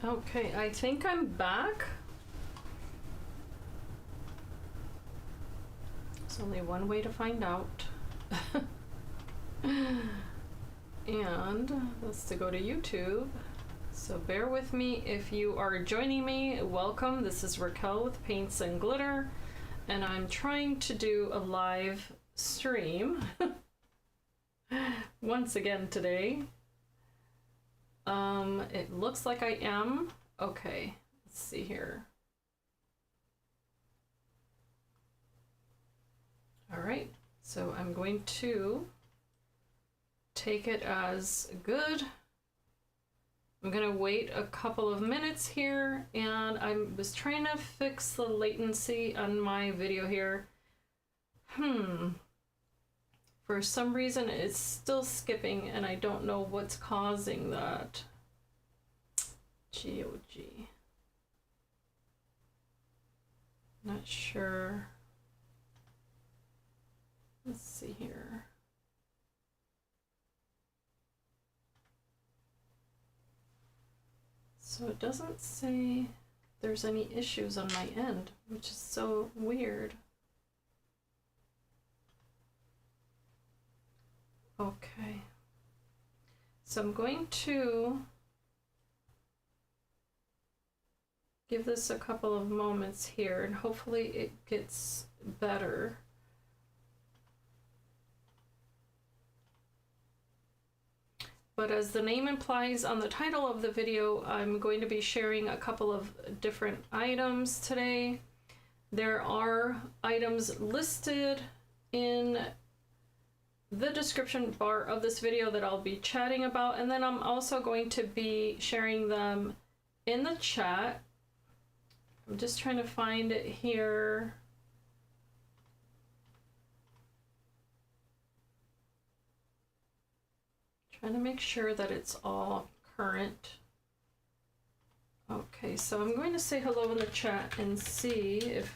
Okay, I think I'm back. There's only one way to find out. And that's to go to YouTube. So bear with me if you are joining me. Welcome. This is Raquel with Paints and Glitter, and I'm trying to do a live stream once again today. It looks like I am. Okay, let's see here. All right, so I'm going to take it as good. I'm gonna wait a couple of minutes here, and I was trying to fix the latency on my video here. For some reason it's still skipping, and I don't know what's causing that. GOG. Not sure. Let's see here. So it doesn't say there's any issues on my end, which is so weird. Okay. So I'm going to give this a couple of moments here, and hopefully it gets better. But as the name implies on the title of the video, I'm going to be sharing a couple of different items today. There are items listed in the description bar of this video that I'll be chatting about, and then I'm also going to be sharing them in the chat. I'm just trying to find it here. Trying to make sure that it's all current. Okay, so I'm going to say hello in the chat and see if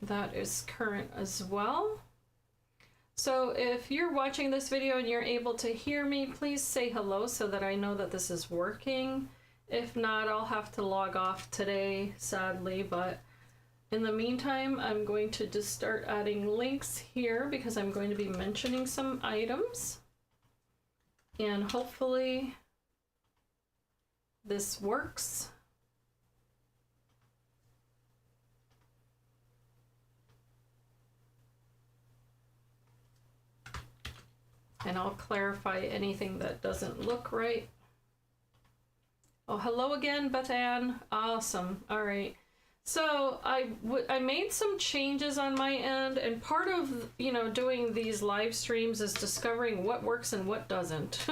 that is current as well. So if you're watching this video and you're able to hear me, please say hello so that I know that this is working. If not, I'll have to log off today, sadly, but in the meantime, I'm going to just start adding links here because I'm going to be mentioning some items, and hopefully this works. And I'll clarify anything that doesn't look right. Oh, hello again, Beth Ann. Awesome. All right. So I made some changes on my end, and part of, you know, doing these live streams is discovering what works and what doesn't.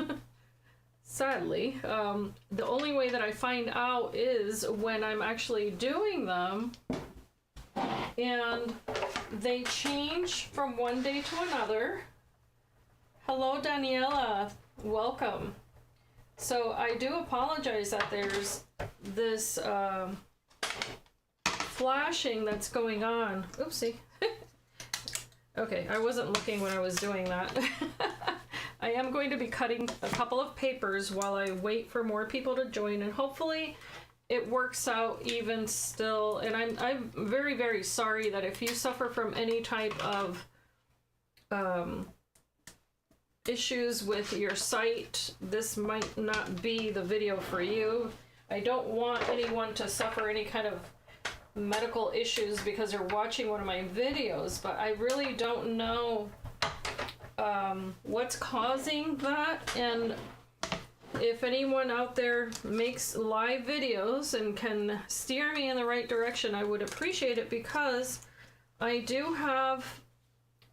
Sadly, the only way that I find out is when I'm actually doing them, and they change from one day to another. Hello, Daniela. Welcome. So I do apologize that there's this flashing that's going on. Oopsie. Okay, I wasn't looking when I was doing that. I am going to be cutting a couple of papers while I wait for more people to join, and hopefully it works out even still. And I'm very, very sorry that if you suffer from any type of issues with your site, this might not be the video for you. I don't want anyone to suffer any kind of medical issues because they're watching one of my videos, but I really don't know what's causing that. And if anyone out there makes live videos and can steer me in the right direction, I would appreciate it, because I do have,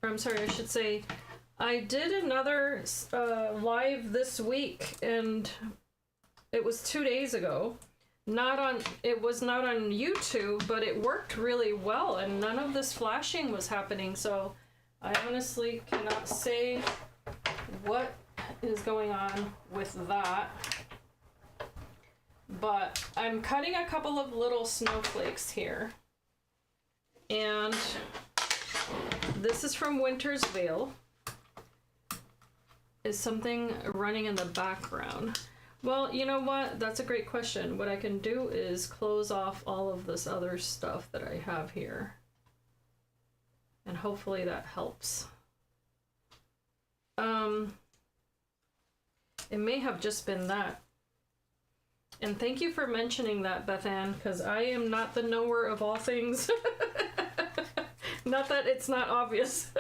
or I'm sorry, I should say, I did another live this week, and it was 2 days ago. It was not on YouTube, but it worked really well, and none of this flashing was happening. So I honestly cannot say what is going on with that. But I'm cutting a couple of little snowflakes here. And this is from Winter's Veil. Is something running in the background. Well, you know what? That's a great question. What I can do is close off all of this other stuff that I have here. And hopefully that helps. It may have just been that. And thank you for mentioning that, Beth Ann, because I am not the knower of all things. Not that it's not obvious.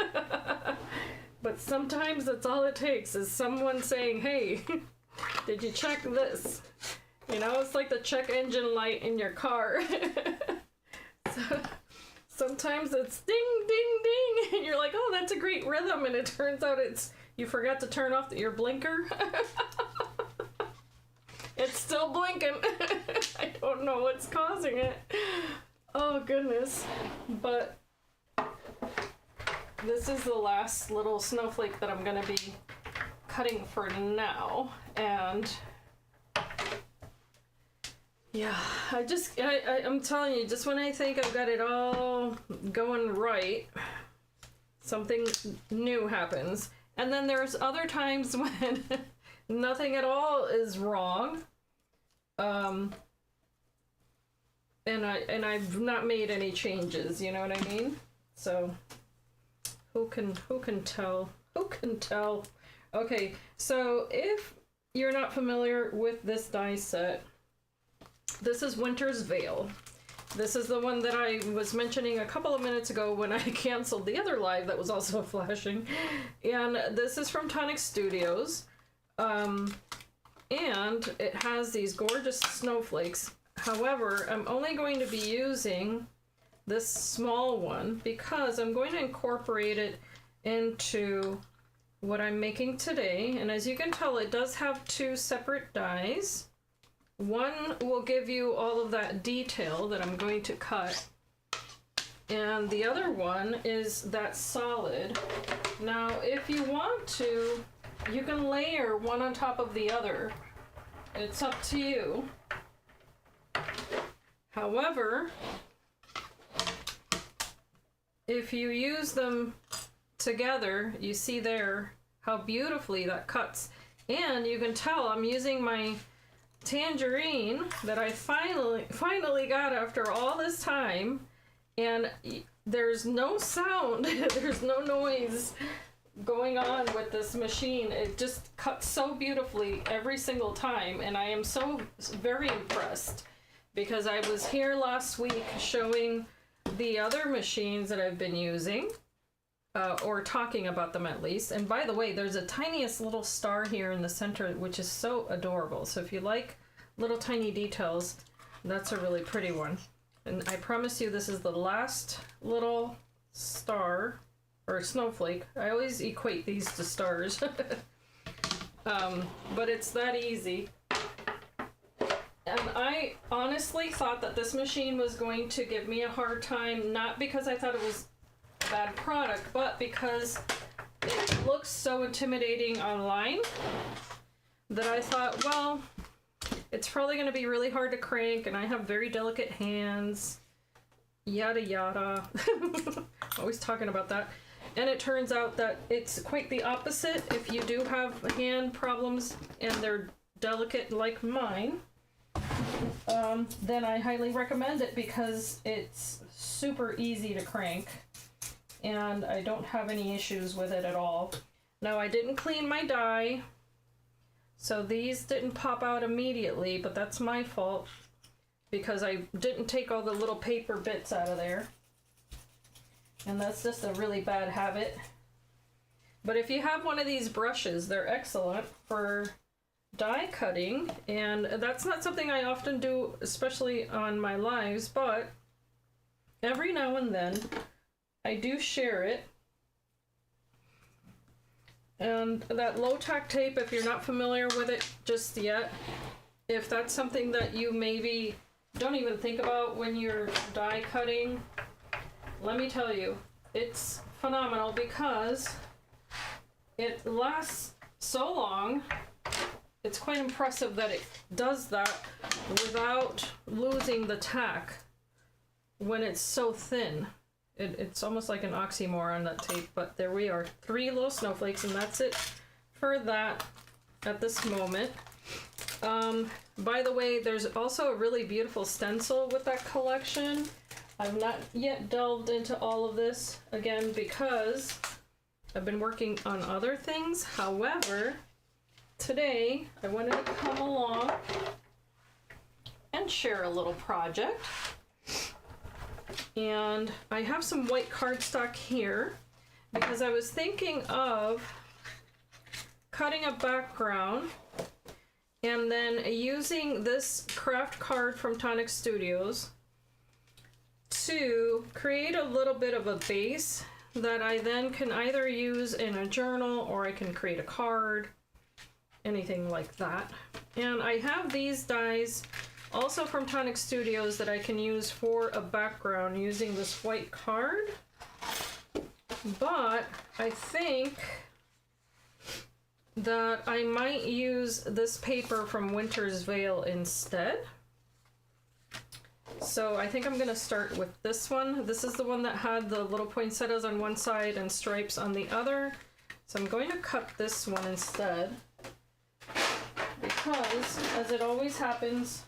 But sometimes that's all it takes is someone saying, hey, did you check this? You know, it's like the check engine light in your car. So, sometimes it's ding, ding, ding, and you're like, oh, that's a great rhythm, and it turns out it's, you forgot to turn off your blinker. It's still blinking. I don't know what's causing it. Oh, goodness. But this is the last little snowflake that I'm going to be cutting for now, and yeah, I'm telling you, just when I think I've got it all going right, something new happens. And then there's other times when nothing at all is wrong. And I've not made any changes, you know what I mean? So who can tell? Who can tell? Okay, so if you're not familiar with this die set, this is Winter's Veil. This is the one that I was mentioning a couple of minutes ago when I canceled the other live that was also flashing. And this is from Tonic Studios. And it has these gorgeous snowflakes. However, I'm only going to be using this small one because I'm going to incorporate it into what I'm making today. And as you can tell, it does have two separate dies. One will give you all of that detail that I'm going to cut, and the other one is that solid. Now, if you want to, you can layer one on top of the other. It's up to you. However, if you use them together, you see there how beautifully that cuts. And you can tell I'm using my tangerine that I finally got after all this time, and there's no sound. There's no noise going on with this machine. It just cuts so beautifully every single time, and I am so very impressed because I was here last week showing the other machines that I've been using, or talking about them at least. And by the way, there's a tiniest little star here in the center, which is so adorable. So if you like little tiny details, that's a really pretty one. And I promise you, this is the last little star or snowflake. I always equate these to stars. But it's that easy. And I honestly thought that this machine was going to give me a hard time, not because I thought it was a bad product, but because it looks so intimidating online that I thought, well, it's probably going to be really hard to crank, and I have very delicate hands, yada yada. Always talking about that. And it turns out that it's quite the opposite. If you do have hand problems and they're delicate like mine, then I highly recommend it because it's super easy to crank, and I don't have any issues with it at all. Now, I didn't clean my die, so these didn't pop out immediately, but that's my fault because I didn't take all the little paper bits out of there. And that's just a really bad habit. But if you have one of these brushes, they're excellent for die cutting, and that's not something I often do, especially on my lives, but every now and then I do share it. And that low tack tape, if you're not familiar with it just yet, if that's something that you maybe don't even think about when you're die cutting, let me tell you, it's phenomenal because it lasts so long. It's quite impressive that it does that without losing the tack when it's so thin. It's almost like an oxymoron, that tape, but there we are. 3 little snowflakes, and that's it for that at this moment. By the way, there's also a really beautiful stencil with that collection. I've not yet delved into all of this, again, because I've been working on other things. However, today I wanted to come along and share a little project. And I have some white cardstock here because I was thinking of cutting a background and then using this craft card from Tonic Studios to create a little bit of a base that I then can either use in a journal or I can create a card, anything like that. And I have these dies also from Tonic Studios that I can use for a background using this white card. But I think that I might use this paper from Winter's Veil instead. So I think I'm gonna start with this one. This is the one that had the little poinsettias on one side and stripes on the other. So I'm going to cut this one instead because, as it always happens,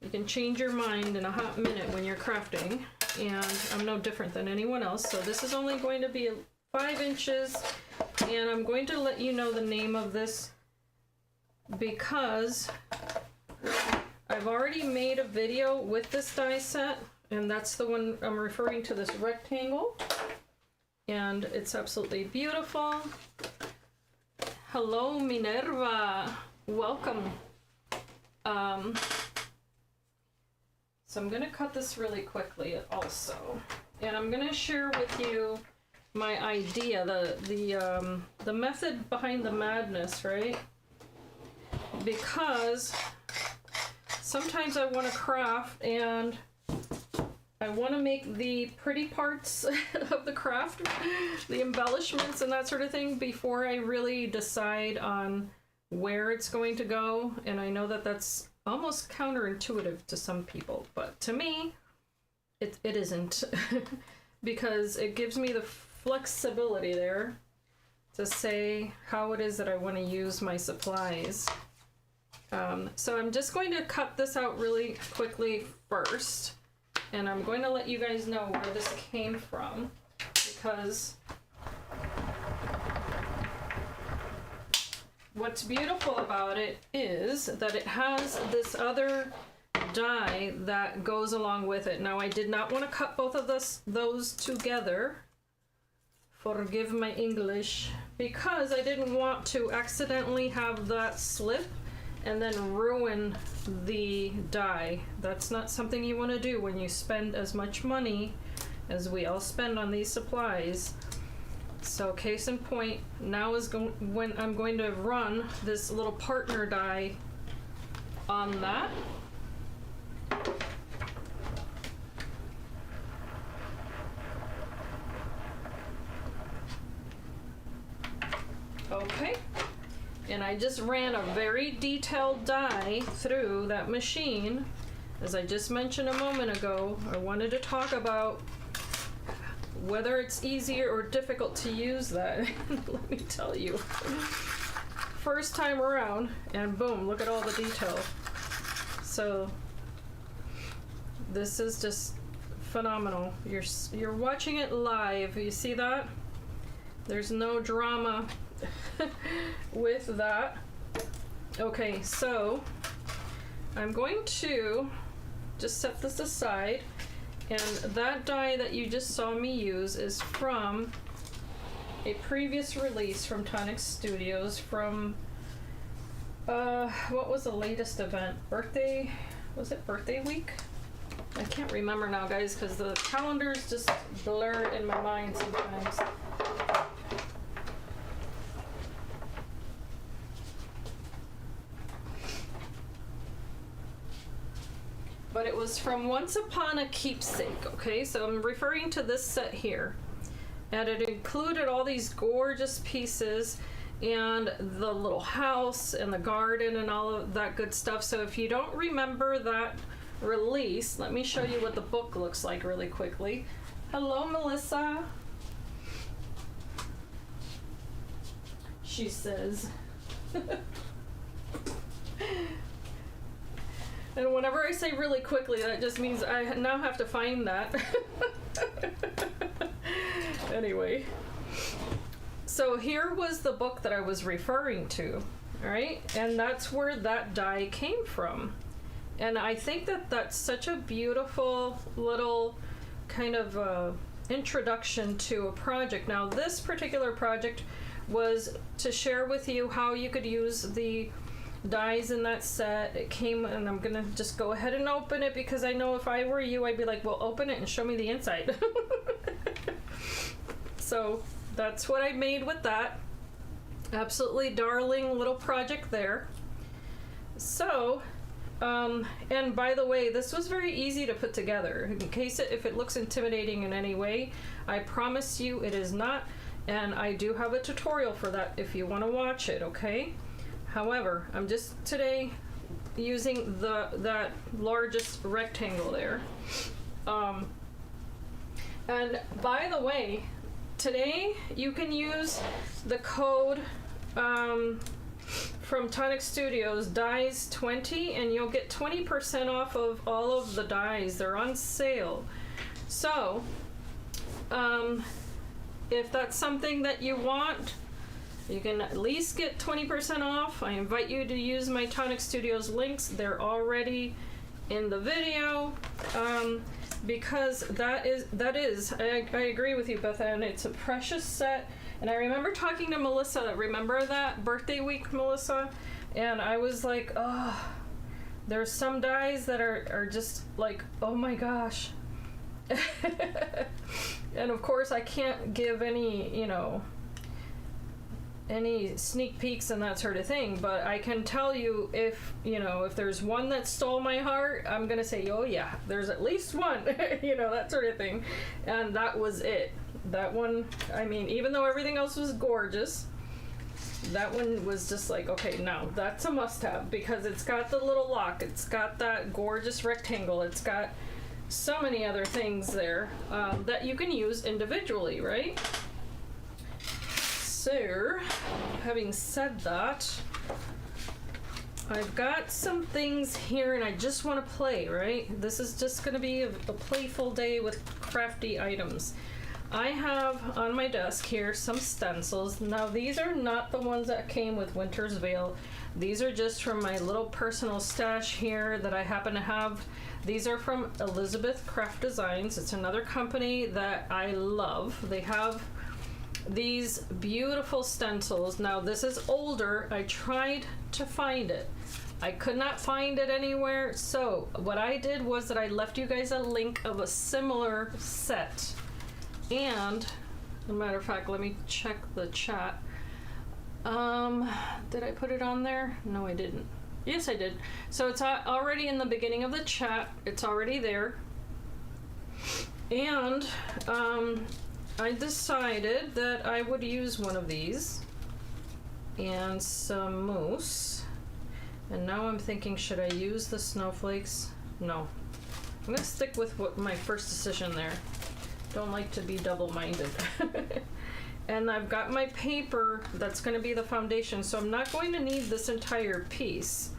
you can change your mind in a hot minute when you're crafting, and I'm no different than anyone else. So this is only going to be 5 inches, and I'm going to let you know the name of this because I've already made a video with this die set, and that's the one I'm referring to, this rectangle, and it's absolutely beautiful. Hello, Minerva, welcome. So I'm gonna cut this really quickly also, and I'm gonna share with you my idea, the method behind the madness, right? Because sometimes I want to craft and I want to make the pretty parts of the craft, the embellishments and that sort of thing, before I really decide on where it's going to go. And I know that that's almost counterintuitive to some people, but to me, it isn't. Because it gives me the flexibility there to say how it is that I want to use my supplies. So I'm just going to cut this out really quickly first, and I'm going to let you guys know where this came from, because what's beautiful about it is that it has this other die that goes along with it. Now, I did not want to cut both of those together, forgive my English, because I didn't want to accidentally have that slip and then ruin the die. That's not something you want to do when you spend as much money as we all spend on these supplies. So case in point, now is when I'm going to run this little partner die on that. Okay, and I just ran a very detailed die through that machine. As I just mentioned a moment ago, I wanted to talk about whether it's easier or difficult to use that. Let me tell you. First time around, and boom, look at all the detail. So this is just phenomenal. You're watching it live. You see that? There's no drama with that. Okay, so I'm going to just set this aside, and that die that you just saw me use is from a previous release from Tonic Studios from what was the latest event? Birthday? Was it birthday week? I can't remember now, guys, because the calendars just blur in my mind sometimes. But it was from Once Upon a Keepsake, okay? So I'm referring to this set here. And it included all these gorgeous pieces and the little house and the garden and all of that good stuff. So if you don't remember that release, let me show you what the book looks like really quickly. Hello, Melissa. She says, And whenever I say really quickly, that just means I now have to find that. Anyway, so here was the book that I was referring to, right? And that's where that die came from. And I think that that's such a beautiful little kind of introduction to a project. Now, this particular project was to share with you how you could use the dies in that set. It came, and I'm gonna just go ahead and open it because I know if I were you, I'd be like, well, open it and show me the inside. So that's what I made with that. Absolutely darling little project there. So, and by the way, this was very easy to put together. In case if it looks intimidating in any way, I promise you it is not. And I do have a tutorial for that if you want to watch it, okay? However, I'm just today using that largest rectangle there. And by the way, today you can use the code from Tonic Studios, dies 20, and you'll get 20% off of all of the dies. They're on sale. So, if that's something that you want, you can at least get 20% off. I invite you to use my Tonic Studios links. They're already in the video. Because that is, I agree with you, Beth Ann, it's a precious set. And I remember talking to Melissa, remember that birthday week, Melissa? And I was like, oh, there's some dies that are just like, oh my gosh. And of course I can't give any, any sneak peeks and that sort of thing, but I can tell you if there's one that stole my heart, I'm gonna say, oh yeah, there's at least one, that sort of thing. And that was it. That one, I mean, even though everything else was gorgeous, that one was just like, okay, now that's a must-have because it's got the little lock, it's got that gorgeous rectangle, it's got so many other things there that you can use individually, right? So, having said that, I've got some things here and I just want to play, right? This is just going to be a playful day with crafty items. I have on my desk here some stencils. Now, these are not the ones that came with Winter's Veil. These are just from my little personal stash here that I happen to have. These are from Elizabeth Craft Designs. It's another company that I love. They have these beautiful stencils. Now, this is older. I tried to find it. I could not find it anywhere. So what I did was that I left you guys a link of a similar set. And, as a matter of fact, let me check the chat. Did I put it on there? No, I didn't. Yes, I did. So it's already in the beginning of the chat. It's already there. And I decided that I would use one of these and some mousse. And now I'm thinking, should I use the snowflakes? No. I'm gonna stick with what my first decision there. Don't like to be double-minded. And I've got my paper that's going to be the foundation, so I'm not going to need this entire piece.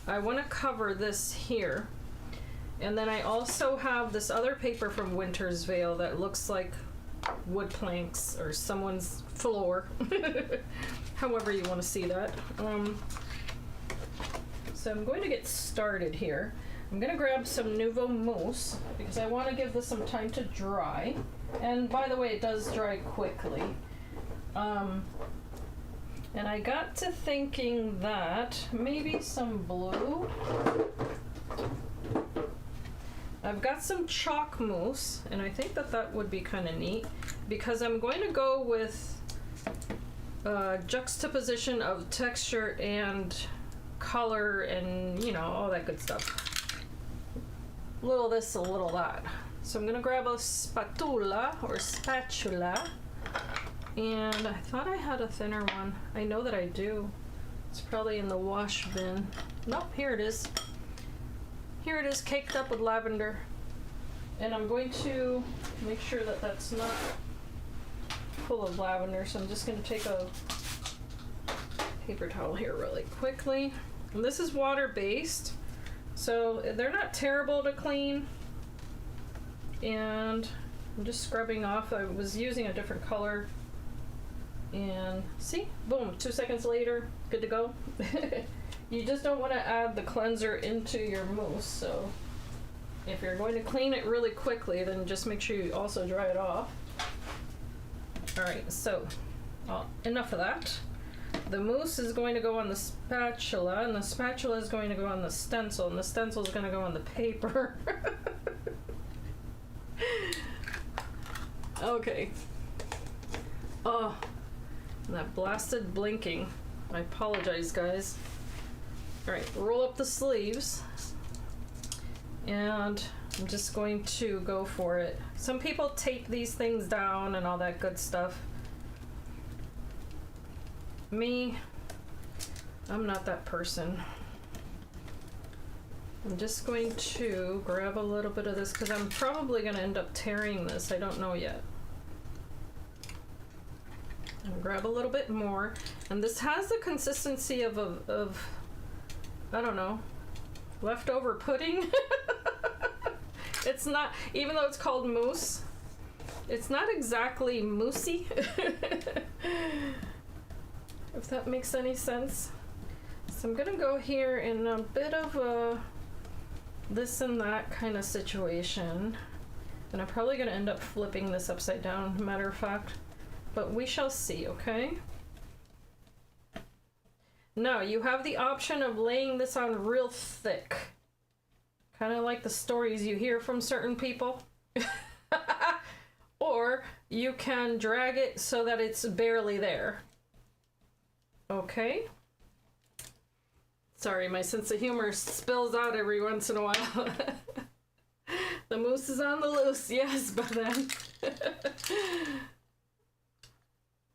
I want to cover this here. And then I also have this other paper from Winter's Veil that looks like wood planks or someone's floor. However you want to see that. So I'm going to get started here. I'm going to grab some Nuvo mousse because I want to give this some time to dry. And by the way, it does dry quickly. And I got to thinking that maybe some blue. I've got some chalk mousse, and I think that that would be kind of neat because I'm going to go with juxtaposition of texture and color and, all that good stuff. A little this, a little that. So I'm gonna grab a spatula, and I thought I had a thinner one. I know that I do. It's probably in the wash bin. Nope, here it is. Here it is, caked up with lavender. And I'm going to make sure that that's not full of lavender, so I'm just gonna take a paper towel here really quickly. And this is water-based, so they're not terrible to clean. And I'm just scrubbing off. I was using a different color. And see, boom, 2 seconds later, good to go. You just don't want to add the cleanser into your mousse, so if you're going to clean it really quickly, then just make sure you also dry it off. Alright, so enough of that. The mousse is going to go on the spatula, and the spatula is going to go on the stencil, and the stencil is going to go on the paper. Okay. Oh, that blasted blinking. I apologize, guys. Alright, roll up the sleeves. And I'm just going to go for it. Some people tape these things down and all that good stuff. Me, I'm not that person. I'm just going to grab a little bit of this because I'm probably going to end up tearing this. I don't know yet. And grab a little bit more. And this has the consistency of I don't know, leftover pudding. It's not, even though it's called mousse, it's not exactly moussey. If that makes any sense. So I'm gonna go here in a bit of a this and that kind of situation. And I'm probably gonna end up flipping this upside down, matter of fact. But we shall see, okay? Now, you have the option of laying this on real thick. Kind of like the stories you hear from certain people. Or you can drag it so that it's barely there. Okay? Sorry, my sense of humor spills out every once in a while. The mousse is on the loose, yes, but then.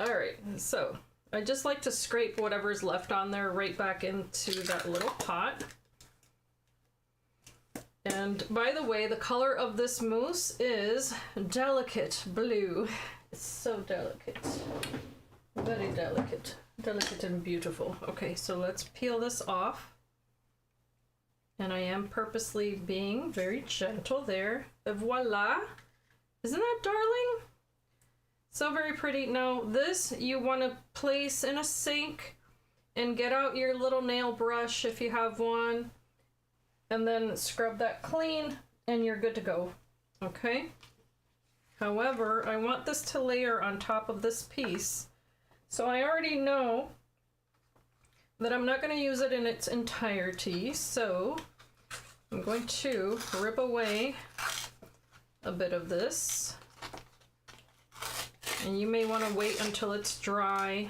Alright, so I just like to scrape whatever's left on there right back into that little pot. And by the way, the color of this mousse is delicate blue. It's so delicate. Very delicate. Delicate and beautiful. Okay, so let's peel this off. And I am purposely being very gentle there. Voila! Isn't that darling? So very pretty. Now this you want to place in a sink and get out your little nail brush if you have one. And then scrub that clean and you're good to go. Okay? However, I want this to layer on top of this piece. So I already know that I'm not going to use it in its entirety, so I'm going to rip away a bit of this. And you may want to wait until it's dry.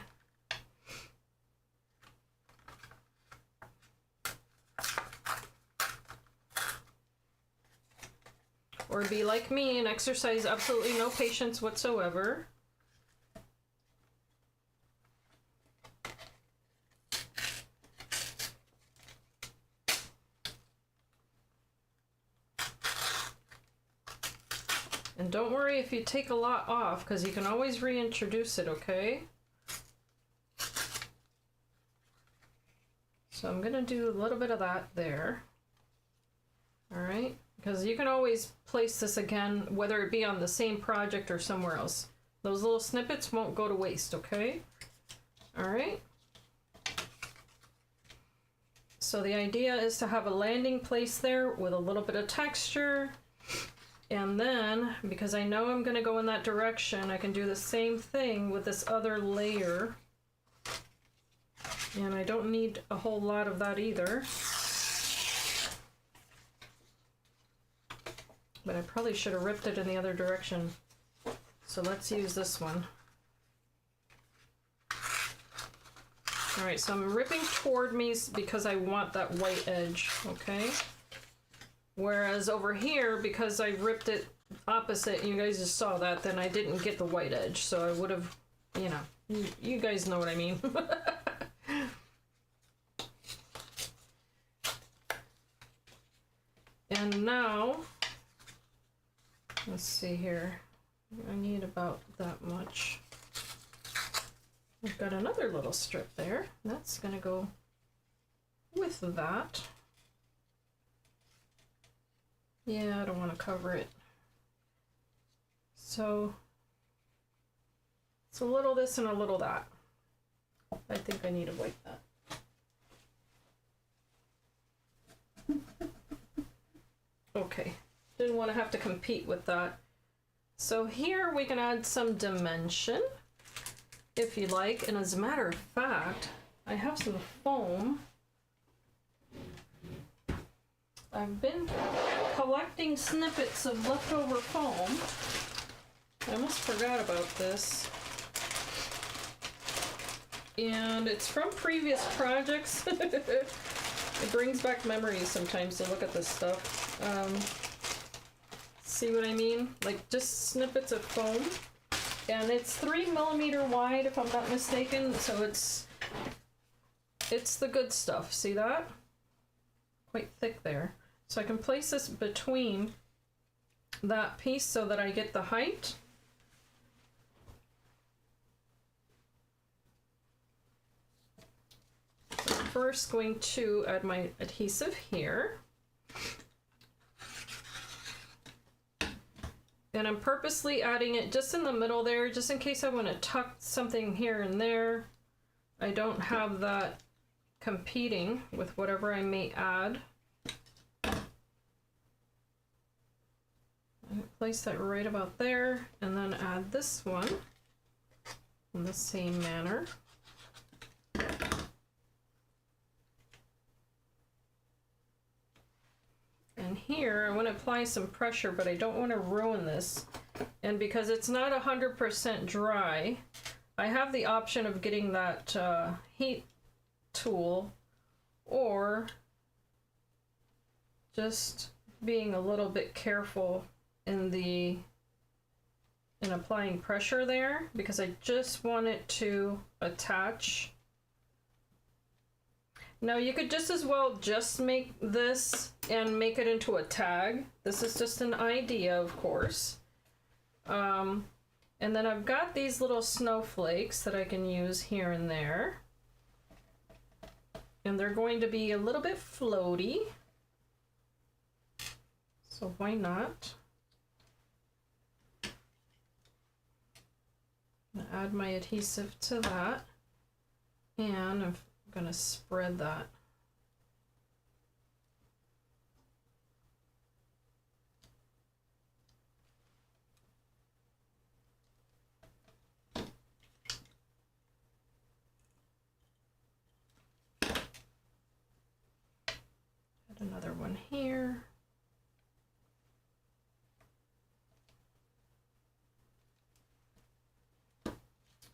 Or be like me and exercise absolutely no patience whatsoever. And don't worry if you take a lot off, because you can always reintroduce it, okay? So I'm gonna do a little bit of that there. Alright, because you can always place this again, whether it be on the same project or somewhere else. Those little snippets won't go to waste, okay? Alright. So the idea is to have a landing place there with a little bit of texture. And then, because I know I'm going to go in that direction, I can do the same thing with this other layer. And I don't need a whole lot of that either. But I probably should have ripped it in the other direction. So let's use this one. Alright, so I'm ripping toward me because I want that white edge, okay? Whereas over here, because I ripped it opposite, you guys just saw that, then I didn't get the white edge. So I would have, you know, you guys know what I mean. And now, let's see here. I need about that much. We've got another little strip there. That's gonna go with that. Yeah, I don't want to cover it. So it's a little this and a little that. I think I need to wipe that. Okay, didn't want to have to compete with that. So here we can add some dimension if you like, and as a matter of fact, I have some foam. I've been collecting snippets of leftover foam. I almost forgot about this. And it's from previous projects. It brings back memories sometimes to look at this stuff. See what I mean? Like just snippets of foam. And it's 3mm wide if I'm not mistaken, so it's the good stuff. See that? Quite thick there. So I can place this between that piece so that I get the height. So I'm first going to add my adhesive here. And I'm purposely adding it just in the middle there, just in case I want to tuck something here and there. I don't have that competing with whatever I may add. Place that right about there, and then add this one in the same manner. And here I want to apply some pressure, but I don't want to ruin this. And because it's not 100% dry, I have the option of getting that heat tool, or just being a little bit careful in applying pressure there, because I just want it to attach. Now you could just as well just make this and make it into a tag. This is just an idea, of course. And then I've got these little snowflakes that I can use here and there. And they're going to be a little bit floaty. So why not? Add my adhesive to that, and I'm gonna spread that. Add another one here.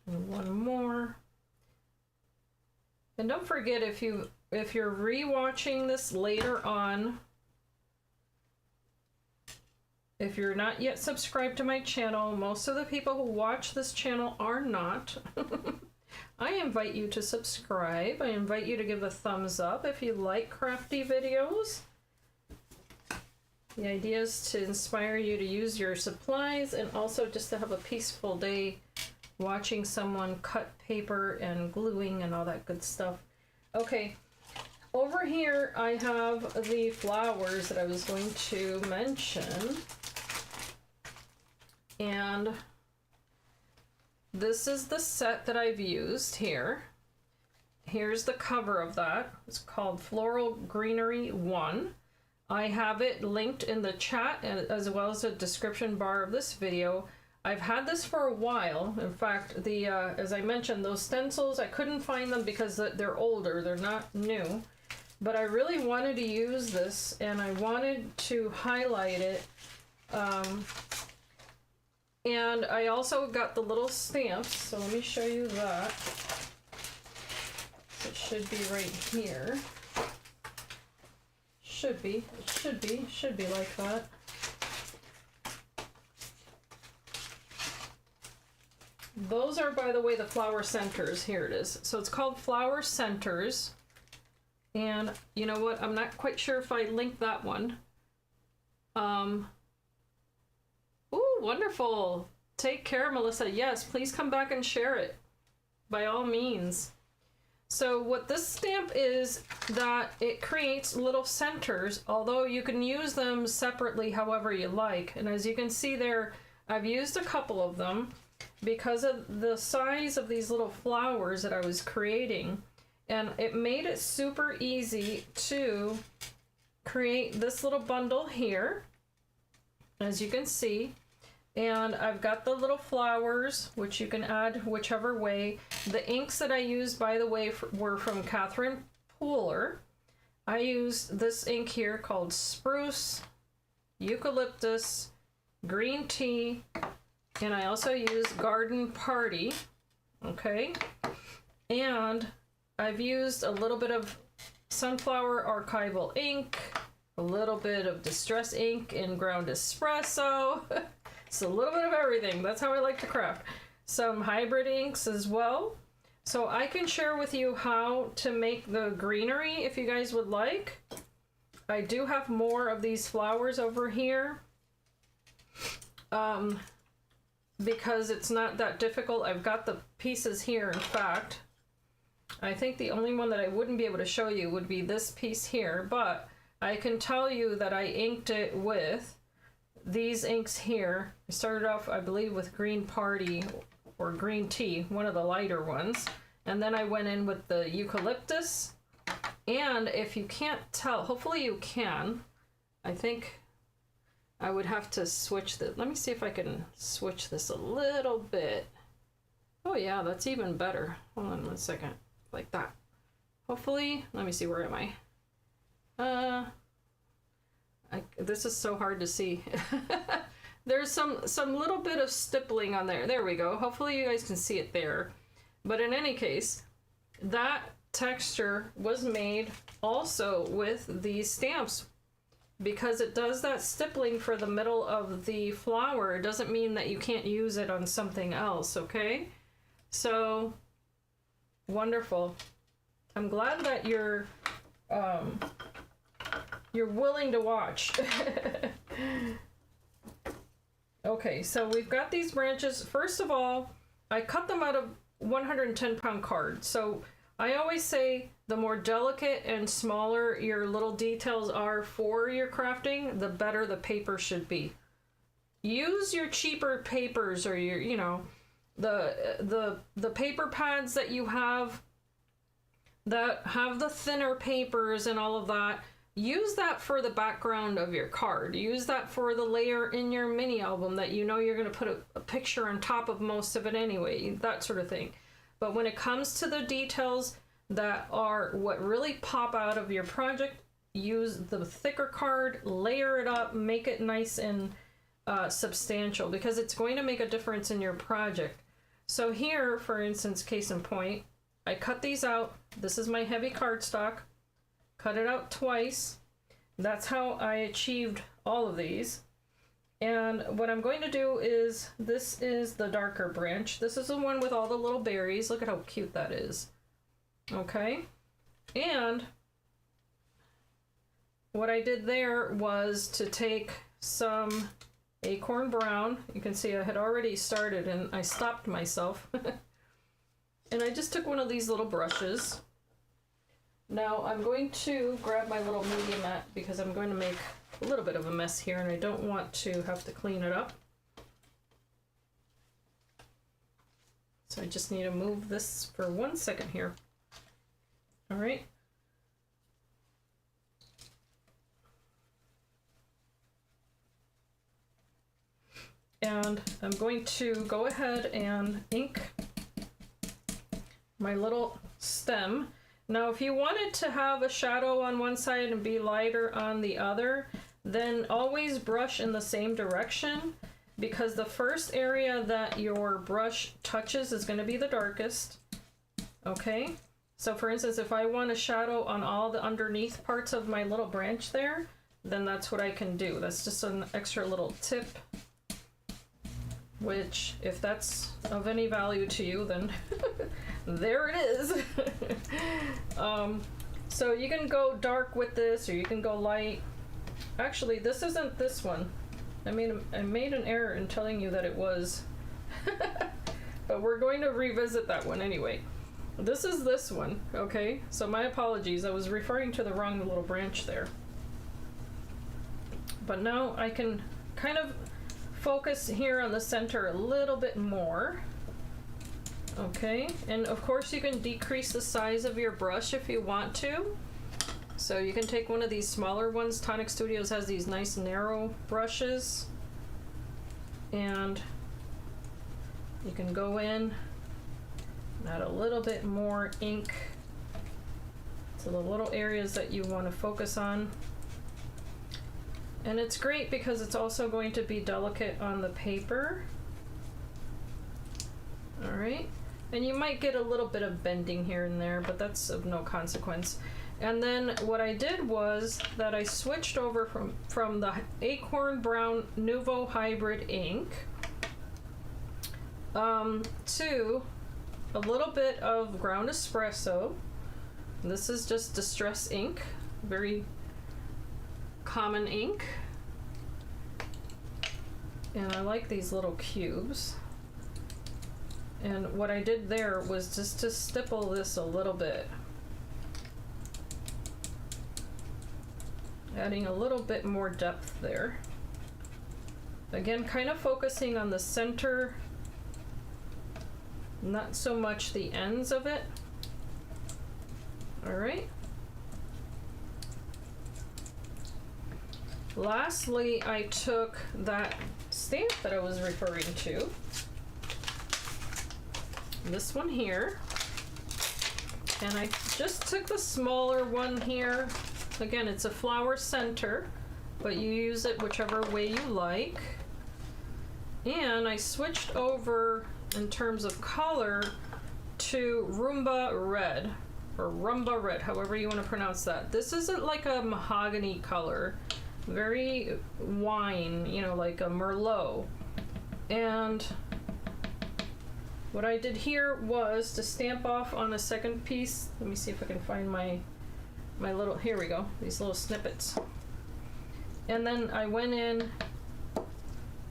And one more. And don't forget, if you're rewatching this later on, if you're not yet subscribed to my channel, most of the people who watch this channel are not. I invite you to subscribe. I invite you to give a thumbs up if you like crafty videos. The idea is to inspire you to use your supplies, and also just to have a peaceful day watching someone cut paper and gluing and all that good stuff. Okay, over here I have the flowers that I was going to mention, and this is the set that I've used here. Here's the cover of that. It's called Floral Greenery 1. I have it linked in the chat as well as the description bar of this video. I've had this for a while. In fact, the as I mentioned, those stencils, I couldn't find them because they're older, they're not new. But I really wanted to use this, and I wanted to highlight it. And I also got the little stamps, so let me show you that. It should be right here. Should be like that. Those are, by the way, the flower centers. Here it is. So it's called Flower Centers. And you know what? I'm not quite sure if I linked that one. Ooh, wonderful. Take care, Melissa. Yes, please come back and share it. by all means. So what this stamp is, that it creates little centers, although you can use them separately however you like. And as you can see there, I've used a couple of them because of the size of these little flowers that I was creating. And it made it super easy to create this little bundle here, as you can see. And I've got the little flowers, which you can add whichever way. The inks that I used, by the way, were from Catherine Pooler. I used this ink here called Spruce, Eucalyptus, Green Tea, and I also used Garden Party, okay? And I've used a little bit of Sunflower Archival ink, a little bit of Distress ink in Ground Espresso. It's a little bit of everything. That's how I like to craft. Some hybrid inks as well. So I can share with you how to make the greenery if you guys would like. I do have more of these flowers over here. Because it's not that difficult. I've got the pieces here, in fact. I think the only one that I wouldn't be able to show you would be this piece here, but I can tell you that I inked it with these inks here. I started off, I believe, with Green Party or Green Tea, one of the lighter ones. And then I went in with the Eucalyptus. And if you can't tell, hopefully you can. I think I would have to switch the, let me see if I can switch this a little bit. Oh yeah, that's even better. Hold on 1 second. Like that. Hopefully, let me see, where am I? This is so hard to see. There's some little bit of stippling on there. There we go. Hopefully you guys can see it there. But in any case, that texture was made also with these stamps. Because it does that stippling for the middle of the flower, it doesn't mean that you can't use it on something else, okay? So, wonderful. I'm glad that you're willing to watch. Okay, so we've got these branches. First of all, I cut them out of 110-pound card. So I always say the more delicate and smaller your little details are for your crafting, the better the paper should be. Use your cheaper papers, or your, you know, the paper pads that you have that have the thinner papers and all of that. Use that for the background of your card. Use that for the layer in your mini album that you know you're going to put a picture on top of most of it anyway, that sort of thing. But when it comes to the details that are what really pop out of your project, use the thicker card, layer it up, make it nice and substantial, because it's going to make a difference in your project. So here, for instance, case in point, I cut these out. This is my heavy cardstock. Cut it out twice. That's how I achieved all of these. And what I'm going to do is, this is the darker branch. This is the one with all the little berries. Look at how cute that is. Okay. And what I did there was to take some acorn brown. You can see I had already started and I stopped myself. And I just took one of these little brushes. Now I'm going to grab my little media mat because I'm going to make a little bit of a mess here and I don't want to have to clean it up. So I just need to move this for 1 second here. All right. And I'm going to go ahead and ink my little stem. Now, if you wanted to have a shadow on one side and be lighter on the other, then always brush in the same direction, because the first area that your brush touches is going to be the darkest. Okay? So for instance, if I want a shadow on all the underneath parts of my little branch there, then that's what I can do. That's just an extra little tip, which, if that's of any value to you, then there it is. So you can go dark with this, or you can go light. Actually, this isn't this one. I made an error in telling you that it was. but we're going to revisit that one anyway. This is this one, okay? So my apologies, I was referring to the wrong little branch there. But now I can kind of focus here on the center a little bit more. Okay, and of course you can decrease the size of your brush if you want to. So you can take one of these smaller ones. Tonic Studios has these nice narrow brushes. And you can go in, add a little bit more ink to the little areas that you want to focus on. And it's great because it's also going to be delicate on the paper. All right, and you might get a little bit of bending here and there, but that's of no consequence. And then what I did was that I switched over from the Acorn Brown Nuvo Hybrid ink to a little bit of ground espresso. This is just distress ink, very common ink. And I like these little cubes. And what I did there was just to stipple this a little bit. Adding a little bit more depth there. Again, kind of focusing on the center, not so much the ends of it. All right. Lastly, I took that stamp that I was referring to, this one here, and I just took the smaller one here. Again, it's a flower center, but you use it whichever way you like. And I switched over in terms of color to Rumba Red, or Rumba Red, however you want to pronounce that. This isn't like a mahogany color, very wine, you know, like a Merlot. And what I did here was to stamp off on a second piece. Let me see if I can find my little, here we go, these little snippets. And then I went in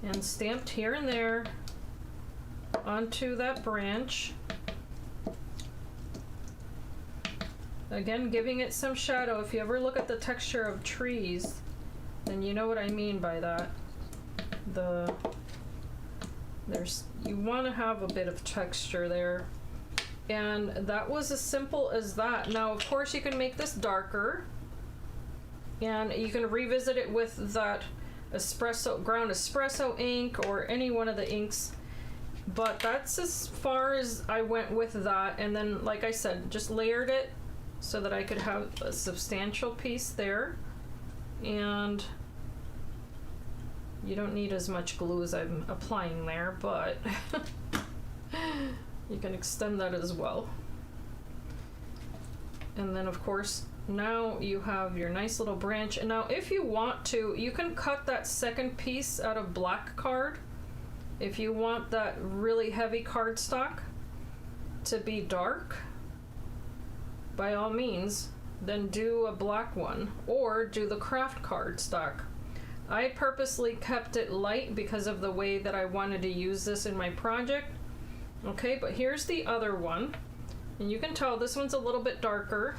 and stamped here and there onto that branch. Again, giving it some shadow. If you ever look at the texture of trees, then you know what I mean by that. You want to have a bit of texture there. And that was as simple as that. Now, of course, you can make this darker, and you can revisit it with that ground espresso ink or any one of the inks. But that's as far as I went with that. And then, like I said, just layered it so that I could have a substantial piece there. And you don't need as much glue as I'm applying there, but you can extend that as well. And then, of course, now you have your nice little branch. And now if you want to, you can cut that second piece out of black card. If you want that really heavy cardstock to be dark, by all means, then do a black one, or do the craft cardstock. I purposely kept it light because of the way that I wanted to use this in my project. Okay, but here's the other one, and you can tell this one's a little bit darker,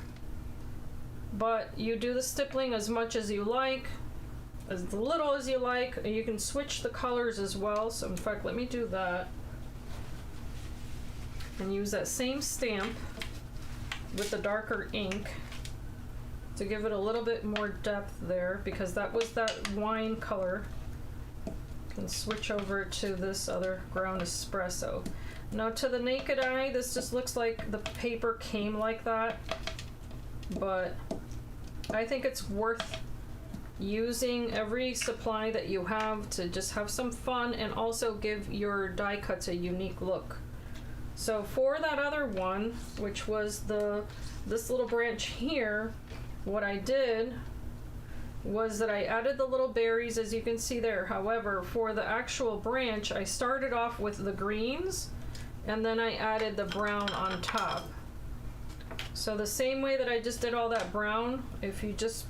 but you do the stippling as much as you like, as little as you like. You can switch the colors as well. So in fact, let me do that and use that same stamp with the darker ink to give it a little bit more depth there, because that was that wine color. Can switch over to this other ground espresso. Now, to the naked eye, this just looks like the paper came like that, but I think it's worth using every supply that you have to just have some fun and also give your die cuts a unique look. So for that other one, which was this little branch here, what I did was that I added the little berries, as you can see there. However, for the actual branch, I started off with the greens, and then I added the brown on top. So the same way that I just did all that brown, if you just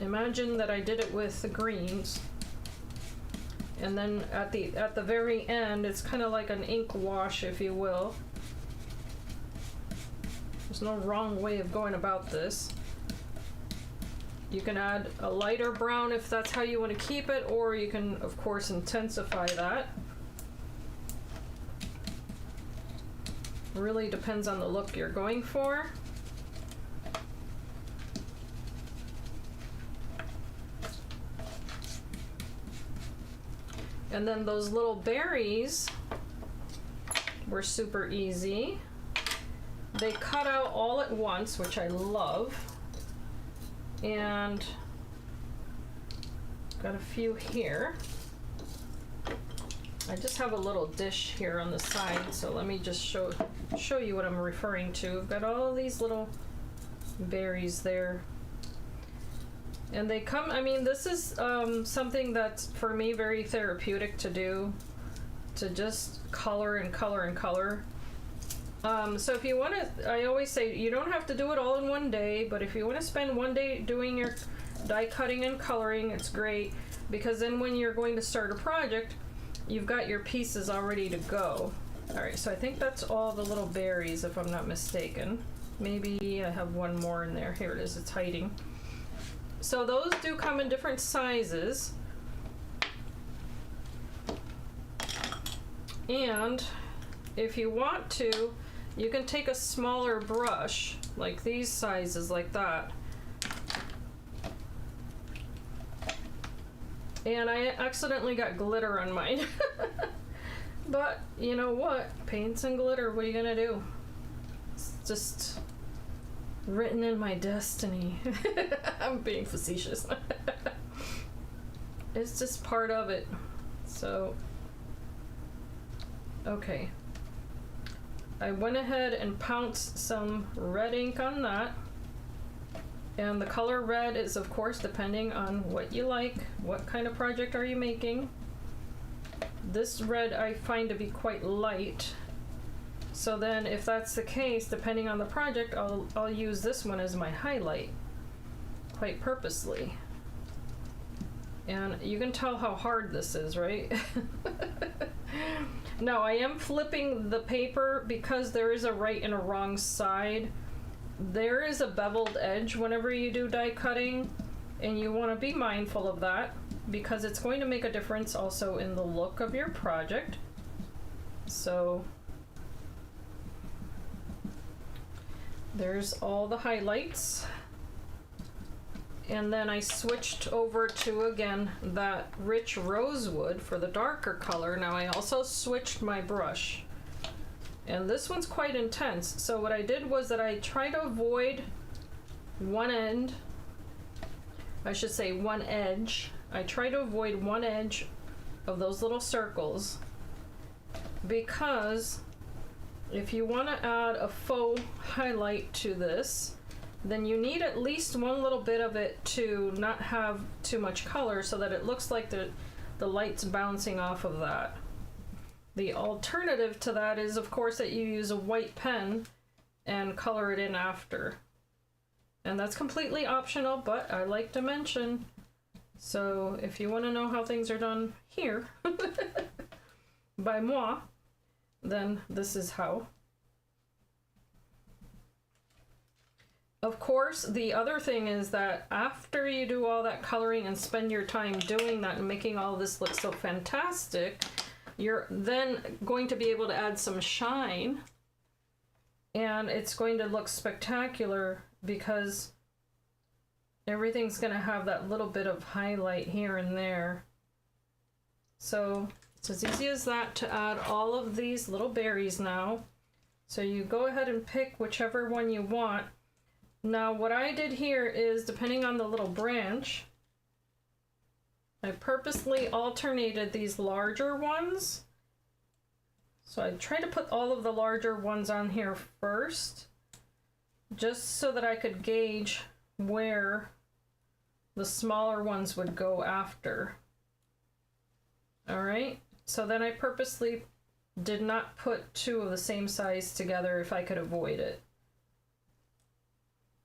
imagine that I did it with the greens, And then at the very end, it's kind of like an ink wash, if you will. There's no wrong way of going about this. You can add a lighter brown if that's how you want to keep it, or you can, of course, intensify that. Really depends on the look you're going for. And then those little berries were super easy. They cut out all at once, which I love. And got a few here. I just have a little dish here on the side, so let me just show you what I'm referring to. I've got all these little berries there. And they come, I mean, this is something that's, for me, very therapeutic to do, to just color and color and color. So if you want to, I always say, you don't have to do it all in one day, but if you want to spend one day doing your die cutting and coloring, it's great, because then when you're going to start a project, you've got your pieces all ready to go. All right, so I think that's all the little berries, if I'm not mistaken. Maybe I have one more in there. Here it is, it's hiding. So those do come in different sizes. And if you want to, you can take a smaller brush, like these sizes, like that. And I accidentally got glitter on mine. But you know what? Paints and glitter, what are you gonna do? It's just written in my destiny. I'm being facetious. It's just part of it. So, okay. I went ahead and pounced some red ink on that. And the color red is, of course, depending on what you like, what kind of project are you making. This red I find to be quite light. So then if that's the case, depending on the project, I'll use this one as my highlight, quite purposely. And you can tell how hard this is, right? Now I am flipping the paper because there is a right and a wrong side. There is a beveled edge whenever you do die cutting, and you want to be mindful of that because it's going to make a difference also in the look of your project. So there's all the highlights. And then I switched over to, again, that rich rosewood for the darker color. Now I also switched my brush. And this one's quite intense. So what I did was that I tried to avoid one end, I should say one edge. I try to avoid one edge of those little circles, because if you want to add a faux highlight to this, then you need at least one little bit of it to not have too much color so that it looks like the light's bouncing off of that. The alternative to that is, of course, that you use a white pen and color it in after. And that's completely optional, but I like to mention. So if you want to know how things are done here, by moi, then this is how. Of course, the other thing is that after you do all that coloring and spend your time doing that and making all this look so fantastic, you're then going to be able to add some shine, and it's going to look spectacular because everything's going to have that little bit of highlight here and there. So it's as easy as that to add all of these little berries now. So you go ahead and pick whichever one you want. Now what I did here is, depending on the little branch, I purposely alternated these larger ones. So I tried to put all of the larger ones on here first, just so that I could gauge where the smaller ones would go after. All right, so then I purposely did not put two of the same size together if I could avoid it.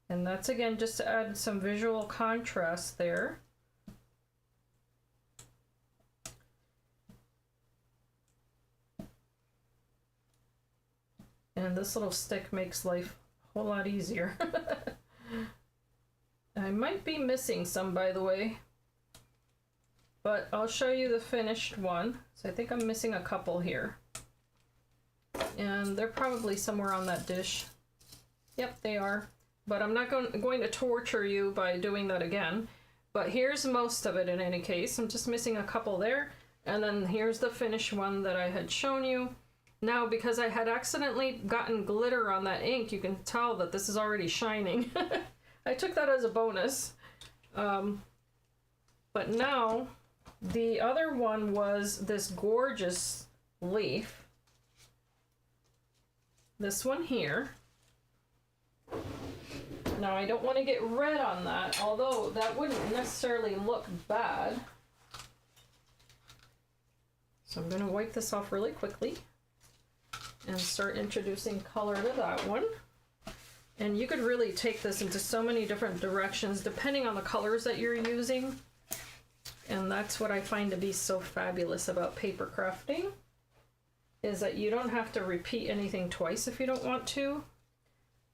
And that's, again, just to add some visual contrast there. And this little stick makes life a whole lot easier. I might be missing some, by the way, but I'll show you the finished one. So I think I'm missing a couple here. And they're probably somewhere on that dish. Yep, they are. But I'm not going to torture you by doing that again. But here's most of it in any case. I'm just missing a couple there. And then here's the finished one that I had shown you. Now, because I had accidentally gotten glitter on that ink, you can tell that this is already shining. I took that as a bonus. But now, the other one was this gorgeous leaf. This one here. Now, I don't want to get red on that, although that wouldn't necessarily look bad. So I'm going to wipe this off really quickly and start introducing color to that one. And you could really take this into so many different directions depending on the colors that you're using. And that's what I find to be so fabulous about paper crafting, is that you don't have to repeat anything twice if you don't want to.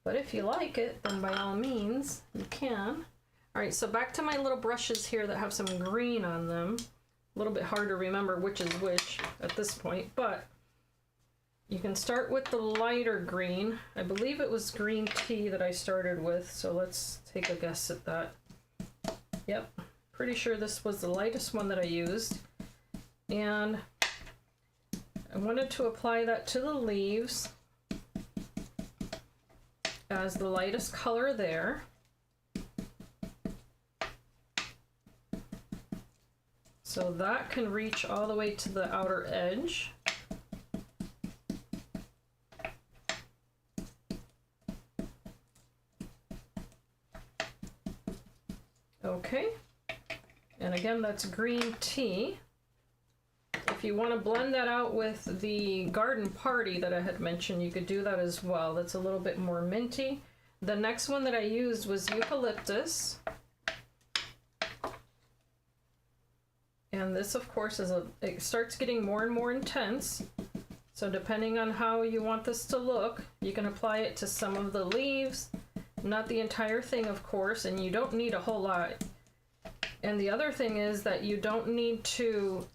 But if you like it, then by all means, you can. All right, so back to my little brushes here that have some green on them. A little bit hard to remember which is which at this point, but you can start with the lighter green. I believe it was green tea that I started with, so let's take a guess at that. Yep, pretty sure this was the lightest one that I used. And I wanted to apply that to the leaves as the lightest color there. So that can reach all the way to the outer edge. Okay, and again, that's green tea. If you want to blend that out with the garden party that I had mentioned, you could do that as well. That's a little bit more minty. The next one that I used was eucalyptus. And this, of course, it starts getting more and more intense. So depending on how you want this to look, you can apply it to some of the leaves, not the entire thing, of course, and you don't need a whole lot. And the other thing is that you don't need to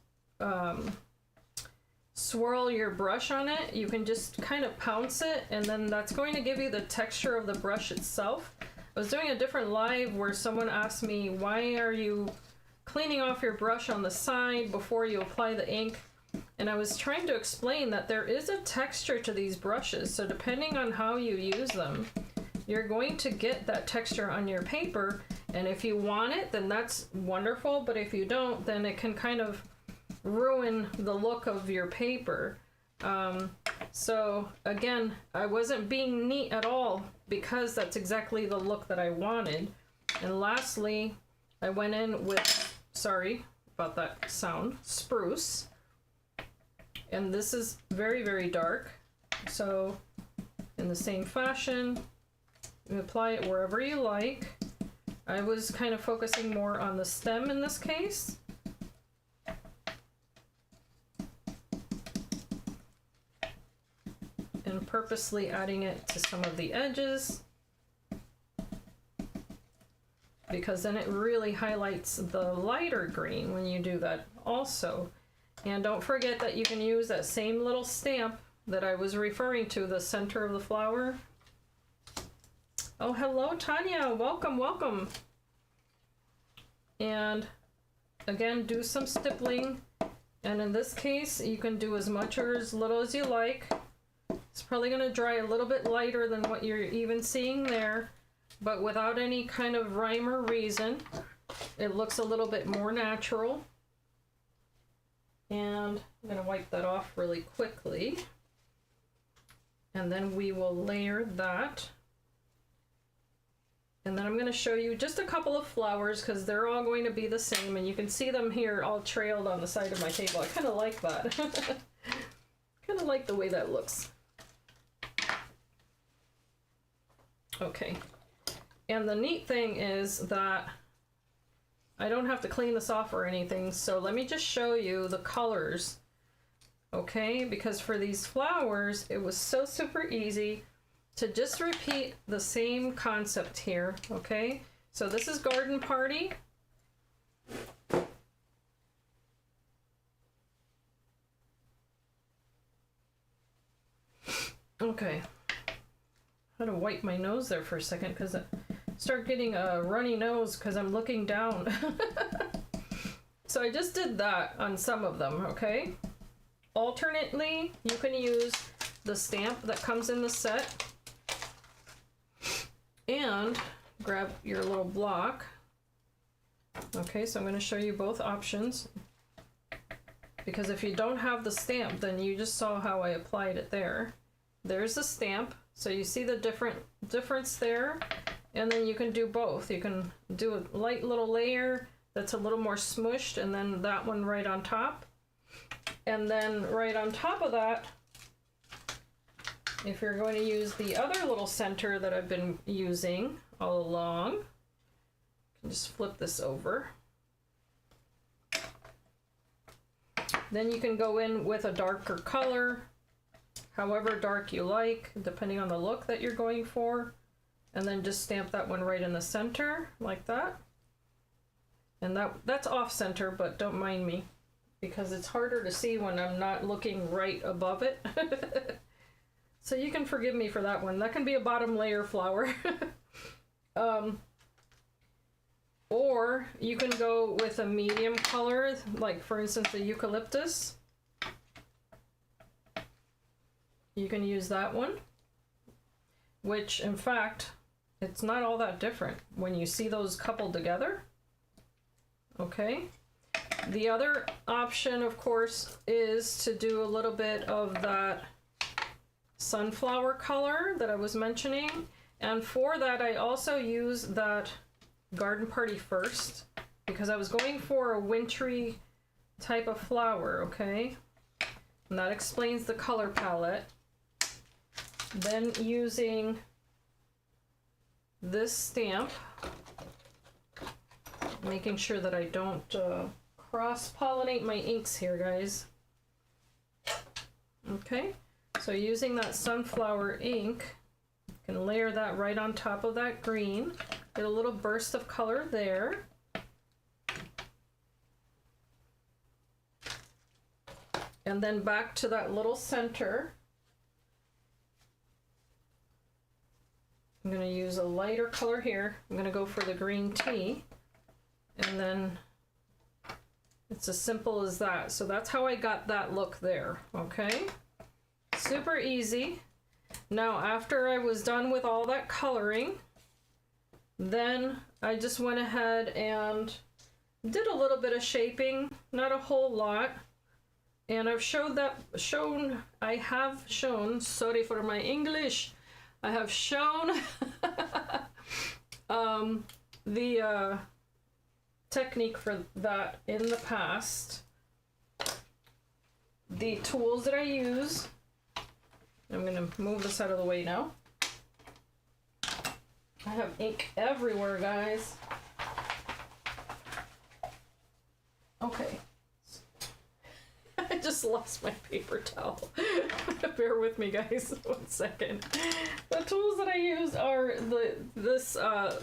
swirl your brush on it. You can just kind of pounce it, and then that's going to give you the texture of the brush itself. I was doing a different live where someone asked me, why are you cleaning off your brush on the side before you apply the ink? And I was trying to explain that there is a texture to these brushes, so depending on how you use them, you're going to get that texture on your paper, and if you want it, then that's wonderful, but if you don't, then it can kind of ruin the look of your paper. So again, I wasn't being neat at all because that's exactly the look that I wanted. And lastly, I went in with, sorry about that sound, spruce. And this is very, very dark. So in the same fashion, you apply it wherever you like. I was kind of focusing more on the stem in this case. And purposely adding it to some of the edges, because then it really highlights the lighter green when you do that also. And don't forget that you can use that same little stamp that I was referring to, the center of the flower. Oh, hello, Tanya. Welcome, welcome. And again, do some stippling. And in this case, you can do as much or as little as you like. It's probably going to dry a little bit lighter than what you're even seeing there, but without any kind of rhyme or reason. It looks a little bit more natural. And I'm going to wipe that off really quickly. And then we will layer that. And then I'm going to show you just a couple of flowers because they're all going to be the same, and you can see them here all trailed on the side of my table. I kind of like that. Kind of like the way that looks. Okay, and the neat thing is that I don't have to clean this off or anything, so let me just show you the colors okay? Because for these flowers, it was so super easy to just repeat the same concept here, okay? So this is Garden Party. Okay, I had to wipe my nose there for a second because I start getting a runny nose because I'm looking down. So I just did that on some of them, okay? Alternately, you can use the stamp that comes in the set and grab your little block. Okay, so I'm going to show you both options, because if you don't have the stamp, then you just saw how I applied it there. There's the stamp, so you see the difference there, and then you can do both. You can do a light little layer that's a little more smushed, and then that one right on top. And then right on top of that, if you're going to use the other little center that I've been using all along, you can just flip this over. Then you can go in with a darker color, however dark you like, depending on the look that you're going for, and then just stamp that one right in the center like that. And that's off center, but don't mind me because it's harder to see when I'm not looking right above it. So you can forgive me for that one. That can be a bottom layer flower. Or you can go with a medium color, like for instance the eucalyptus. You can use that one, which in fact, it's not all that different when you see those coupled together. Okay. The other option, of course, is to do a little bit of that sunflower color that I was mentioning. And for that, I also use that Garden Party first, because I was going for a wintry type of flower, okay? And that explains the color palette. Then using this stamp, making sure that I don't cross-pollinate my inks here, guys. Okay, so using that sunflower ink, you can layer that right on top of that green. Get a little burst of color there. And then back to that little center. I'm going to use a lighter color here. I'm going to go for the green tea. And then it's as simple as that. So that's how I got that look there, okay? Super easy. Now, after I was done with all that coloring, then I just went ahead and did a little bit of shaping, not a whole lot. And I have shown, sorry for my English, I have shown the technique for that in the past. The tools that I use, I'm going to move this out of the way now. I have ink everywhere, guys. Okay. I just lost my paper towel. Bear with me, guys. 1 second. The tools that I use are this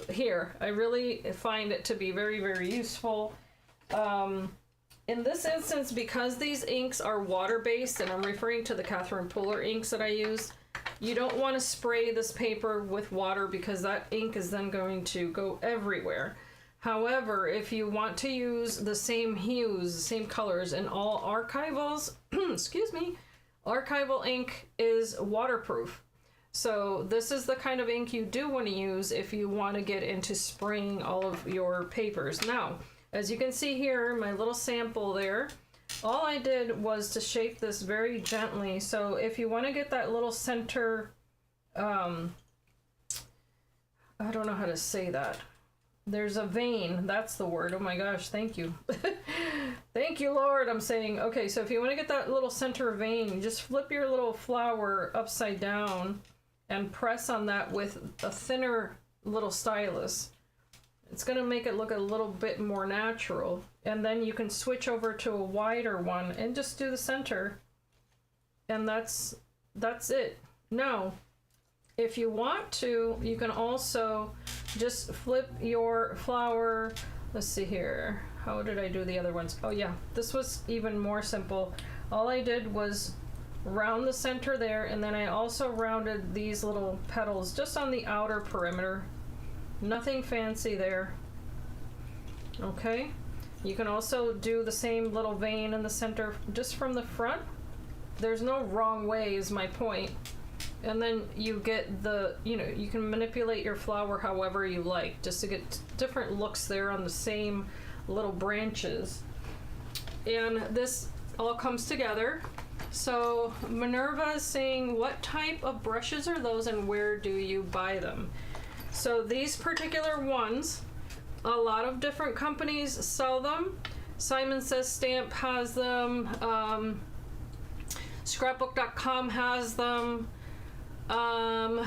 here. I really find it to be very, very useful. In this instance, because these inks are water-based, and I'm referring to the Catherine Pooler inks that I use, you don't want to spray this paper with water because that ink is then going to go everywhere. However, if you want to use the same hues, the same colors in all archivals, excuse me, archival ink is waterproof. So this is the kind of ink you do want to use if you want to get into spraying all of your papers. Now, as you can see here, my little sample there, all I did was to shape this very gently. So if you want to get that little center, I don't know how to say that. There's a vein, that's the word. Oh my gosh, thank you. Thank you, Lord, I'm saying. Okay, so if you want to get that little center vein, you just flip your little flower upside down and press on that with a thinner little stylus. It's going to make it look a little bit more natural. And then you can switch over to a wider one and just do the center. And that's it. Now, if you want to, you can also just flip your flower. Let's see here. How did I do the other ones? Oh yeah, this was even more simple. All I did was round the center there, and then I also rounded these little petals just on the outer perimeter. Nothing fancy there. Okay, you can also do the same little vein in the center just from the front. There's no wrong way is my point. And then you get the, you know, you can manipulate your flower however you like, just to get different looks there on the same little branches. And this all comes together. So Minerva is saying, what type of brushes are those and where do you buy them? So these particular ones, a lot of different companies sell them. Simon Says Stamp has them. Scrapbook.com has them. I'm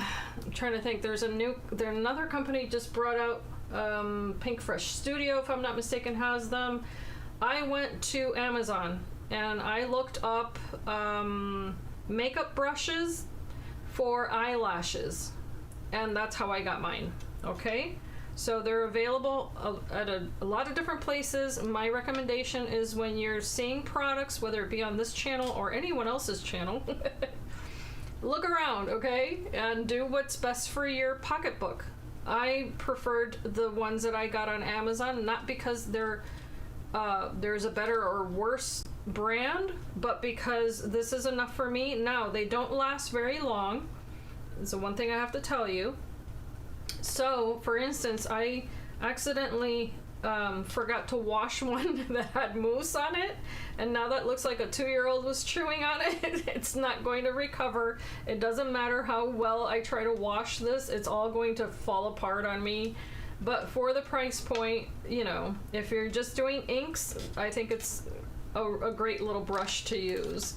trying to think. There's another company just brought out Pink Fresh Studio, if I'm not mistaken, has them. I went to Amazon and I looked up makeup brushes for eyelashes, and that's how I got mine. Okay, so they're available at a lot of different places. My recommendation is when you're seeing products, whether it be on this channel or anyone else's channel, look around, okay, and do what's best for your pocketbook. I preferred the ones that I got on Amazon, not because there's a better or worse brand, but because this is enough for me. Now, they don't last very long. It's the one thing I have to tell you. So, for instance, I accidentally forgot to wash one that had mousse on it, and now that looks like a 2-year-old was chewing on it. It's not going to recover. It doesn't matter how well I try to wash this, it's all going to fall apart on me. But for the price point, you know, if you're just doing inks, I think it's a great little brush to use.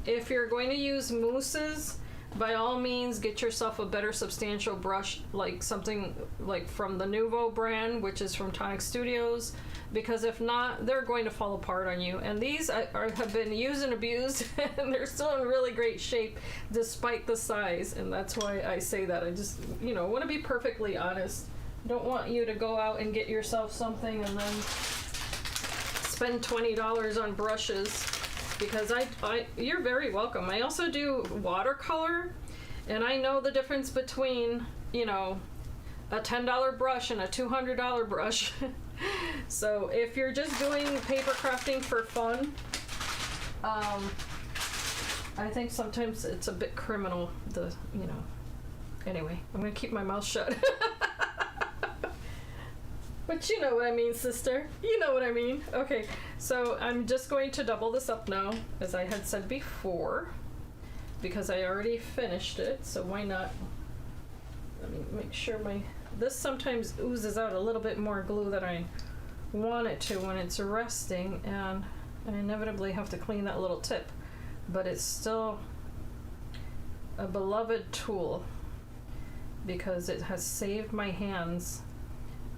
If you're going to use mousses, by all means get yourself a better substantial brush, like something like from the Nuvo brand, which is from Tonic Studios, because if not, they're going to fall apart on you. And these have been used and abused, and they're still in really great shape despite the size, and that's why I say that. I just, you know, want to be perfectly honest. Don't want you to go out and get yourself something and then spend $20 on brushes, because you're very welcome. I also do watercolor, and I know the difference between, you know, a $10 brush and a $200 brush. So if you're just doing paper crafting for fun, I think sometimes it's a bit criminal, you know. Anyway, I'm gonna keep my mouth shut. But you know what I mean, sister. You know what I mean. Okay, so I'm just going to double this up now, as I had said before, because I already finished it, so why not? Let me make sure this sometimes oozes out a little bit more glue than I want it to when it's resting, and I inevitably have to clean that little tip, but it's still a beloved tool because it has saved my hands.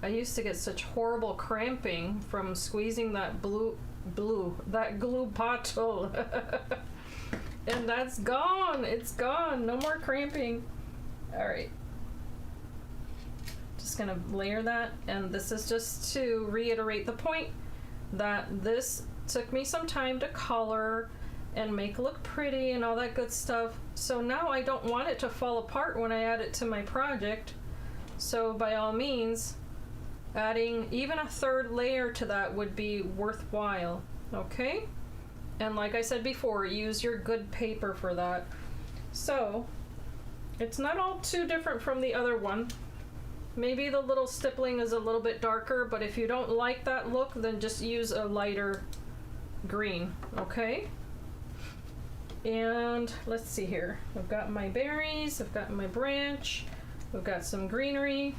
I used to get such horrible cramping from squeezing that glue bottle. And that's gone. It's gone. No more cramping. All right. Just gonna layer that, and this is just to reiterate the point that this took me some time to color and make look pretty and all that good stuff. So now I don't want it to fall apart when I add it to my project. So by all means, adding even a third layer to that would be worthwhile, okay? And like I said before, use your good paper for that. So it's not all too different from the other one. Maybe the little stippling is a little bit darker, but if you don't like that look, then just use a lighter green, okay? And let's see here. I've got my berries, I've got my branch, we've got some greenery,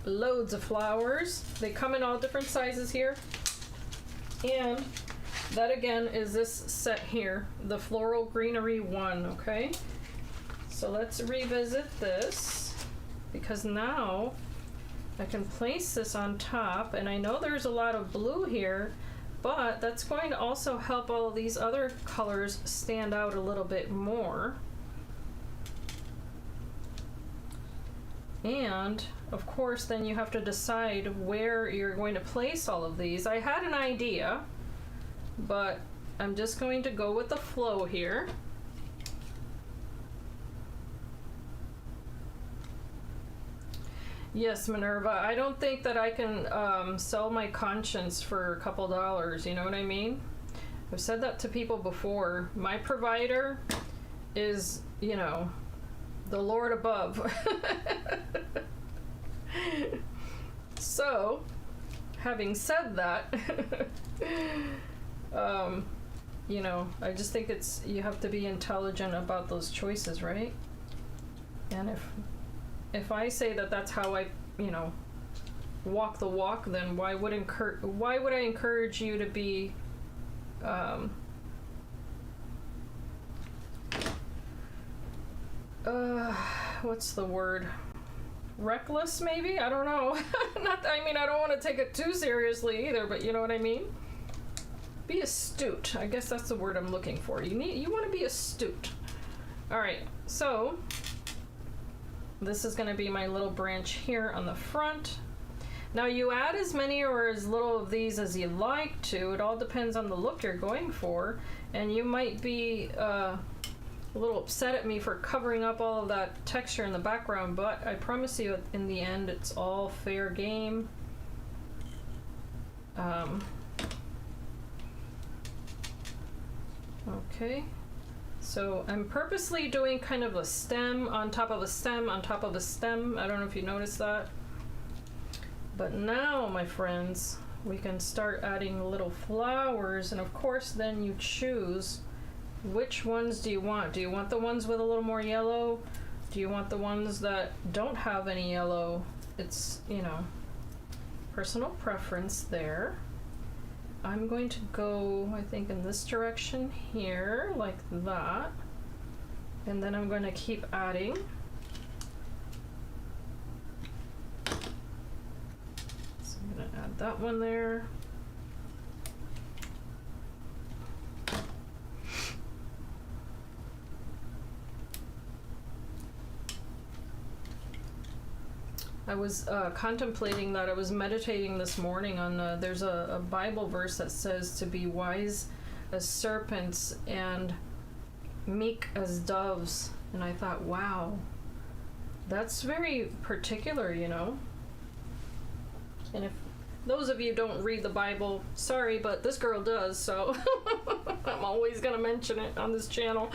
loads of flowers. They come in all different sizes here. And that again is this set here, the Floral Greenery 1, okay? So let's revisit this, because now I can place this on top, and I know there's a lot of blue here, but that's going to also help all of these other colors stand out a little bit more. And of course, then you have to decide where you're going to place all of these. I had an idea, but I'm just going to go with the flow here. Yes, Minerva, I don't think that I can sell my conscience for a couple dollars, you know what I mean? I've said that to people before. My provider is, you know, the Lord above. So, having said that, you know, I just think it's, you have to be intelligent about those choices, right? And if I say that that's how I, you know, walk the walk, then why would I encourage you to be what's the word? Reckless, maybe? I don't know. I mean, I don't want to take it too seriously either, but you know what I mean? Be astute. I guess that's the word I'm looking for. You want to be astute. All right, so this is going to be my little branch here on the front. Now you add as many or as little of these as you like to. It all depends on the look you're going for, and you might be a little upset at me for covering up all of that texture in the background, but I promise you in the end it's all fair game. Okay, so I'm purposely doing kind of a stem on top of a stem on top of a stem. I don't know if you noticed that. But now, my friends, we can start adding little flowers, and of course then you choose which ones do you want. Do you want the ones with a little more yellow? Do you want the ones that don't have any yellow? It's, you know, personal preference there. I'm going to go, I think, in this direction here, like that. And then I'm going to keep adding. So I'm going to add that one there. I was contemplating that. I was meditating this morning on there's a Bible verse that says to be wise as serpents and meek as doves, and I thought, wow, that's very particular, you know. And if those of you don't read the Bible, sorry, but this girl does, so I'm always gonna mention it on this channel.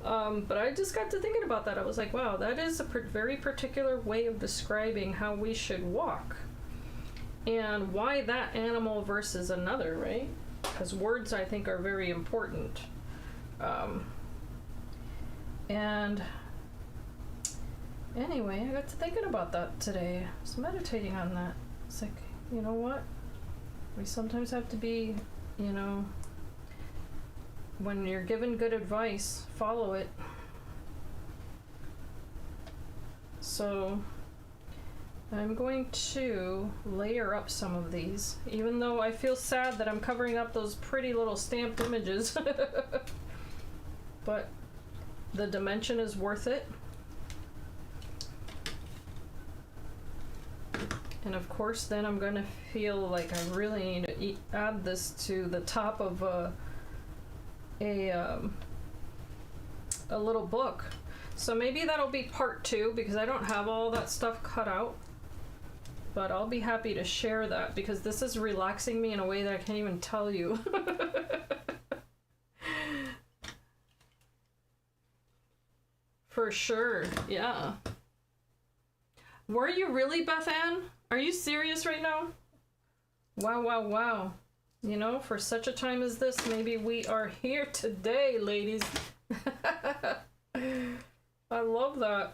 But I just got to thinking about that. I was like, wow, that is a very particular way of describing how we should walk. And why that animal versus another, right? Because words, I think, are very important. And anyway, I got to thinking about that today. I was meditating on that. It's like, you know what? We sometimes have to be, you know, when you're given good advice, follow it. So I'm going to layer up some of these, even though I feel sad that I'm covering up those pretty little stamped images. But the dimension is worth it. And of course, then I'm going to feel like I really need to add this to the top of a little book. So maybe that'll be part 2, because I don't have all that stuff cut out. But I'll be happy to share that, because this is relaxing me in a way that I can't even tell you. For sure, yeah. Were you really, Beth Ann? Are you serious right now? Wow, wow, wow. You know, for such a time as this, maybe we are here today, ladies. I love that.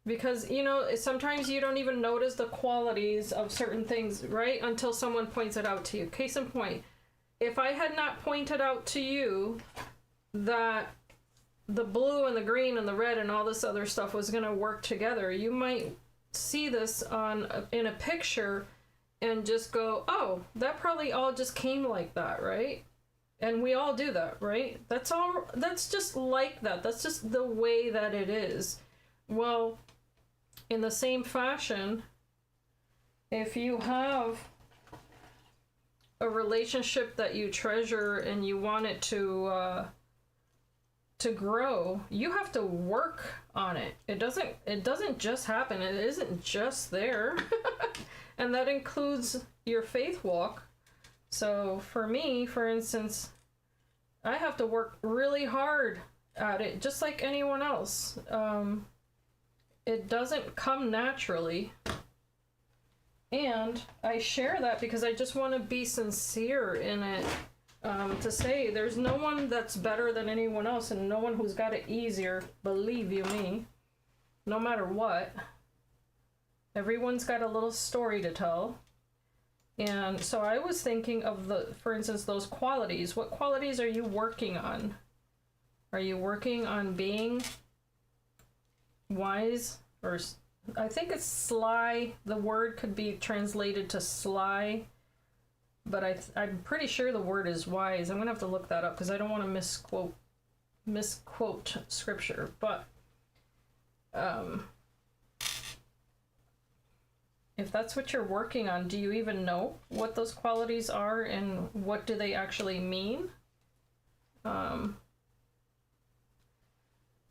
Because, you know, sometimes you don't even notice the qualities of certain things, right? Until someone points it out to you. Case in point, if I had not pointed out to you that the blue and the green and the red and all this other stuff was going to work together, you might see this in a picture and just go, oh, that probably all just came like that, right? And we all do that, right? That's all, that's just like that. That's just the way that it is. Well, in the same fashion, if you have a relationship that you treasure and you want it to grow, you have to work on it. It doesn't just happen. It isn't just there. And that includes your faith walk. So for me, for instance, I have to work really hard at it, just like anyone else. It doesn't come naturally. And I share that because I just want to be sincere in it. To say there's no one that's better than anyone else and no one who's got it easier, believe you me, no matter what. Everyone's got a little story to tell. And so I was thinking of for instance, those qualities. What qualities are you working on? Are you working on being wise? Or I think it's sly. The word could be translated to sly. But I'm pretty sure the word is wise. I'm going to have to look that up because I don't want to misquote scripture. But if that's what you're working on, do you even know what those qualities are and what do they actually mean? I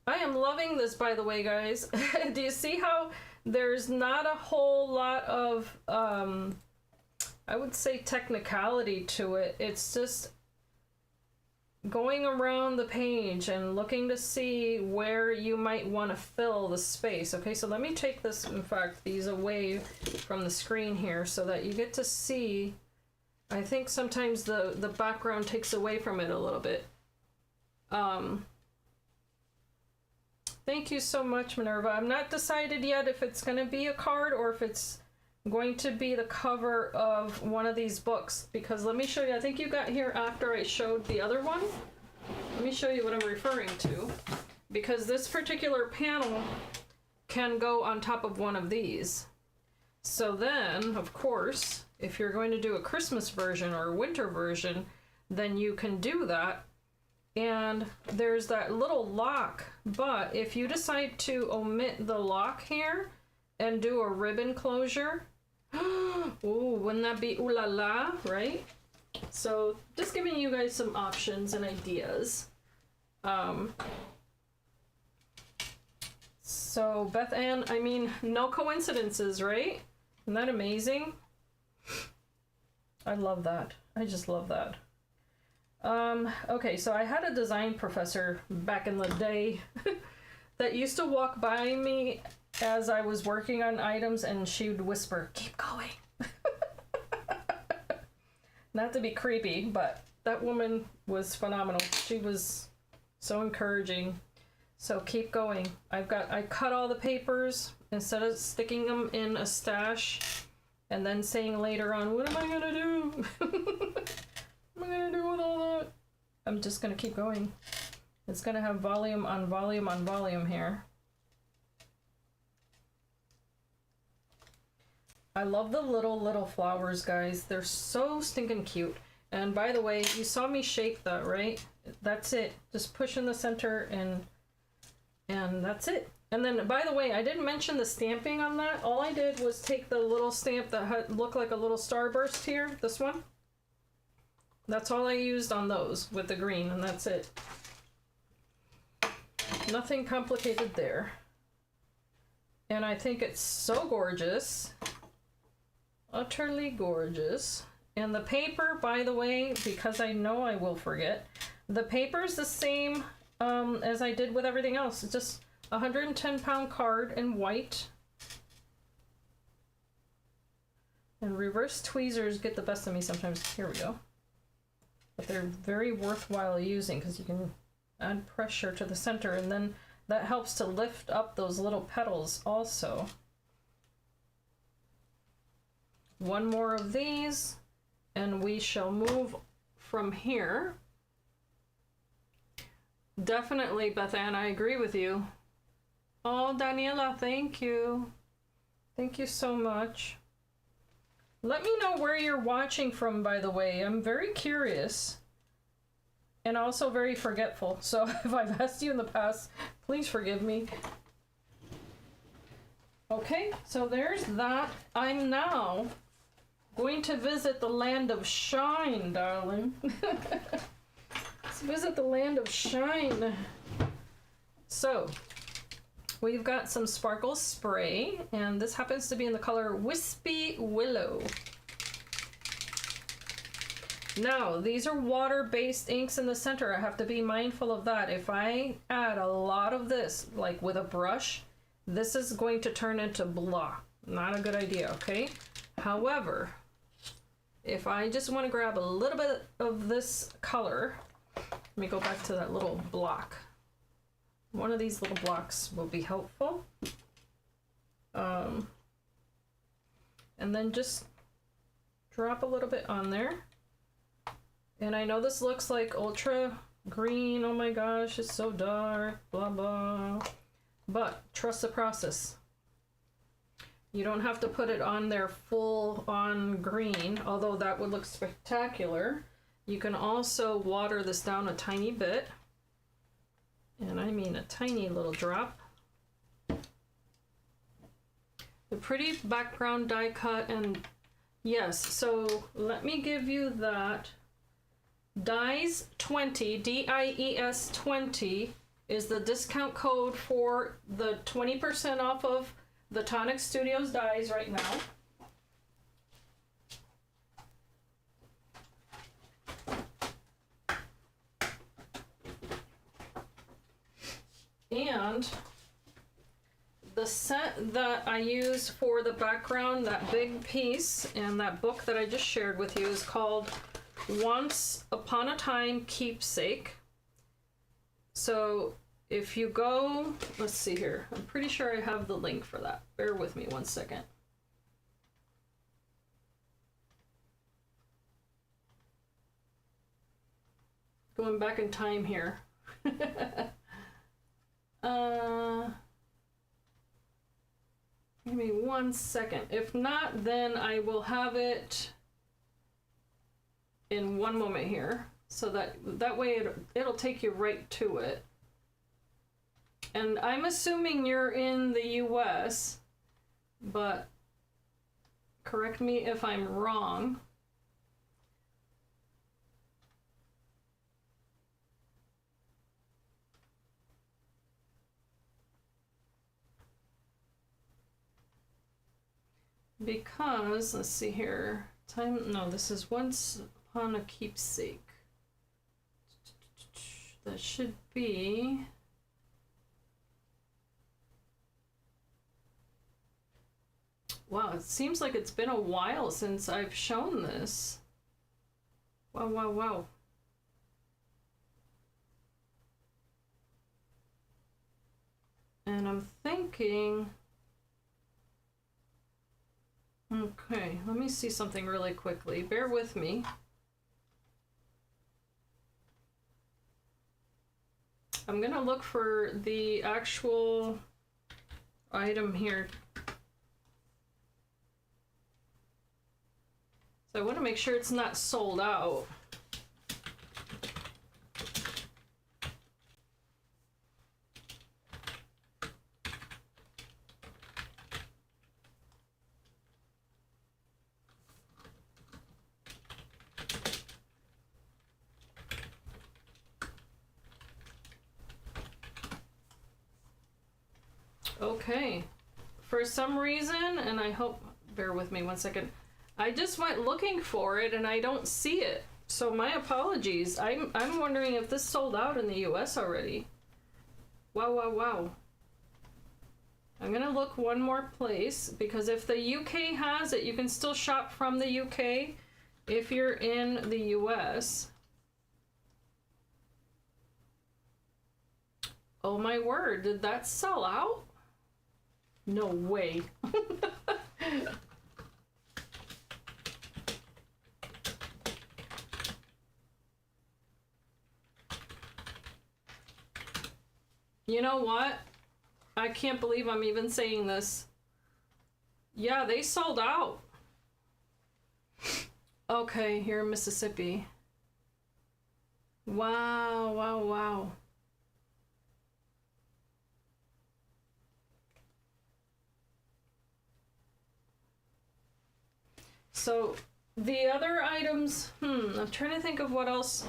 am loving this, by the way, guys. Do you see how there's not a whole lot of I would say technicality to it. It's just going around the page and looking to see where you might want to fill the space. Okay, so let me take this, in fact, these away from the screen here so that you get to see. I think sometimes the background takes away from it a little bit. Thank you so much, Minerva. I'm not decided yet if it's going to be a card or if it's going to be the cover of one of these books, because let me show you. I think you got here after I showed the other one. Let me show you what I'm referring to, because this particular panel can go on top of one of these. So then, of course, if you're going to do a Christmas version or a winter version, then you can do that. And there's that little lock, but if you decide to omit the lock here and do a ribbon closure, oh, wouldn't that be ooh la la, right? So just giving you guys some options and ideas. So Beth Ann, I mean, no coincidences, right? Isn't that amazing? I love that. I just love that. Okay, so I had a design professor back in the day that used to walk by me as I was working on items, and she would whisper, "Keep going." Not to be creepy, but that woman was phenomenal. She was so encouraging. So keep going. I cut all the papers instead of sticking them in a stash and then saying later on, what am I gonna do? What am I gonna do with all that? I'm just gonna keep going. It's gonna have volume on volume on volume here. I love the little flowers, guys. They're so stinking cute. And by the way, you saw me shape that, right? That's it. Just push in the center and that's it. And then, by the way, I didn't mention the stamping on that. All I did was take the little stamp that looked like a little starburst here, this one. That's all I used on those with the green, and that's it. Nothing complicated there. And I think it's so gorgeous. Utterly gorgeous. And the paper, by the way, because I know I will forget, the paper's the same as I did with everything else. It's just 110-pound card in white. And reverse tweezers get the best of me sometimes. Here we go. But they're very worthwhile using because you can add pressure to the center, and then that helps to lift up those little petals also. One more of these, and we shall move from here. Definitely, Beth Ann, I agree with you. Oh, Daniela, thank you. Thank you so much. Let me know where you're watching from, by the way. I'm very curious. And also very forgetful. So if I've asked you in the past, please forgive me. Okay, so there's that. I'm now going to visit the land of shine, darling. Let's visit the land of shine. So, we've got some sparkle spray, and this happens to be in the color Wispy Willow. Now, these are water-based inks in the center. I have to be mindful of that. If I add a lot of this, like with a brush, this is going to turn into blah. Not a good idea, okay? However, if I just want to grab a little bit of this color, let me go back to that little block. One of these little blocks will be helpful. And then just drop a little bit on there. And I know this looks like ultra green, oh my gosh, it's so dark, blah blah. But trust the process. You don't have to put it on there full on green, although that would look spectacular. You can also water this down a tiny bit. And I mean a tiny little drop. The pretty background die cut, and yes, so let me give you that. Dies 20, D-I-E-S 20 is the discount code for the 20% off of the Tonic Studios dies right now. And the set that I use for the background, that big piece, and that book that I just shared with you is called Once Upon a Time Keepsake. So if you go, let's see here, I'm pretty sure I have the link for that. Bear with me one second. Going back in time here. Give me 1 second. If not, then I will have it in one moment here, so that way it'll take you right to it. And I'm assuming you're in the US, but correct me if I'm wrong. Because, let's see here, no, this is Once Upon a Keepsake. That should be... Wow, it seems like it's been a while since I've shown this. Wow, wow, wow. And I'm thinking... Okay, let me see something really quickly. Bear with me. I'm gonna look for the actual item here. So I want to make sure it's not sold out. Okay, for some reason, and I hope, bear with me 1 second, I just went looking for it and I don't see it. So my apologies. I'm wondering if this sold out in the US already. Wow, wow, wow. I'm gonna look one more place, because if the UK has it, you can still shop from the UK if you're in the US. Oh my word, did that sell out? No way. You know what? I can't believe I'm even saying this. Yeah, they sold out. Okay, here in Mississippi. Wow, wow, wow. So the other items, I'm trying to think of what else.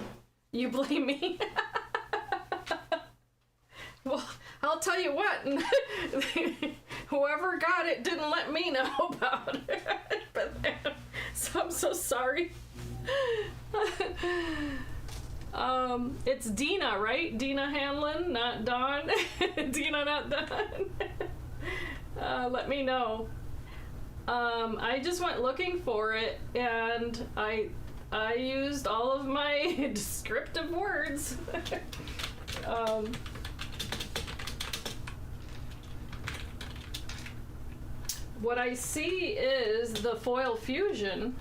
You blame me. Well, I'll tell you what, whoever got it didn't let me know about it. So I'm so sorry. It's Dina, right? Dina Hanlon, not Dawn. Dina, not Dawn. Let me know. I just went looking for it, and I used all of my descriptive words. What I see is the foil fusion.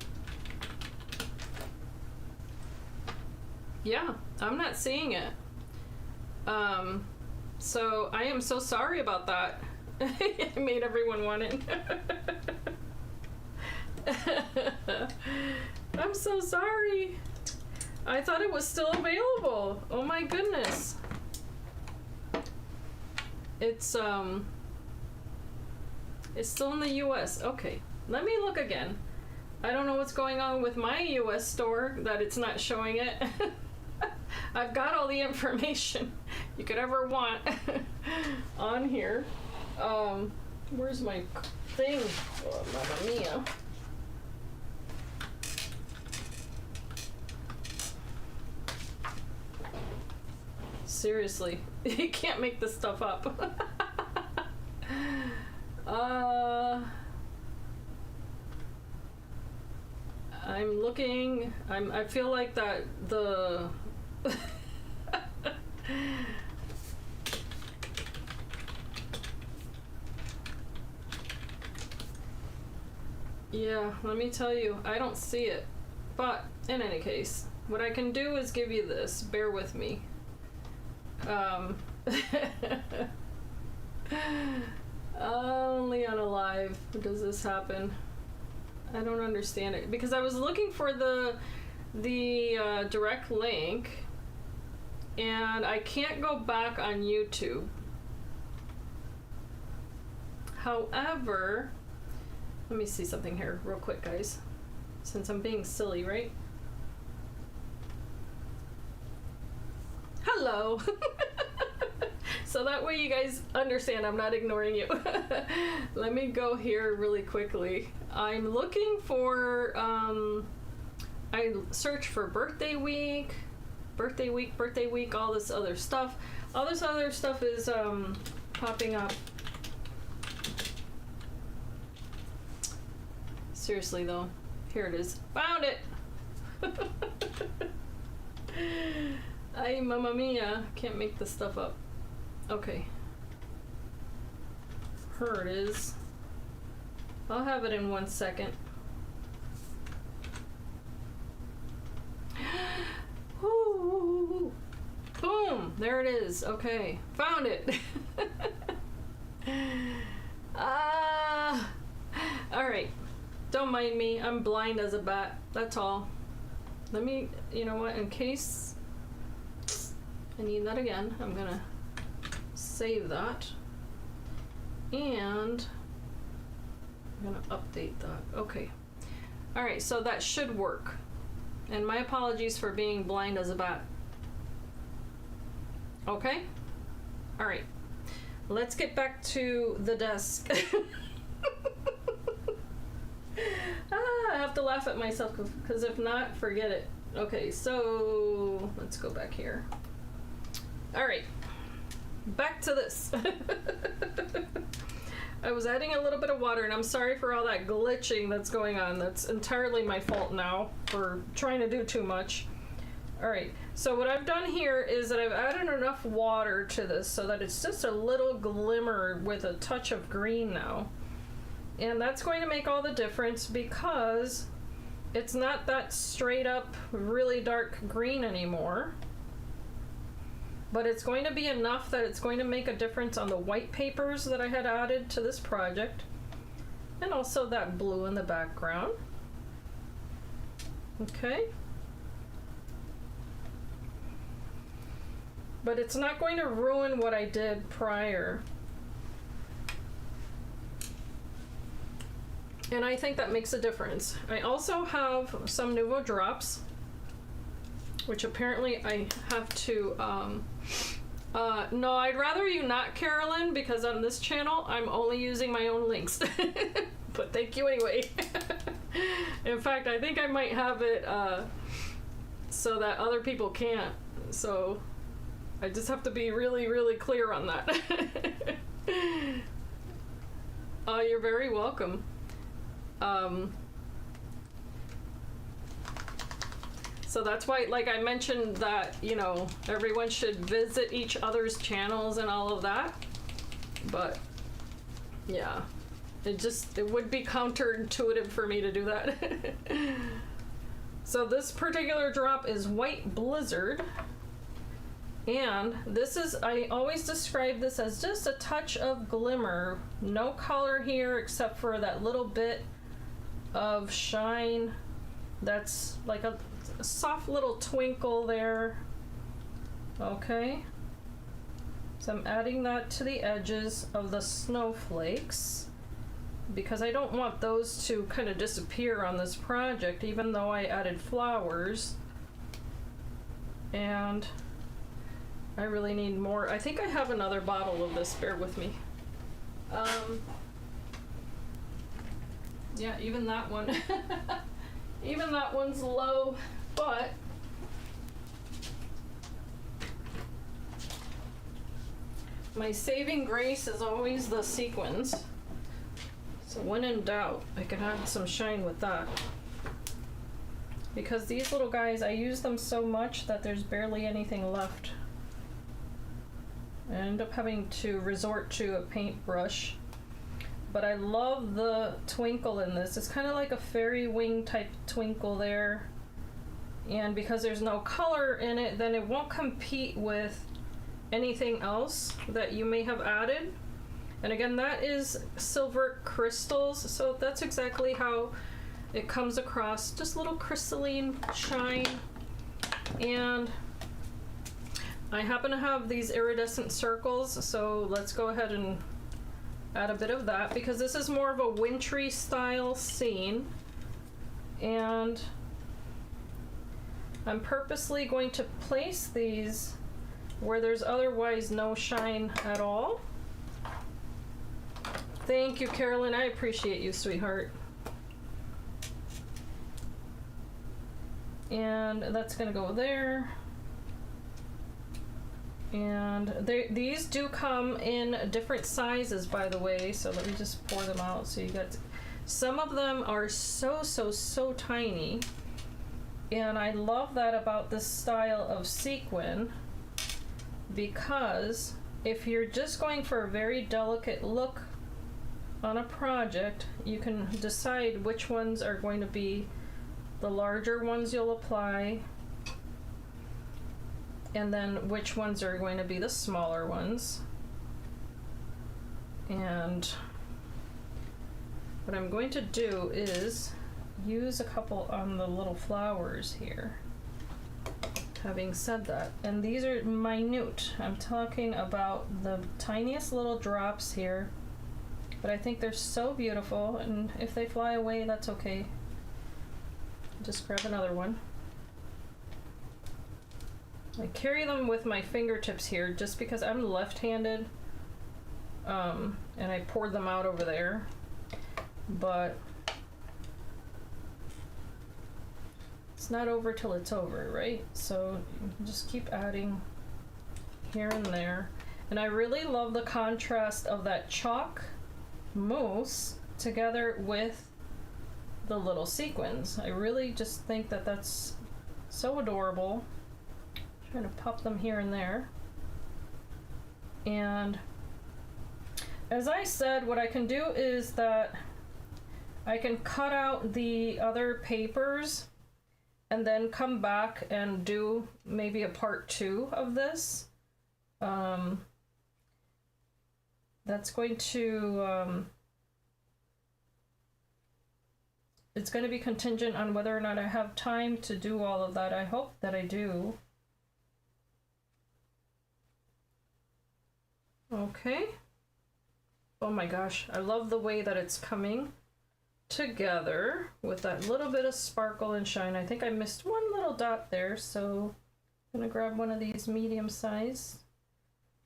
Yeah, I'm not seeing it. So I am so sorry about that. I made everyone want it. I'm so sorry. I thought it was still available. Oh my goodness. It's still in the US. Okay, let me look again. I don't know what's going on with my US store that it's not showing it. I've got all the information you could ever want on here. Where's my thing? Oh, Mamma Mia. Seriously, you can't make this stuff up. I'm looking. I feel like that the yeah, let me tell you, I don't see it. But in any case, what I can do is give you this. Bear with me. Only on a live does this happen. I don't understand it because I was looking for the direct link, and I can't go back on YouTube. However, let me see something here real quick, guys, since I'm being silly, right? Hello. So that way you guys understand I'm not ignoring you. Let me go here really quickly. I'm looking for, I search for birthday week, all this other stuff. All this other stuff is popping up. Seriously though, here it is. Found it! Ay, mamma mia, can't make this stuff up. Okay. Here it is. I'll have it in 1 second. Ooh. Boom! There it is. Okay. Found it. Alright. Don't mind me. I'm blind as a bat. That's all. Let me, you know what, in case I need that again, I'm gonna save that. And I'm gonna update that. Okay. Alright, so that should work. And my apologies for being blind as a bat. Okay? Alright. Let's get back to the desk. I have to laugh at myself because if not, forget it. Okay, so let's go back here. Alright. Back to this. I was adding a little bit of water, and I'm sorry for all that glitching that's going on. That's entirely my fault now for trying to do too much. Alright, so what I've done here is that I've added enough water to this so that it's just a little glimmer with a touch of green now. And that's going to make all the difference because it's not that straight up really dark green anymore. But it's going to be enough that it's going to make a difference on the white papers that I had added to this project. And also that blue in the background. Okay. But it's not going to ruin what I did prior. And I think that makes a difference. I also have some Nuvo Drops, which apparently I have to, no, I'd rather you not, Carolyn, because on this channel, I'm only using my own links. But thank you anyway. In fact, I think I might have it so that other people can't. So I just have to be really, really clear on that. You're very welcome. So that's why, like I mentioned that, you know, everyone should visit each other's channels and all of that. But yeah, it would be counterintuitive for me to do that. So this particular drop is White Blizzard. And this is, I always describe this as just a touch of glimmer. No color here except for that little bit of shine. That's like a soft little twinkle there. Okay. So I'm adding that to the edges of the snowflakes because I don't want those to kind of disappear on this project, even though I added flowers. And I really need more. I think I have another bottle of this, bear with me. Yeah, even that one. Even that one's low, but my saving grace is always the sequins. So when in doubt, I can add some shine with that. Because these little guys, I use them so much that there's barely anything left. I end up having to resort to a paintbrush. But I love the twinkle in this. It's kind of like a fairy wing type twinkle there. And because there's no color in it, then it won't compete with anything else that you may have added. And again, that is silver crystals. So that's exactly how it comes across. Just little crystalline shine. And I happen to have these iridescent circles, so let's go ahead and add a bit of that because this is more of a wintry style scene. And I'm purposely going to place these where there's otherwise no shine at all. Thank you, Carolyn. I appreciate you, sweetheart. And that's gonna go there. And these do come in different sizes, by the way, so let me just pour them out. So you got, some of them are so tiny, and I love that about this style of sequin, because if you're just going for a very delicate look on a project, you can decide which ones are going to be the larger ones you'll apply, and then which ones are going to be the smaller ones. And what I'm going to do is use a couple on the little flowers here. Having said that, and these are minute, I'm talking about the tiniest little drops here, but I think they're so beautiful, and if they fly away, that's okay. Just grab another one. I carry them with my fingertips here just because I'm left-handed, and I poured them out over there, but it's not over till it's over, right? So you just keep adding here and there. And I really love the contrast of that chalk mousse together with the little sequins. I really just think that that's so adorable. Trying to pop them here and there. And as I said, what I can do is that I can cut out the other papers and then come back and do maybe a part 2 of this. That's going to it's going to be contingent on whether or not I have time to do all of that. I hope that I do. Okay. Oh my gosh, I love the way that it's coming together with that little bit of sparkle and shine. I think I missed one little dot there, so I'm gonna grab one of these medium size.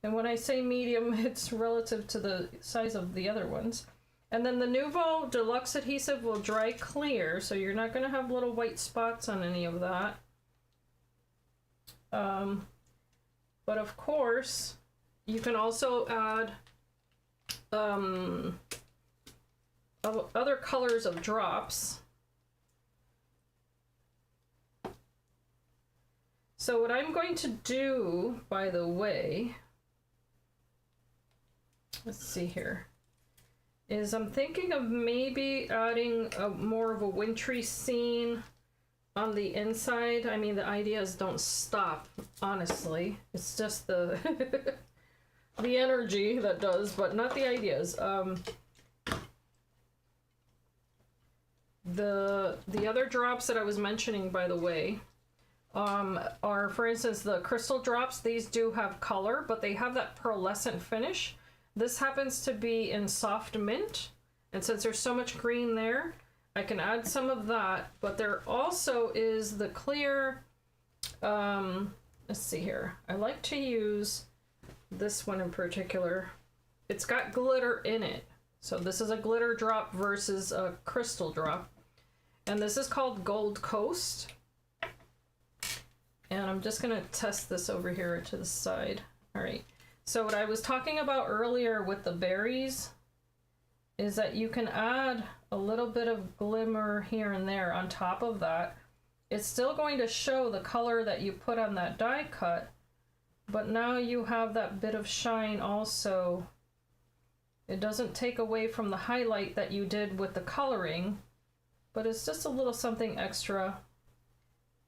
And when I say medium, it's relative to the size of the other ones. And then the Nuvo Deluxe adhesive will dry clear, so you're not gonna have little white spots on any of that. But of course, you can also add other colors of drops. So what I'm going to do, by the way, let's see here, is I'm thinking of maybe adding more of a wintry scene on the inside. I mean, the ideas don't stop, honestly. It's just the the energy that does, but not the ideas. The other drops that I was mentioning, by the way, are, for instance, the crystal drops. These do have color, but they have that pearlescent finish. This happens to be in soft mint, and since there's so much green there, I can add some of that. But there also is the clear, let's see here. I like to use this one in particular. It's got glitter in it. So this is a glitter drop versus a crystal drop. And this is called Gold Coast. And I'm just gonna test this over here to the side. All right. So what I was talking about earlier with the berries is that you can add a little bit of glimmer here and there on top of that. It's still going to show the color that you put on that die cut, but now you have that bit of shine also. It doesn't take away from the highlight that you did with the coloring, but it's just a little something extra.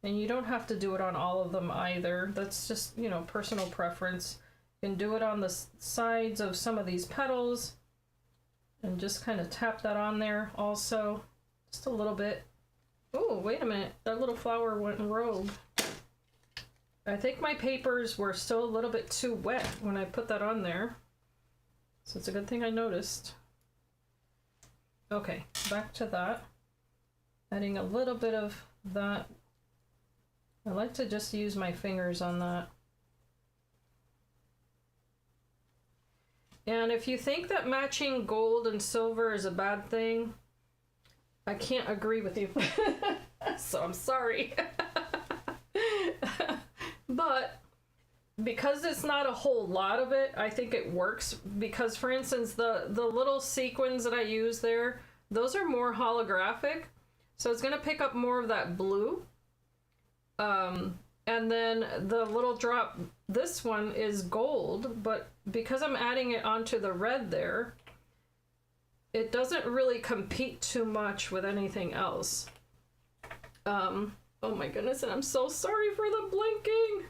And you don't have to do it on all of them either. That's just, you know, personal preference. You can do it on the sides of some of these petals and just kind of tap that on there also, just a little bit. Oh, wait a minute, that little flower went rogue. I think my papers were still a little bit too wet when I put that on there. So it's a good thing I noticed. Okay, back to that. Adding a little bit of that. I like to just use my fingers on that. And if you think that matching gold and silver is a bad thing, I can't agree with you. So I'm sorry. But because it's not a whole lot of it, I think it works. Because, for instance, the little sequins that I use there, those are more holographic. So it's going to pick up more of that blue. And then the little drop, this one is gold, but because I'm adding it onto the red there, it doesn't really compete too much with anything else. Oh my goodness, and I'm so sorry for the blinking.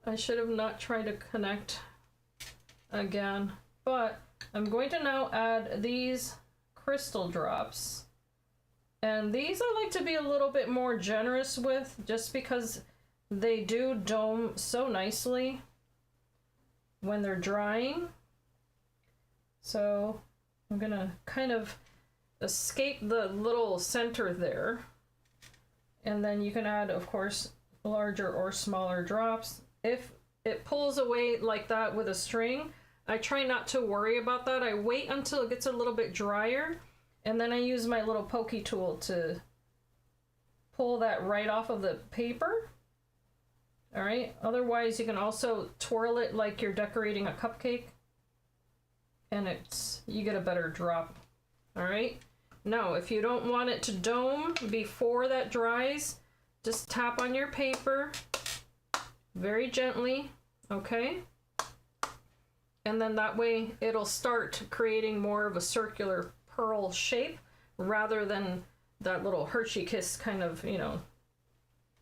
I should have not tried to connect again, but I'm going to now add these crystal drops. And these I like to be a little bit more generous with, just because they do dome so nicely when they're drying. So I'm gonna kind of escape the little center there. And then you can add, of course, larger or smaller drops. If it pulls away like that with a string, I try not to worry about that. I wait until it gets a little bit drier, and then I use my little pokey tool to pull that right off of the paper. All right, otherwise you can also twirl it like you're decorating a cupcake, and you get a better drop. All right, now if you don't want it to dome before that dries, just tap on your paper very gently, okay? And then that way it'll start creating more of a circular pearl shape rather than that little Hershey Kiss kind of, you know,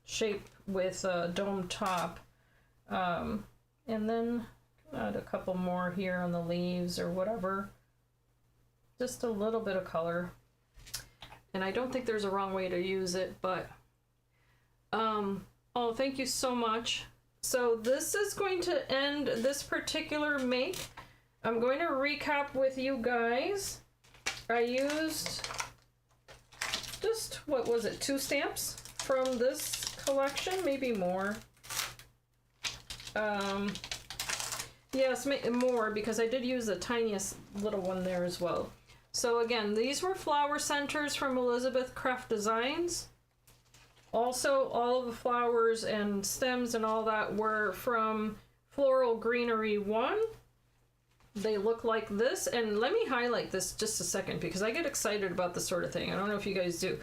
shape with a dome top. And then add a couple more here on the leaves or whatever. Just a little bit of color. And I don't think there's a wrong way to use it, but oh, thank you so much. So this is going to end this particular make. I'm going to recap with you guys. I used just, what was it, 2 stamps from this collection, maybe more. Yes, more, because I did use the tiniest little one there as well. So again, these were flower centers from Elizabeth Craft Designs. Also, all of the flowers and stems and all that were from Floral Greenery 1. They look like this, and let me highlight this just a second because I get excited about this sort of thing. I don't know if you guys do,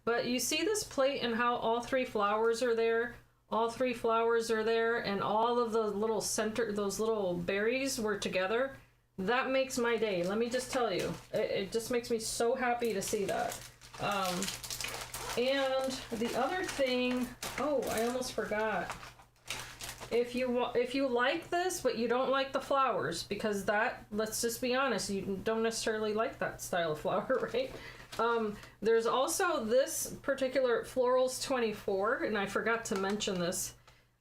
but you see this plate and how all 3 flowers are there? All 3 flowers are there, and all of the little those little berries were together. That makes my day, let me just tell you. It just makes me so happy to see that. And the other thing, oh, I almost forgot. If you like this, but you don't like the flowers, because that, let's just be honest, you don't necessarily like that style of flower, right? There's also this particular Florals 24, and I forgot to mention this.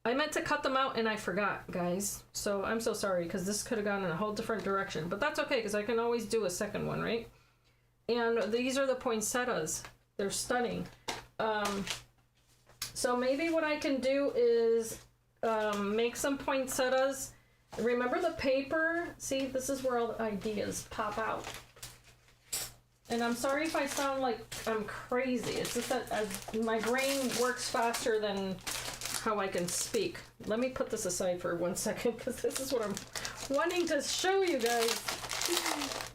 I meant to cut them out and I forgot, guys. So I'm so sorry, because this could have gone in a whole different direction, but that's okay, because I can always do a second one, right? And these are the poinsettias. They're stunning. So maybe what I can do is make some poinsettias. Remember the paper? See, this is where all the ideas pop out. And I'm sorry if I sound like I'm crazy. It's just that my brain works faster than how I can speak. Let me put this aside for 1 second, because this is what I'm wanting to show you guys.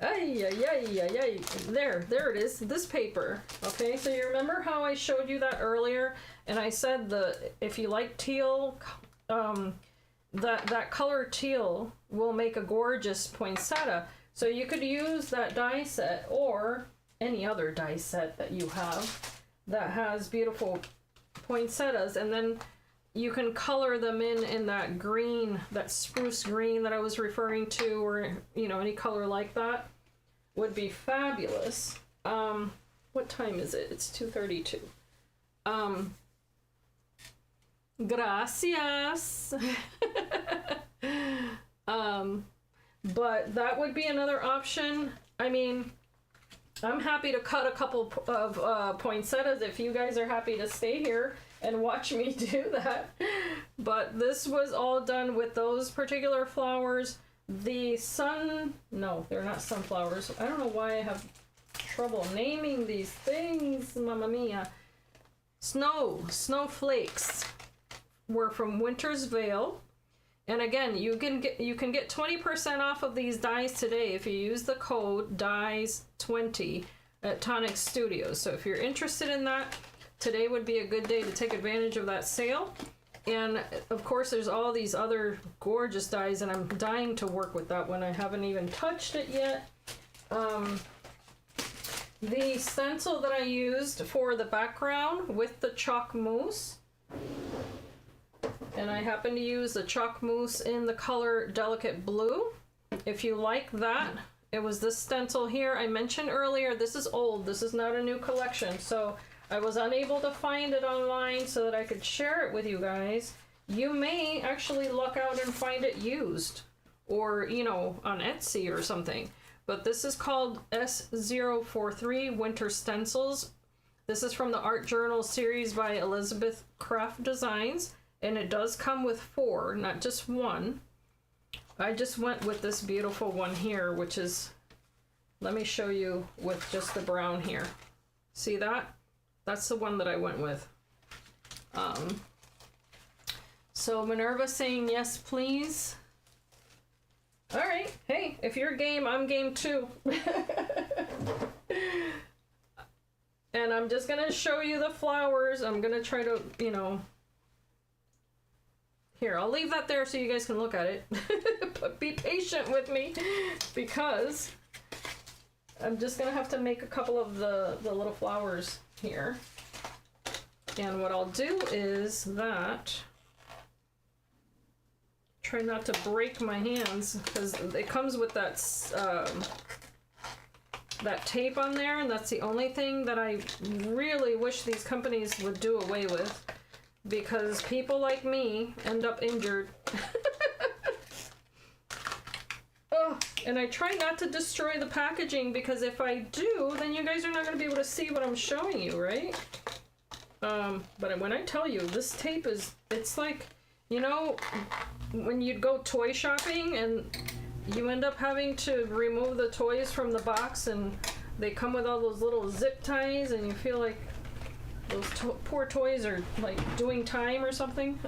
Ay, ay, ay, ay, ay. There it is, this paper. Okay, so you remember how I showed you that earlier? And I said if you like teal, that color teal will make a gorgeous poinsettia. So you could use that die set or any other die set that you have that has beautiful poinsettias, and then you can color them in that green, that spruce green that I was referring to, or you know, any color like that would be fabulous. What time is it? It's 2:32. Gracias. But that would be another option. I mean, I'm happy to cut a couple of poinsettias if you guys are happy to stay here and watch me do that. But this was all done with those particular flowers. No, they're not sunflowers. I don't know why I have trouble naming these things, mamma mia. Snowflakes were from Winter's Veil. And again, you can get 20% off of these dies today if you use the code DIES20 at Tonic Studios. So if you're interested in that, today would be a good day to take advantage of that sale. And of course, there's all these other gorgeous dies, and I'm dying to work with that one. I haven't even touched it yet. The stencil that I used for the background with the chalk mousse, and I happen to use the chalk mousse in the color Delicate Blue. If you like that, it was this stencil here. I mentioned earlier, this is old. This is not a new collection. So I was unable to find it online so that I could share it with you guys. You may actually luck out and find it used, or, you know, on Etsy or something. But this is called S043 Winter Stencils. This is from the Art Journal series by Elizabeth Craft Designs. And it does come with 4, not just 1. I just went with this beautiful one here, which is, let me show you with just the brown here. See that? That's the one that I went with. So Minerva saying yes, please. All right. Hey, if you're game, I'm game too. And I'm just going to show you the flowers. I'm going to try to, you know, here, I'll leave that there so you guys can look at it. But be patient with me, because I'm just gonna have to make a couple of the little flowers here. And what I'll do is that, try not to break my hands, because it comes with that that tape on there, and that's the only thing that I really wish these companies would do away with, because people like me end up injured. Oh, and I try not to destroy the packaging, because if I do, then you guys are not going to be able to see what I'm showing you, right? But when I tell you, this tape is, it's like, you know, when you'd go toy shopping and you end up having to remove the toys from the box, and they come with all those little zip ties, and you feel like those poor toys are like doing time or something.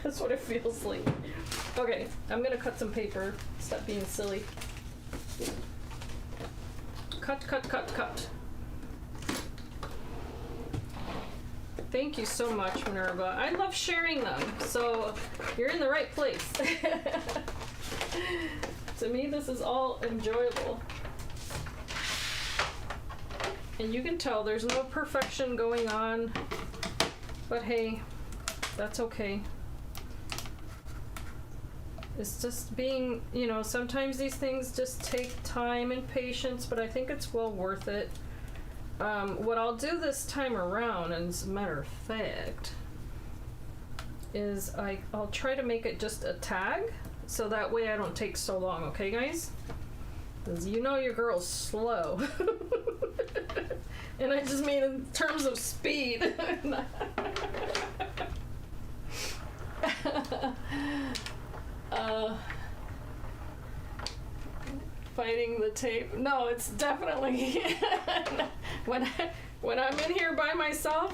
That's what it feels like. Okay, I'm gonna cut some paper. Stop being silly. Cut, cut, cut, cut. Thank you so much, Minerva. I love sharing them, so you're in the right place. To me, this is all enjoyable. And you can tell there's no perfection going on, but hey, that's okay. It's just being, you know, sometimes these things just take time and patience, but I think it's well worth it. What I'll do this time around, and as a matter of fact, is I'll try to make it just a tag, so that way I don't take so long, okay guys? Because you know your girl's slow. And I just mean in terms of speed. Fighting the tape. No, it's definitely when I'm in here by myself.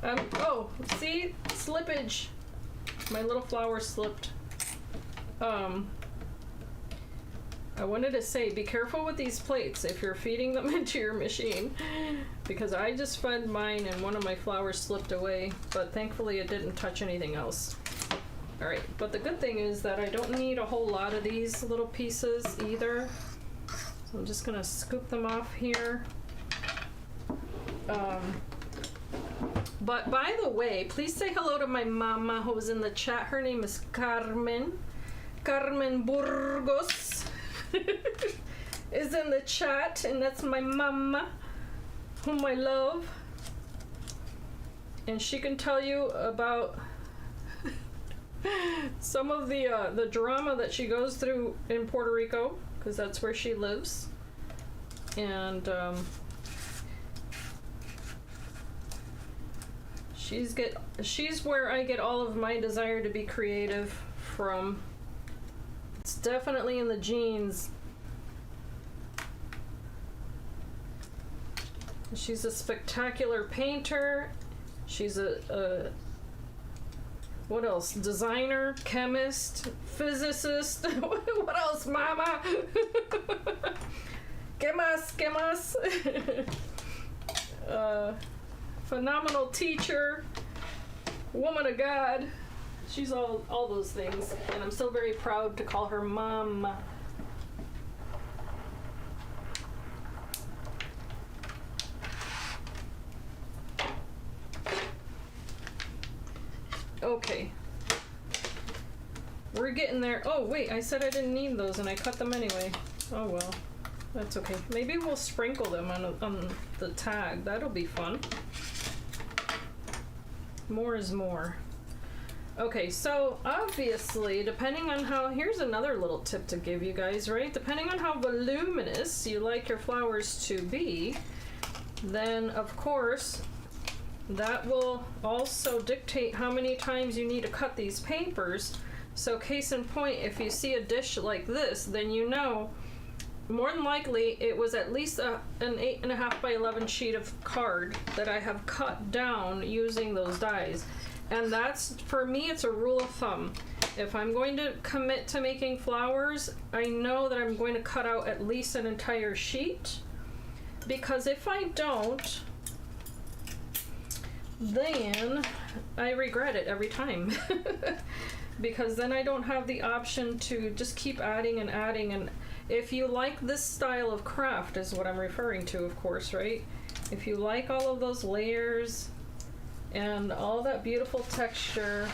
Oh, see, slippage. My little flower slipped. I wanted to say, be careful with these plates if you're feeding them into your machine, because I just fed mine and one of my flowers slipped away, but thankfully it didn't touch anything else. Alright, but the good thing is that I don't need a whole lot of these little pieces either. So I'm just gonna scoop them off here. But by the way, please say hello to my mama who's in the chat. Her name is Carmen. Carmen Burgos is in the chat, and that's my mama, whom I love. And she can tell you about some of the drama that she goes through in Puerto Rico, because that's where she lives. And she's where I get all of my desire to be creative from. It's definitely in the genes. She's a spectacular painter. She's a what else? Designer, chemist, physicist. What else, mama? ¿Qué más? ¿Qué más? Phenomenal teacher, woman of God. She's all those things, and I'm still very proud to call her mom. Okay. We're getting there. Oh, wait, I said I didn't need those, and I cut them anyway. Oh, well. That's okay. Maybe we'll sprinkle them on the tag. That'll be fun. More is more. Okay, so obviously, depending on how... Here's another little tip to give you guys, right? Depending on how voluminous you like your flowers to be, then, of course, that will also dictate how many times you need to cut these papers. So case in point, if you see a dish like this, then you know more than likely it was at least an 8.5 by 11 sheet of card that I have cut down using those dies. And that's, for me, it's a rule of thumb. If I'm going to commit to making flowers, I know that I'm going to cut out at least an entire sheet, because if I don't, then I regret it every time. Because then I don't have the option to just keep adding and adding. And if you like this style of craft, is what I'm referring to, of course, right? If you like all of those layers and all that beautiful texture,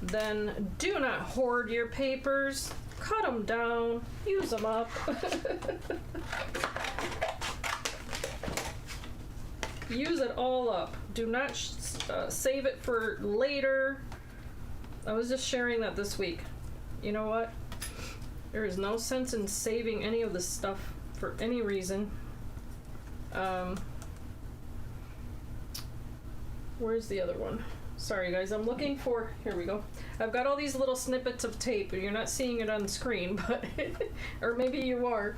then do not hoard your papers. cut them down, use them up. Use it all up. Do not save it for later. I was just sharing that this week. You know what? There is no sense in saving any of this stuff for any reason. Where's the other one? Sorry guys, I'm looking for, here we go. I've got all these little snippets of tape and you're not seeing it on the screen, but, or maybe you are.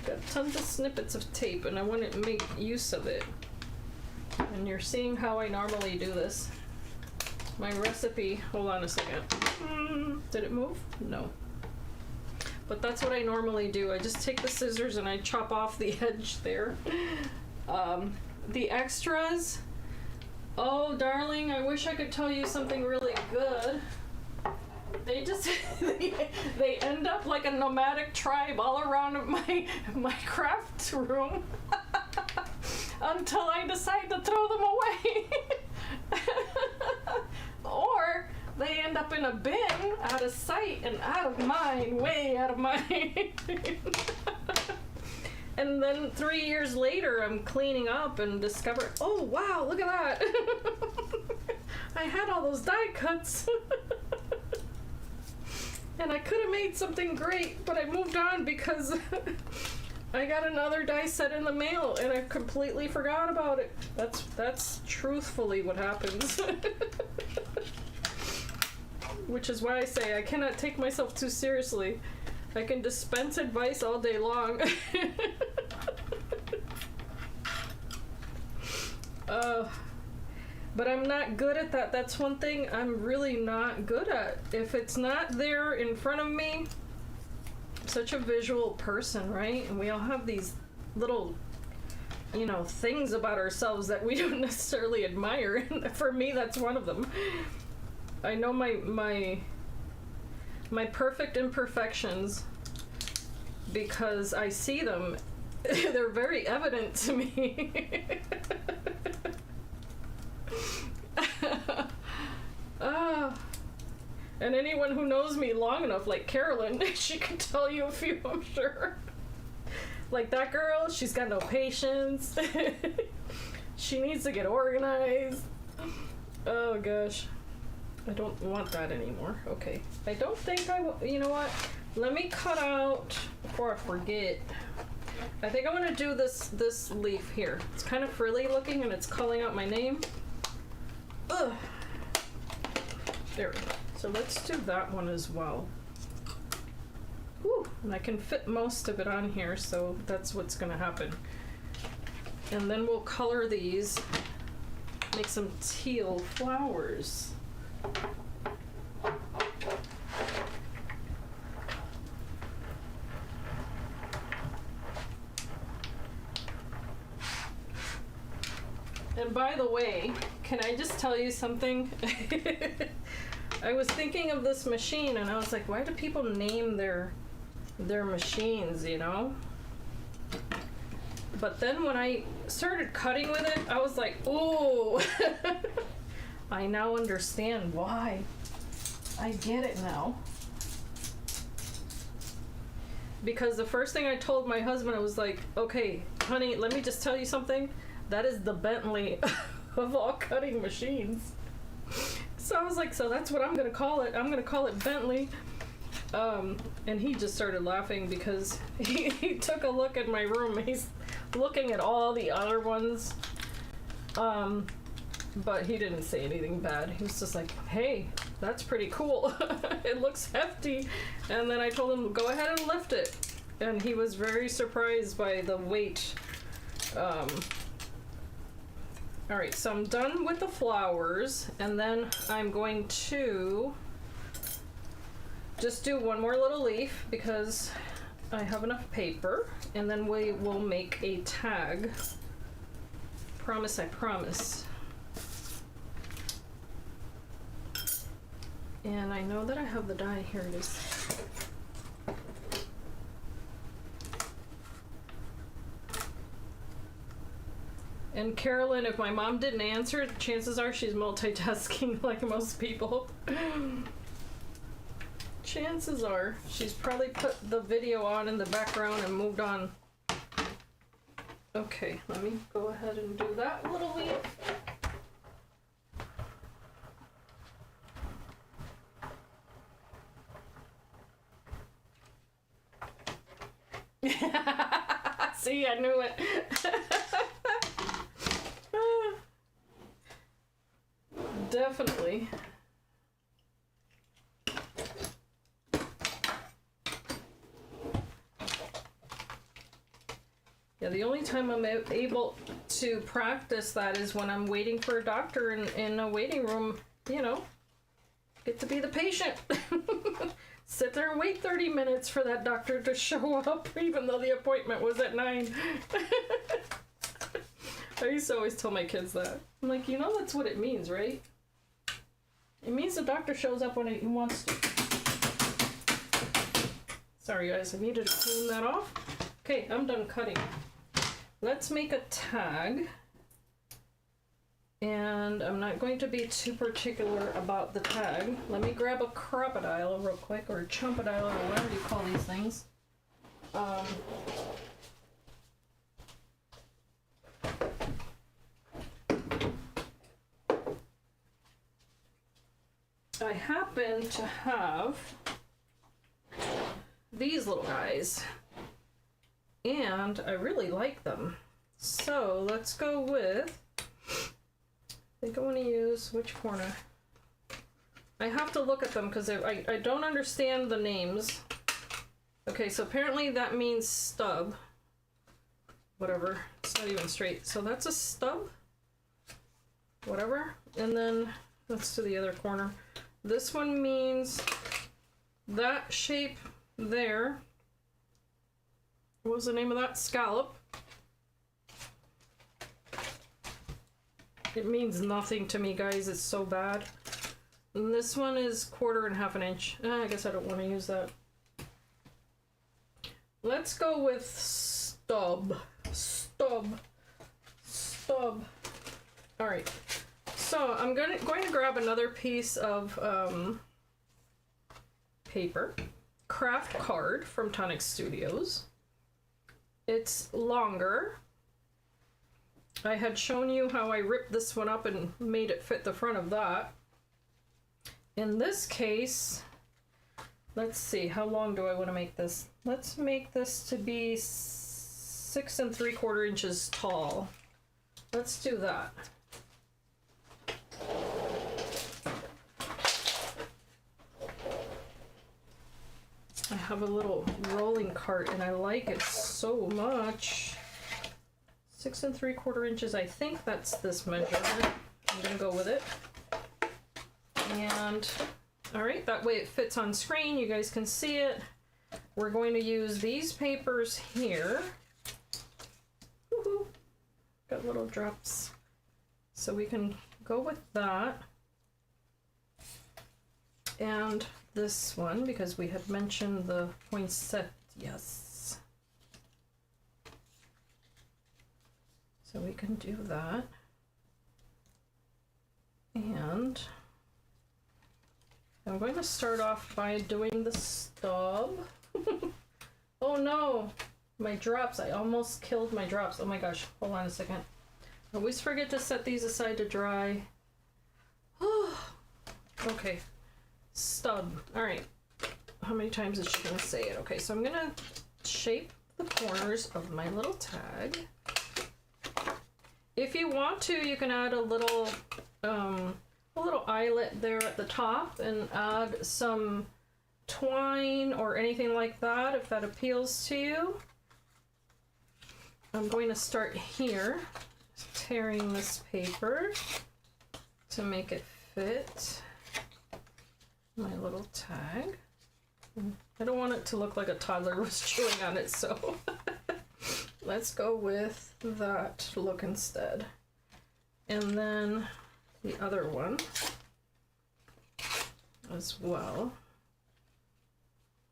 Got tons of snippets of tape and I want to make use of it. And you're seeing how I normally do this. My recipe, hold on a second. Did it move? No. But that's what I normally do. I just take the scissors and I chop off the edge there. The extras, oh darling, I wish I could tell you something really good. They just, they end up like a nomadic tribe all around my craft room until I decide to throw them away. Or they end up in a bin, out of sight and out of mind, way out of mind. And then 3 years later, I'm cleaning up and discover, oh wow, look at that. I had all those die cuts. And I could have made something great, but I moved on because I got another die set in the mail and I completely forgot about it. That's truthfully what happens. Which is why I say I cannot take myself too seriously. I can dispense advice all day long. But I'm not good at that. That's one thing I'm really not good at. If it's not there in front of me, I'm such a visual person, right? And we all have these little, you know, things about ourselves that we don't necessarily admire. And for me, that's one of them. I know my perfect imperfections because I see them. They're very evident to me. And anyone who knows me long enough, like Carolyn, she can tell you a few, I'm sure. Like that girl, she's got no patience. She needs to get organized. Oh gosh. I don't want that anymore. Okay. I don't think you know what? Let me cut out, before I forget, I think I'm gonna do this leaf here. It's kind of frilly looking and it's calling out my name. Ugh. There we go. So let's do that one as well. Whew. And I can fit most of it on here, so that's what's gonna happen. And then we'll color these, make some teal flowers. And by the way, can I just tell you something? I was thinking of this machine and I was like, why do people name their machines, you know? But then when I started cutting with it, I was like, oh, I now understand why. I get it now. Because the first thing I told my husband, I was like, okay, honey, let me just tell you something. That is the Bentley of all cutting machines. So I was like, so that's what I'm gonna call it. I'm gonna call it Bentley. And he just started laughing because he took a look at my room. He's looking at all the other ones. But he didn't say anything bad. He was just like, hey, that's pretty cool. It looks hefty. And then I told him, go ahead and lift it. And he was very surprised by the weight. All right, so I'm done with the flowers, and then I'm going to just do one more little leaf because I have enough paper, and then we will make a tag. Promise, I promise. And I know that I have the die. Here it is. And Carolyn, if my mom didn't answer, chances are she's multitasking like most people. Chances are she's probably put the video on in the background and moved on. Okay, let me go ahead and do that little weave. See, I knew it. Definitely. Yeah, the only time I'm able to practice that is when I'm waiting for a doctor in a waiting room, you know, get to be the patient. Sit there and wait 30 minutes for that doctor to show up, even though the appointment was at 9. I used to always tell my kids that. I'm like, you know, that's what it means, right? It means the doctor shows up when he wants to. Sorry guys, I needed to clean that off. Okay, I'm done cutting. Let's make a tag. And I'm not going to be too particular about the tag. Let me grab a crocodile real quick, or a chumpedile, or whatever you call these things. I happen to have these little guys, and I really like them. So let's go with, I think I want to use, which corner? I have to look at them because I don't understand the names. Okay, so apparently that means stub. Whatever, it's not even straight. So that's a stub. Whatever. And then let's do the other corner. This one means that shape there. What was the name of that? Scallop. It means nothing to me, guys. It's so bad. And this one is 1/4 and 1/2 inch. I guess I don't want to use that. Let's go with stub. Stub. Stub. All right. So I'm going to grab another piece of paper. Craft card from Tonic Studios. It's longer. I had shown you how I ripped this one up and made it fit the front of that. In this case, let's see, how long do I want to make this? Let's make this to be 6 3/4 inches tall. Let's do that. I have a little rolling cart and I like it so much. 6 3/4 inches, I think that's this measurement. I'm gonna go with it. And, all right, that way it fits on screen, you guys can see it. We're going to use these papers here. Woohoo! Got little drops. So we can go with that. And this one, because we had mentioned the poinsettias. So we can do that. And I'm going to start off by doing the stub. Oh no, my drops. I almost killed my drops. Oh my gosh, hold on a second. I always forget to set these aside to dry. Okay, stub. All right, how many times is she gonna say it? Okay, so I'm gonna shape the corners of my little tag. If you want to, you can add a little eyelet there at the top and add some twine or anything like that if that appeals to you. I'm going to start here, tearing this paper to make it fit my little tag. I don't want it to look like a toddler was chewing on it, so let's go with that look instead. And then the other one as well.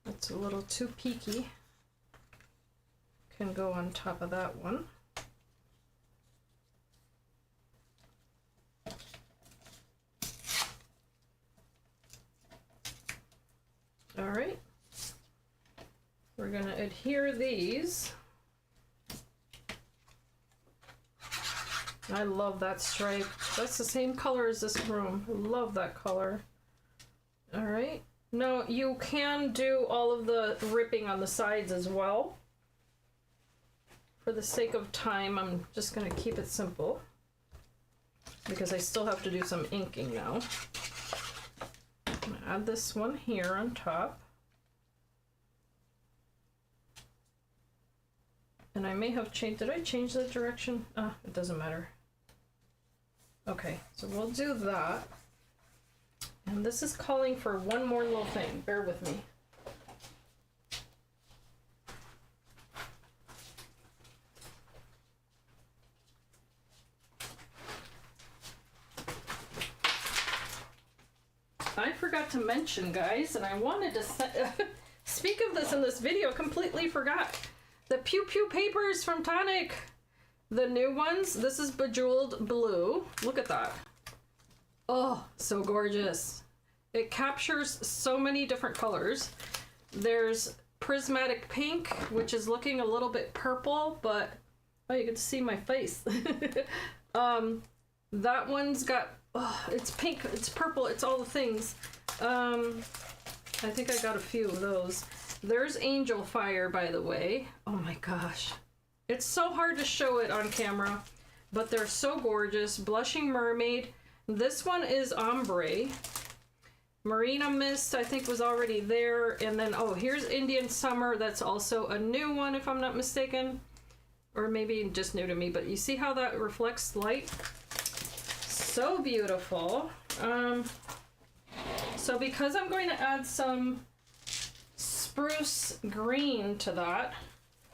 It's a little too peaky. Can go on top of that one. All we're gonna adhere these. I love that stripe. That's the same color as this room. I love that color. All right. Now you can do all of the ripping on the sides as well. For the sake of time, I'm just gonna keep it simple because I still have to do some inking now. I'm gonna add this one here on top. And I may have changed, did I change the direction? It doesn't matter. Okay, so we'll do that. And this is calling for one more little thing. Bear with me. I forgot to mention, guys, and I wanted to speak of this in this video, completely forgot. The Pew Pew papers from Tonic. The new ones, this is Bejeweled Blue. Look at that. Oh, so gorgeous. It captures so many different colors. There's Prismatic Pink, which is looking a little bit purple, but oh, you get to see my face. That one's got, oh, it's pink, it's purple, it's all the things. I think I got a few of those. There's Angel Fire, by the way. Oh my gosh. It's so hard to show it on camera, but they're so gorgeous. Blushing Mermaid. This one is Ombre. Marina Mist, I think, was already there. And then, oh, here's Indian Summer. That's also a new one, if I'm not mistaken. Or maybe just new to me, but you see how that reflects light? So beautiful. So because I'm going to add some spruce green to that,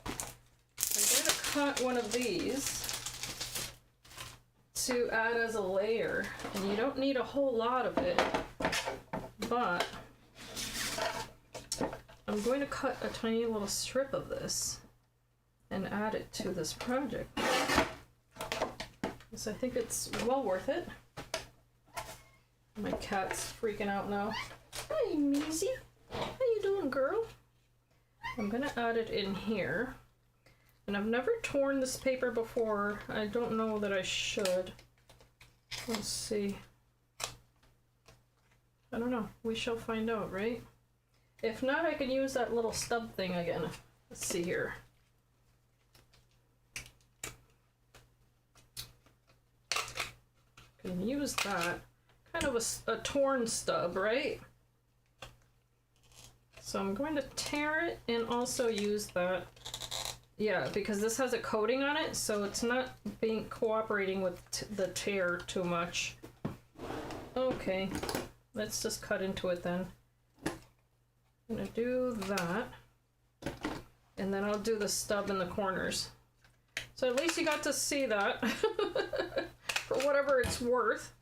I'm going to cut one of these to add as a layer. And you don't need a whole lot of it, but I'm going to cut a tiny little strip of this and add it to this project. So I think it's well worth it. My cat's freaking out now. Hi, Measy. How you doing, girl? I'm gonna add it in here. And I've never torn this paper before. I don't know that I should. Let's see. I don't know. We shall find out, right? If not, I can use that little stub thing again. Let's see here. Can use that. Kind of a torn stub, right? So I'm going to tear it and also use that. Yeah, because this has a coating on it, so it's not cooperating with the tear too much. Okay, let's just cut into it then. I'm gonna do that, and then I'll do the stub in the corners. So at least you got to see that. For whatever it's worth.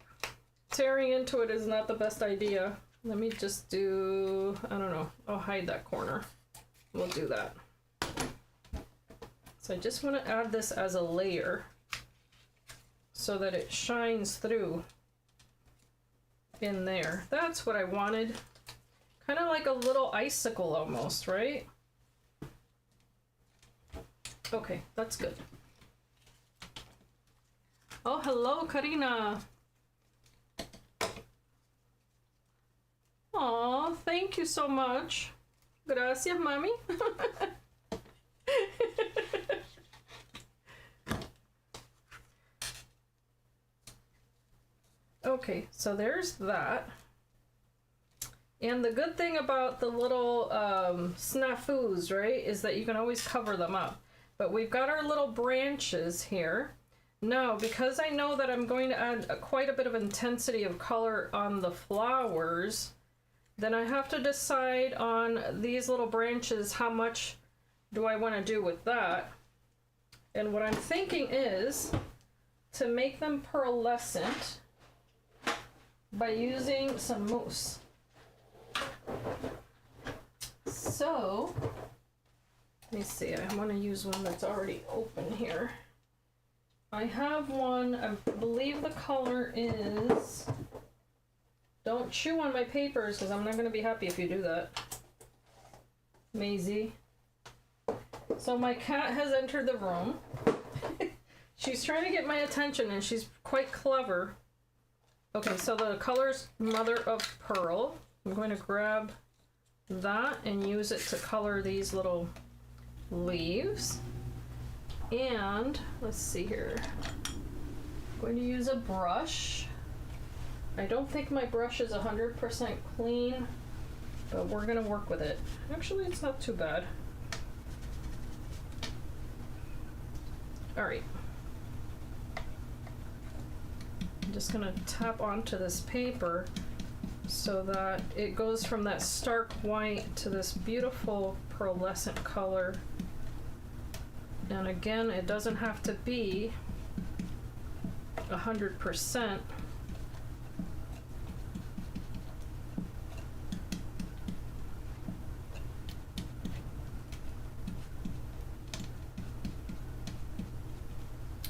Tearing into it is not the best idea. Let me just do, I don't know, I'll hide that corner. We'll do that. So I just want to add this as a layer so that it shines through in there. That's what I wanted. Kind of like a little icicle almost, right? Okay, that's good. Oh, hello, Karina. Aw, thank you so much. Gracias, mami. Okay, so there's that. And the good thing about the little snafus, right, is that you can always cover them up. But we've got our little branches here. Now, because I know that I'm going to add quite a bit of intensity of color on the flowers, then I have to decide on these little branches, how much do I want to do with that? And what I'm thinking is to make them pearlescent by using some mousse. So, let me see, I want to use one that's already open here. I have one, I believe the color is, don't chew on my papers because I'm not going to be happy if you do that. Maisie. So my cat has entered the room. She's trying to get my attention and she's quite clever. Okay, so the color's Mother of Pearl. I'm going to grab that and use it to color these little leaves. And let's see here. I'm going to use a brush. I don't think my brush is 100% clean, but we're gonna work with it. Actually, it's not too bad. All right. I'm just gonna tap onto this paper so that it goes from that stark white to this beautiful pearlescent color. And again, it doesn't have to be 100%.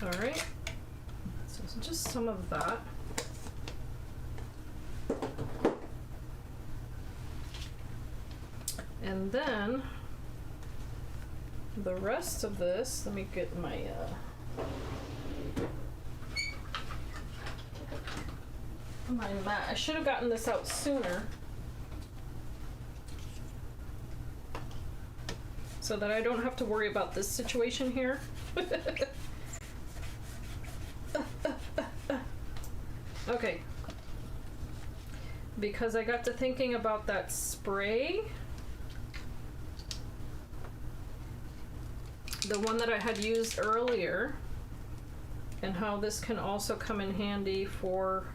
All right, so it's just some of that. And then the rest of this, let me get my mat. I should have gotten this out sooner so that I don't have to worry about this situation here. Okay, because I got to thinking about that spray, the one that I had used earlier, and how this can also come in handy for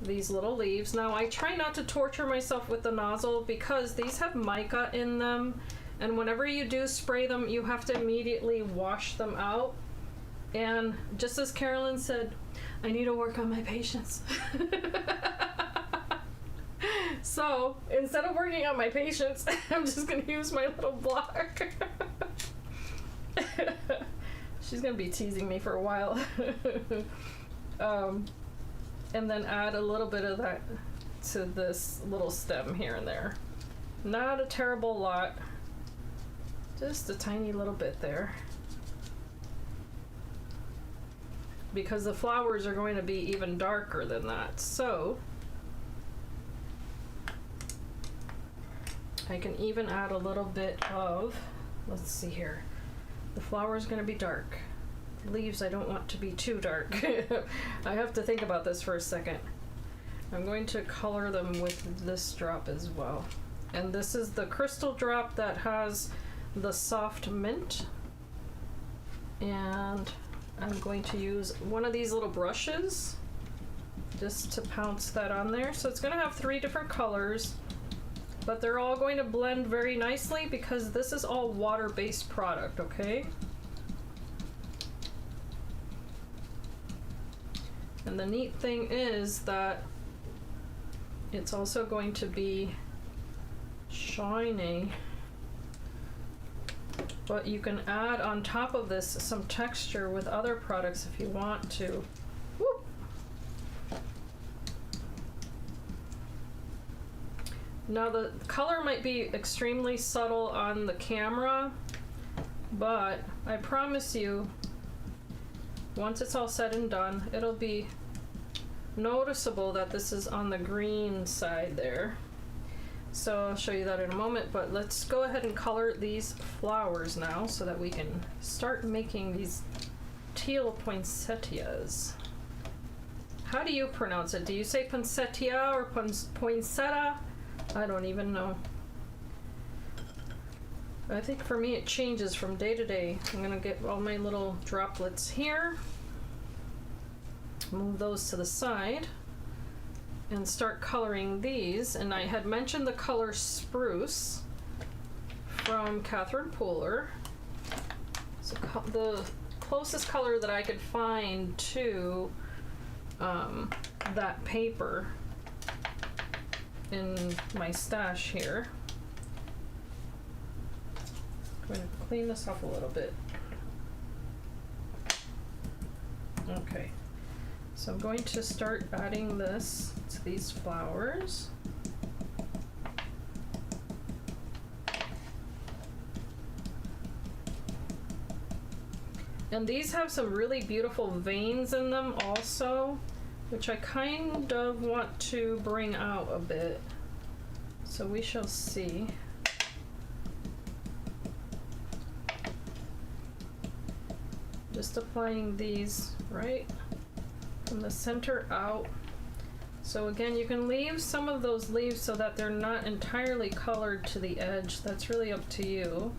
these little leaves. Now I try not to torture myself with the nozzle because these have mica in them, and whenever you do spray them, you have to immediately wash them out. And just as Carolyn said, I need to work on my patience. So instead of working on my patience, I'm just gonna use my little block. She's gonna be teasing me for a while. And then add a little bit of that to this little stem here and there. Not a terrible lot, just a tiny little bit there. Because the flowers are going to be even darker than that. So I can even add a little bit of, let's see here. The flower is going to be dark. The leaves I don't want to be too dark. I have to think about this for a second. I'm going to color them with this drop as well. And this is the crystal drop that has the soft mint. And I'm going to use one of these little brushes just to pounce that on there. So it's going to have 3 different colors, but they're all going to blend very nicely because this is all water-based product, okay? And the neat thing is that it's also going to be shiny. But you can add on top of this some texture with other products if you want to. Whoop. Now the color might be extremely subtle on the camera, but I promise you, once it's all said and done, it'll be noticeable that this is on the green side there. So I'll show you that in a moment, but let's go ahead and color these flowers now so that we can start making these teal poinsettias. How do you pronounce it? Do you say poinsettia or poinsettia? I don't even know. I think for me it changes from day to day. I'm gonna get all my little droplets here, move those to the side, and start coloring these. And I had mentioned the color Spruce from Catherine Pooler. So the closest color that I could find to that paper in my stash here. I'm going to clean this up a little bit. Okay. So I'm going to start adding this to these flowers. And these have some really beautiful veins in them also, which I kind of want to bring out a bit. So we shall see. Just applying these right from the center out. So again, you can leave some of those leaves so that they're not entirely colored to the edge. That's really up to you.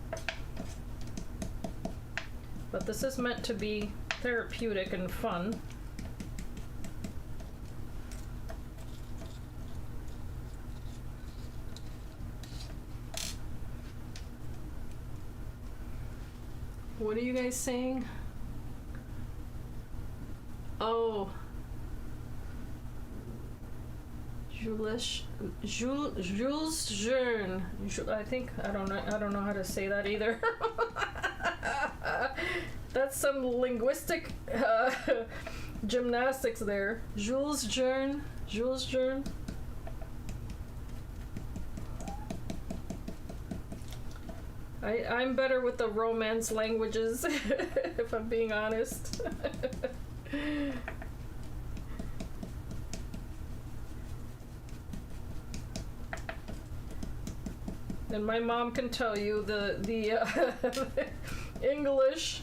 But this is meant to be therapeutic and fun. What are you guys saying? Oh, Jules Jeune. I think I don't know how to say that either. That's some linguistic gymnastics there. Jules Jeune. Jules Jeune. I'm better with the Romance languages, if I'm being honest. And my mom can tell you the English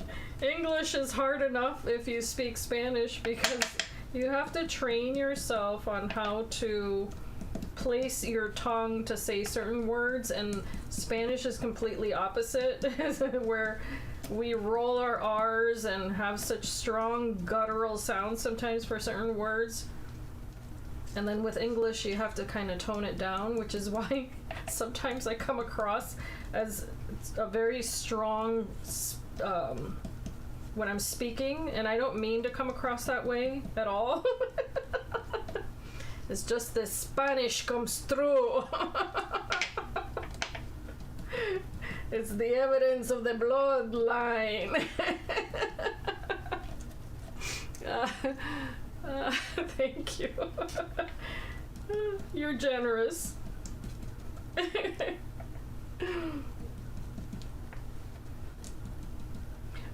is hard enough if you speak Spanish, because you have to train yourself on how to place your tongue to say certain words, and Spanish is completely opposite, where we roll our R's and have such strong guttural sounds sometimes for certain words. And then with English, you have to kind of tone it down, which is why sometimes I come across as a very strong when I'm speaking, and I don't mean to come across that way at all. It's just the Spanish comes through. It's the evidence of the bloodline. Thank you. You're generous.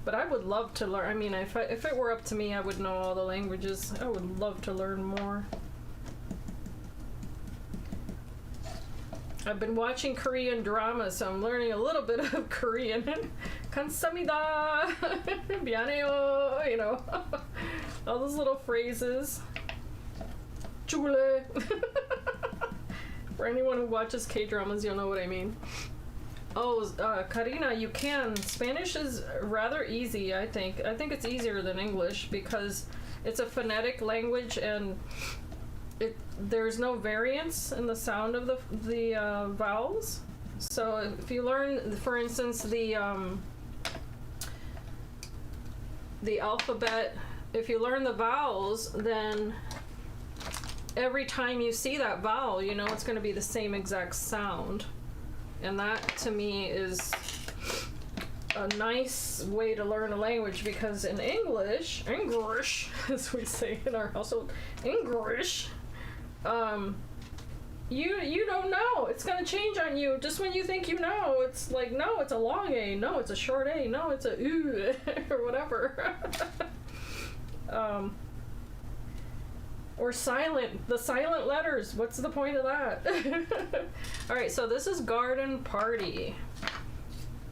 But I would love to learn. I mean, if it were up to me, I would know all the languages. I would love to learn more. I've been watching Korean drama, so I'm learning a little bit of Korean. 감사합니다. 미안해요. You know, all those little phrases. 죽을래. For anyone who watches K-dramas, you'll know what I mean. Oh, Karina, you can. Spanish is rather easy, I think. I think it's easier than English because it's a phonetic language, and there's no variance in the sound of the vowels. So if you learn, for instance, the alphabet, if you learn the vowels, then every time you see that vowel, you know it's going to be the same exact sound. And that, to me, is a nice way to learn a language, because in English, as we say in our household, English, you don't know. It's gonna change on you just when you think you know. It's like, no, it's a long A, no, it's a short A, no, it's a ooh, or whatever. Or silent, the silent letters. What's the point of that? All right, so this is Garden Party.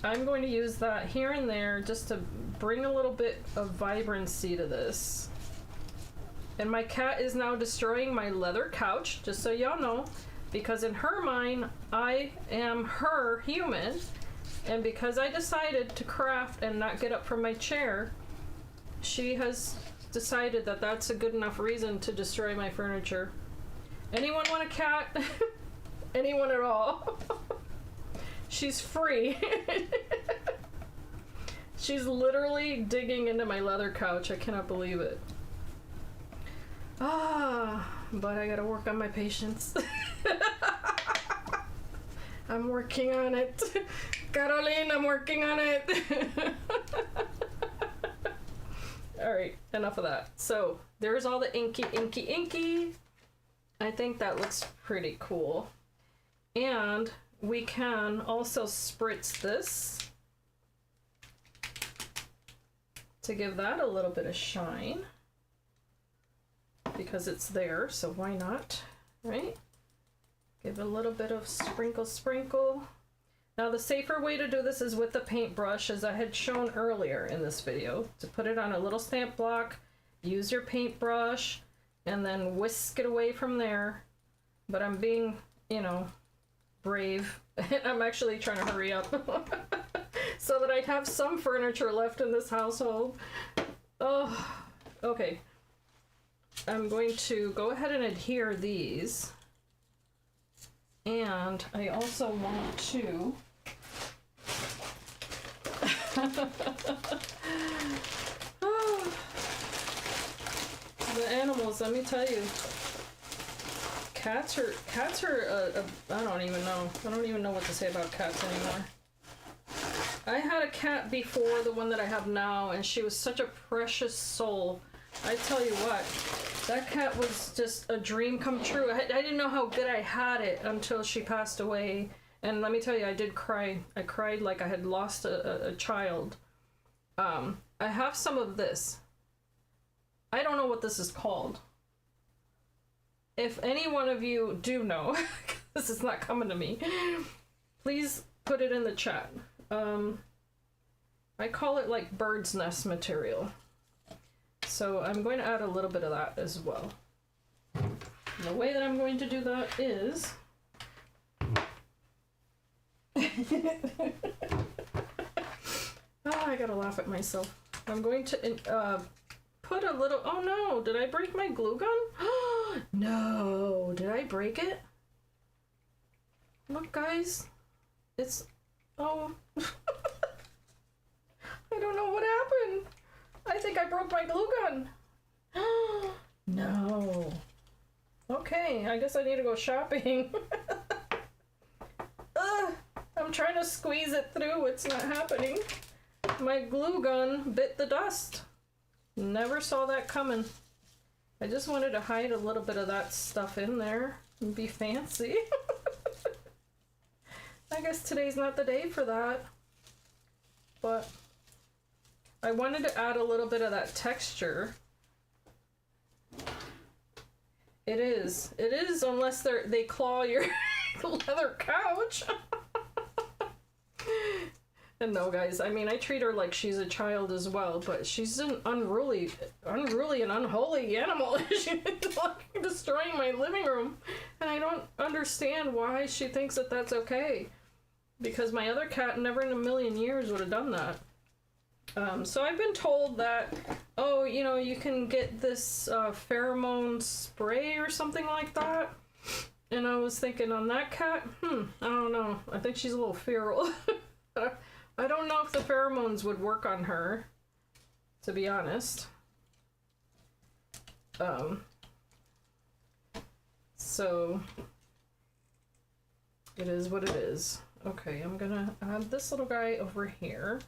I'm going to use that here and there just to bring a little bit of vibrancy to this. And my cat is now destroying my leather couch, just so y'all know, because in her mind, I am her human. And because I decided to craft and not get up from my chair, she has decided that that's a good enough reason to destroy my furniture. Anyone want a cat? Anyone at all? She's free. She's literally digging into my leather couch. I cannot believe it. But I gotta work on my patience. I'm working on it. Caroline, I'm working on it. Alright, enough of that. So, there's all the inky. I think that looks pretty cool. And we can also spritz this to give that a little bit of shine, because it's there, so why not, right? Give a little bit of sprinkle, sprinkle. Now the safer way to do this is with the paintbrush, as I had shown earlier in this video, to put it on a little stamp block, use your paintbrush, and then whisk it away from there. But I'm being, you know, brave. I'm actually trying to hurry up so that I have some furniture left in this household. Oh, okay. I'm going to go ahead and adhere these. And I also want to the animals, let me tell you, cats are I don't even know what to say about cats anymore. I had a cat before the one that I have now, and she was such a precious soul. I tell you what, that cat was just a dream come true. I didn't know how good I had it until she passed away. And let me tell you, I did cry. I cried like I had lost a child. I have some of this. I don't know what this is called. If any one of you do know, this is not coming to me, please put it in the chat. I call it like bird's nest material. So I'm going to add a little bit of that as well. And the way that I'm going to do that is oh, I gotta laugh at myself. I'm going to put a little, oh no, did I break my glue gun? No, did I break it? Look guys, it's, oh, I don't know what happened. I think I broke my glue gun. No. Okay, I guess I need to go shopping. I'm trying to squeeze it through, it's not happening. My glue gun bit the dust. Never saw that coming. I just wanted to hide a little bit of that stuff in there and be fancy. I guess today's not the day for that. But I wanted to add a little bit of that texture. It is unless they claw your leather couch. And no guys, I mean, I treat her like she's a child as well, but she's an unruly and unholy animal. She's like destroying my living room, and I don't understand why she thinks that that's okay, because my other cat never in a million years would have done that. So I've been told that, oh, you know, you can get this pheromone spray or something like that. And I was thinking on that cat, I don't know. I think she's a little feral. I don't know if the pheromones would work on her, to be honest. So it is what it is. Okay, I'm gonna add this little guy over here.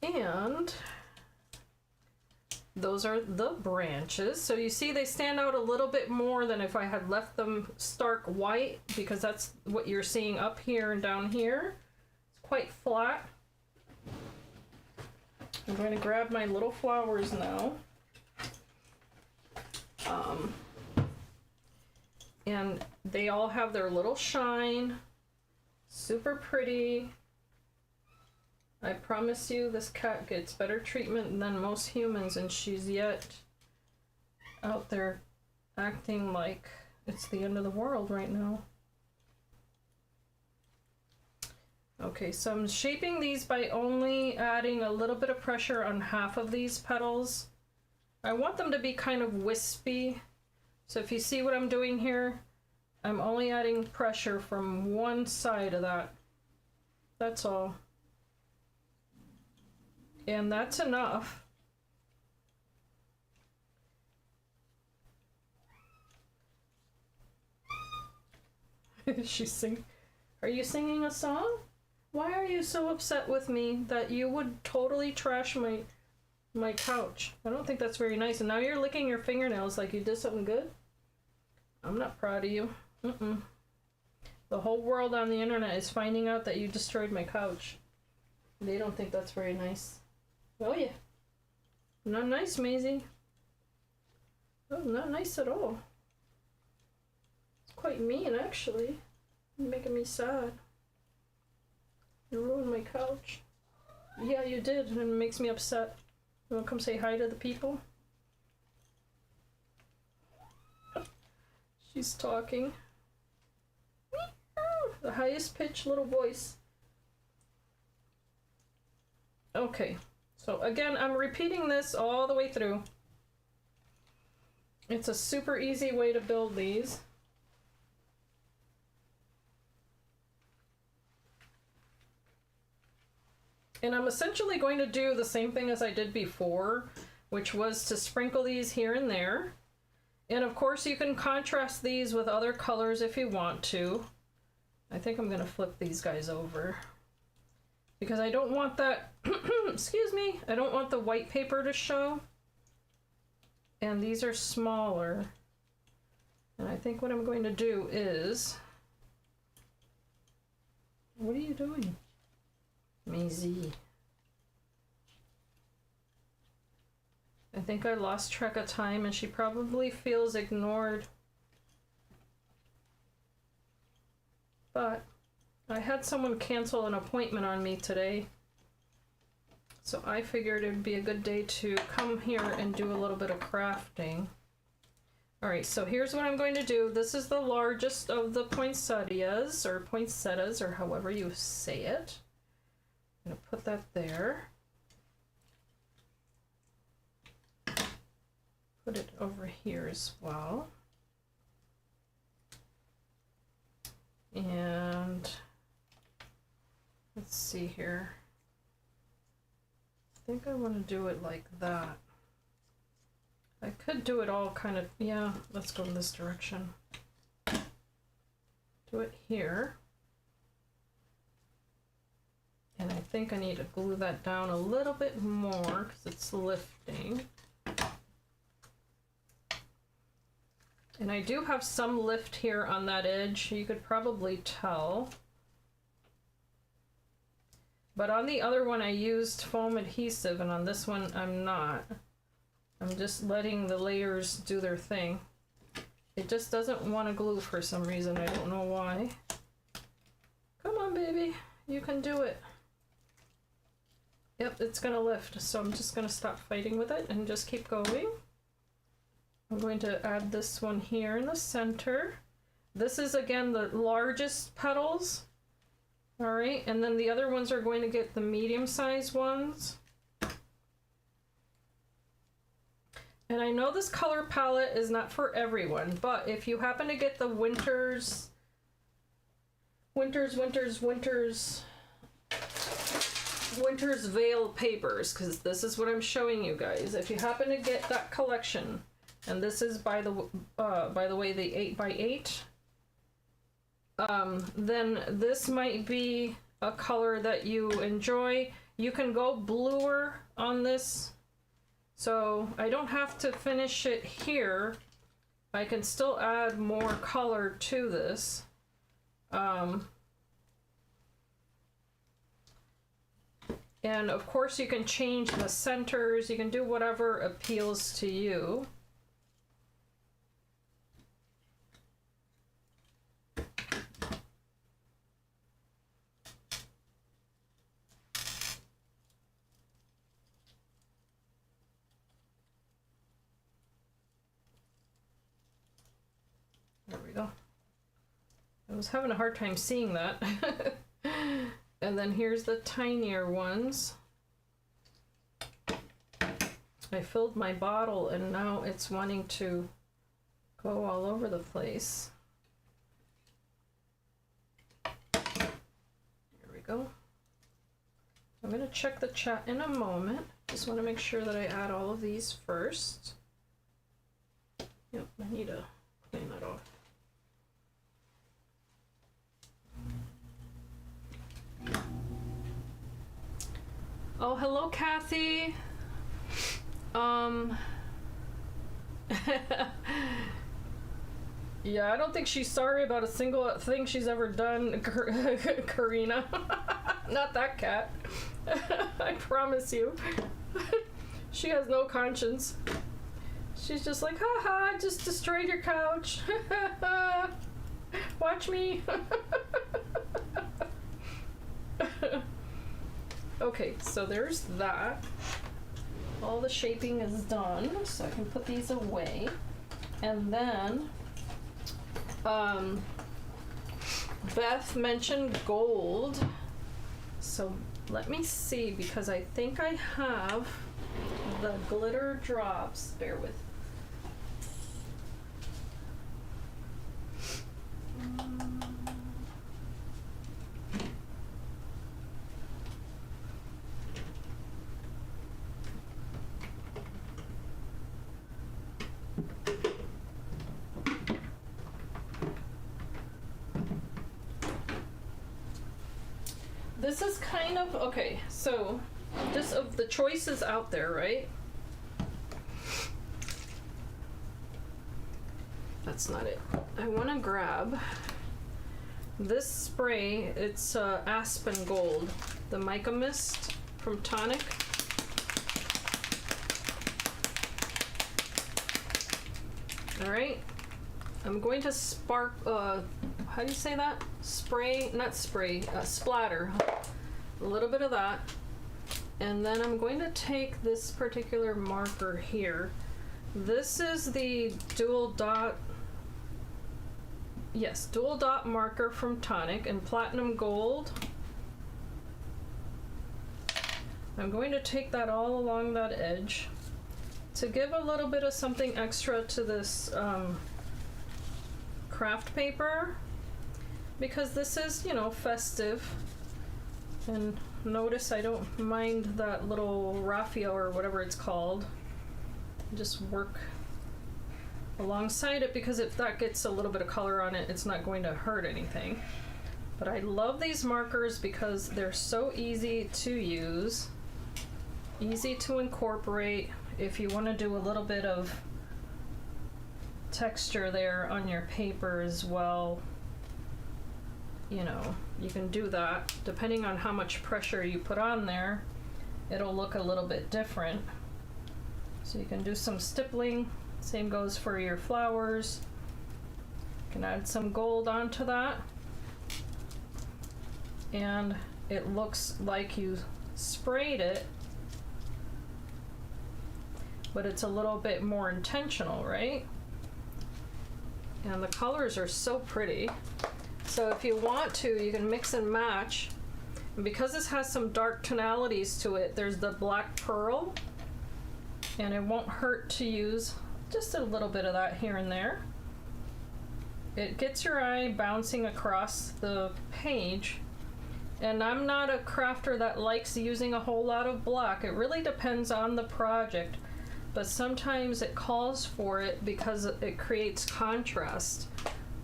And those are the branches. So you see they stand out a little bit more than if I had left them stark white, because that's what you're seeing up here and down here. It's quite flat. I'm going to grab my little flowers now. And they all have their little shine. Super pretty. I promise you this cat gets better treatment than most humans, and she's yet out there acting like it's the end of the world right now. Okay, so I'm shaping these by only adding a little bit of pressure on half of these petals. I want them to be kind of wispy. So if you see what I'm doing here, I'm only adding pressure from one side of that. That's all. And that's enough. She's singing. Are you singing a song? Why are you so upset with me that you would totally trash my couch? I don't think that's very nice. And now you're licking your fingernails like you did something good? I'm not proud of you. The whole world on the internet is finding out that you destroyed my couch. They don't think that's very nice. Oh yeah. Not nice, Maisie. Oh, not nice at all. It's quite mean, actually. You're making me sad. You ruined my couch. Yeah, you did, and it makes me upset. You wanna come say hi to the people? She's talking. The highest pitched little voice. Okay, so again, I'm repeating this all the way through. It's a super easy way to build these. And I'm essentially going to do the same thing as I did before, which was to sprinkle these here and there. And of course you can contrast these with other colors if you want to. I think I'm gonna flip these guys over because I don't want that, excuse me, I don't want the white paper to show. And these are smaller. And I think what I'm going to do is, what are you doing? Maisie. I think I lost track of time and she probably feels ignored. But I had someone cancel an appointment on me today. So I figured it'd be a good day to come here and do a little bit of crafting. Alright, so here's what I'm going to do. This is the largest of the poinsettias, or poinsettias, or however you say it. I'm going to put that there. Put it over here as well. And let's see here. I think I want to do it like that. I could do it all kind of, yeah, let's go in this direction. Do it here. And I think I need to glue that down a little bit more because it's lifting. And I do have some lift here on that edge, you could probably tell. But on the other one I used foam adhesive, and on this one I'm not. I'm just letting the layers do their thing. It just doesn't want to glue for some reason, I don't know why. Come on, baby, you can do it. Yep, it's gonna lift, so I'm just gonna stop fighting with it and just keep going. I'm going to add this one here in the center. This is again the largest petals. All right, and then the other ones are going to get the medium-sized ones. And I know this color palette is not for everyone, but if you happen to get the Winters Veil papers, because this is what I'm showing you guys. If you happen to get that collection, and this is by the way the 8x8, then this might be a color that you enjoy. You can go bluer on this, so I don't have to finish it here. I can still add more color to this. And of course you can change the centers, you can do whatever appeals to you. There we go. I was having a hard time seeing that. And then here's the tinier ones. I filled my bottle and now it's wanting to go all over the place. Here we go. I'm going to check the chat in a moment. Just want to make sure that I add all of these first. Yep, I need to clean that off. Oh, hello, Kathy. Yeah, I don't think she's sorry about a single thing she's ever done, Karina. Not that cat. I promise you. She has no conscience. She's just like, haha, I just destroyed your couch. Watch me. Okay, so there's that. All the shaping is done, so I can put these away. And then, Beth mentioned gold. So let me see, because I think I have the glitter drops. Bear with. This is kind of, okay, so just of the choices out there, right? That's not it. I want to grab this spray. It's Aspen Gold, the Mica Mist from Tonic. All right. I'm going to how do you say that? Splatter. A little bit of that. And then I'm going to take this particular marker here. This is the dual dot marker from Tonic in Platinum Gold. I'm going to take that all along that edge to give a little bit of something extra to this craft paper, because this is, you know, festive. And notice I don't mind that little raffia or whatever it's called. Just work alongside it, because if that gets a little bit of color on it, it's not going to hurt anything. But I love these markers because they're so easy to use, easy to incorporate. If you want to do a little bit of texture there on your paper as well, you know, you can do that. Depending on how much pressure you put on there, it'll look a little bit different. So you can do some stippling. Same goes for your flowers. You can add some gold onto that, and it looks like you sprayed it, but it's a little bit more intentional, right? And the colors are so pretty. So if you want to, you can mix and match. And because this has some dark tonalities to it, there's the black pearl, and it won't hurt to use just a little bit of that here and there. It gets your eye bouncing across the page. And I'm not a crafter that likes using a whole lot of black. It really depends on the project, but sometimes it calls for it because it creates contrast.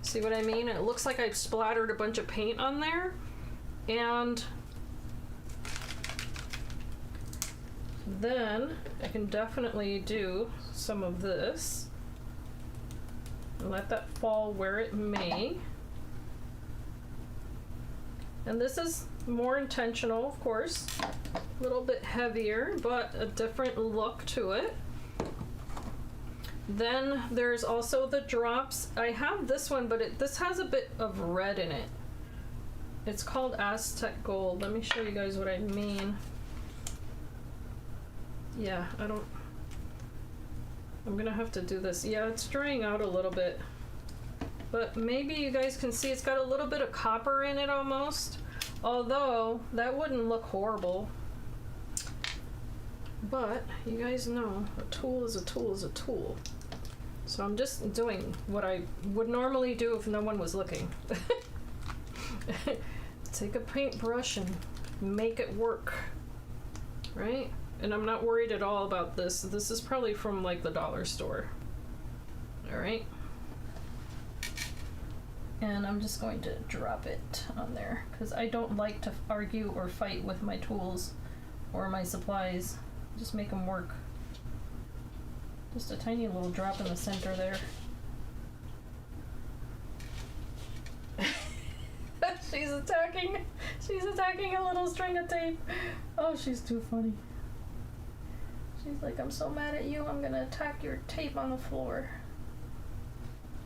See what I mean? It looks like I've splattered a bunch of paint on there, and then I can definitely do some of this and let that fall where it may. And this is more intentional, of course, a little bit heavier, but a different look to it. Then there's also the drops. I have this one, but this has a bit of red in it. It's called Aztec Gold. Let me show you guys what I mean. Yeah, I'm gonna have to do this. Yeah, it's drying out a little bit, but maybe you guys can see it's got a little bit of copper in it almost, although that wouldn't look horrible. But you guys know a tool is a tool is a tool. So I'm just doing what I would normally do if no one was looking. Take a paintbrush and make it work, right? And I'm not worried at all about this. This is probably from like the dollar store. All right. And I'm just going to drop it on there because I don't like to argue or fight with my tools or my supplies. Just make them work. Just a tiny little drop in the center there. She's attacking a little string of tape. Oh, she's too funny. She's like, I'm so mad at you, I'm gonna attack your tape on the floor.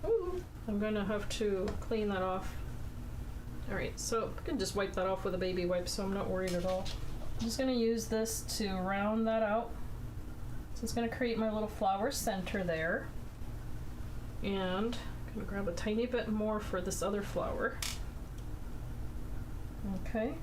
Ooh, I'm gonna have to clean that off. Alright, so I can just wipe that off with a baby wipe, so I'm not worried at all. I'm just gonna use this to round that out. So it's gonna create my little flower center there. And I'm gonna grab a tiny bit more for this other flower. Okay.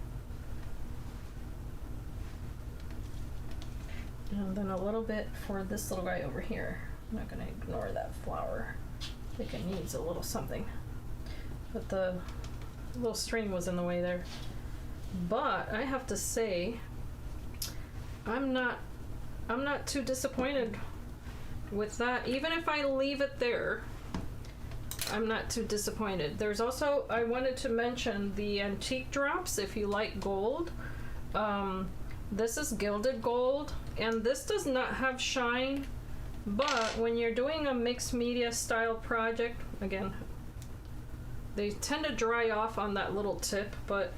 And then a little bit for this little guy over here. I'm not gonna ignore that flower. I think it needs a little something. But the little string was in the way there. But I have to say, I'm not too disappointed with that. Even if I leave it there, I'm not too disappointed. There's also, I wanted to mention the antique drops if you like gold. This is gilded gold, and this does not have shine, but when you're doing a mixed media style project, again, they tend to dry off on that little tip, but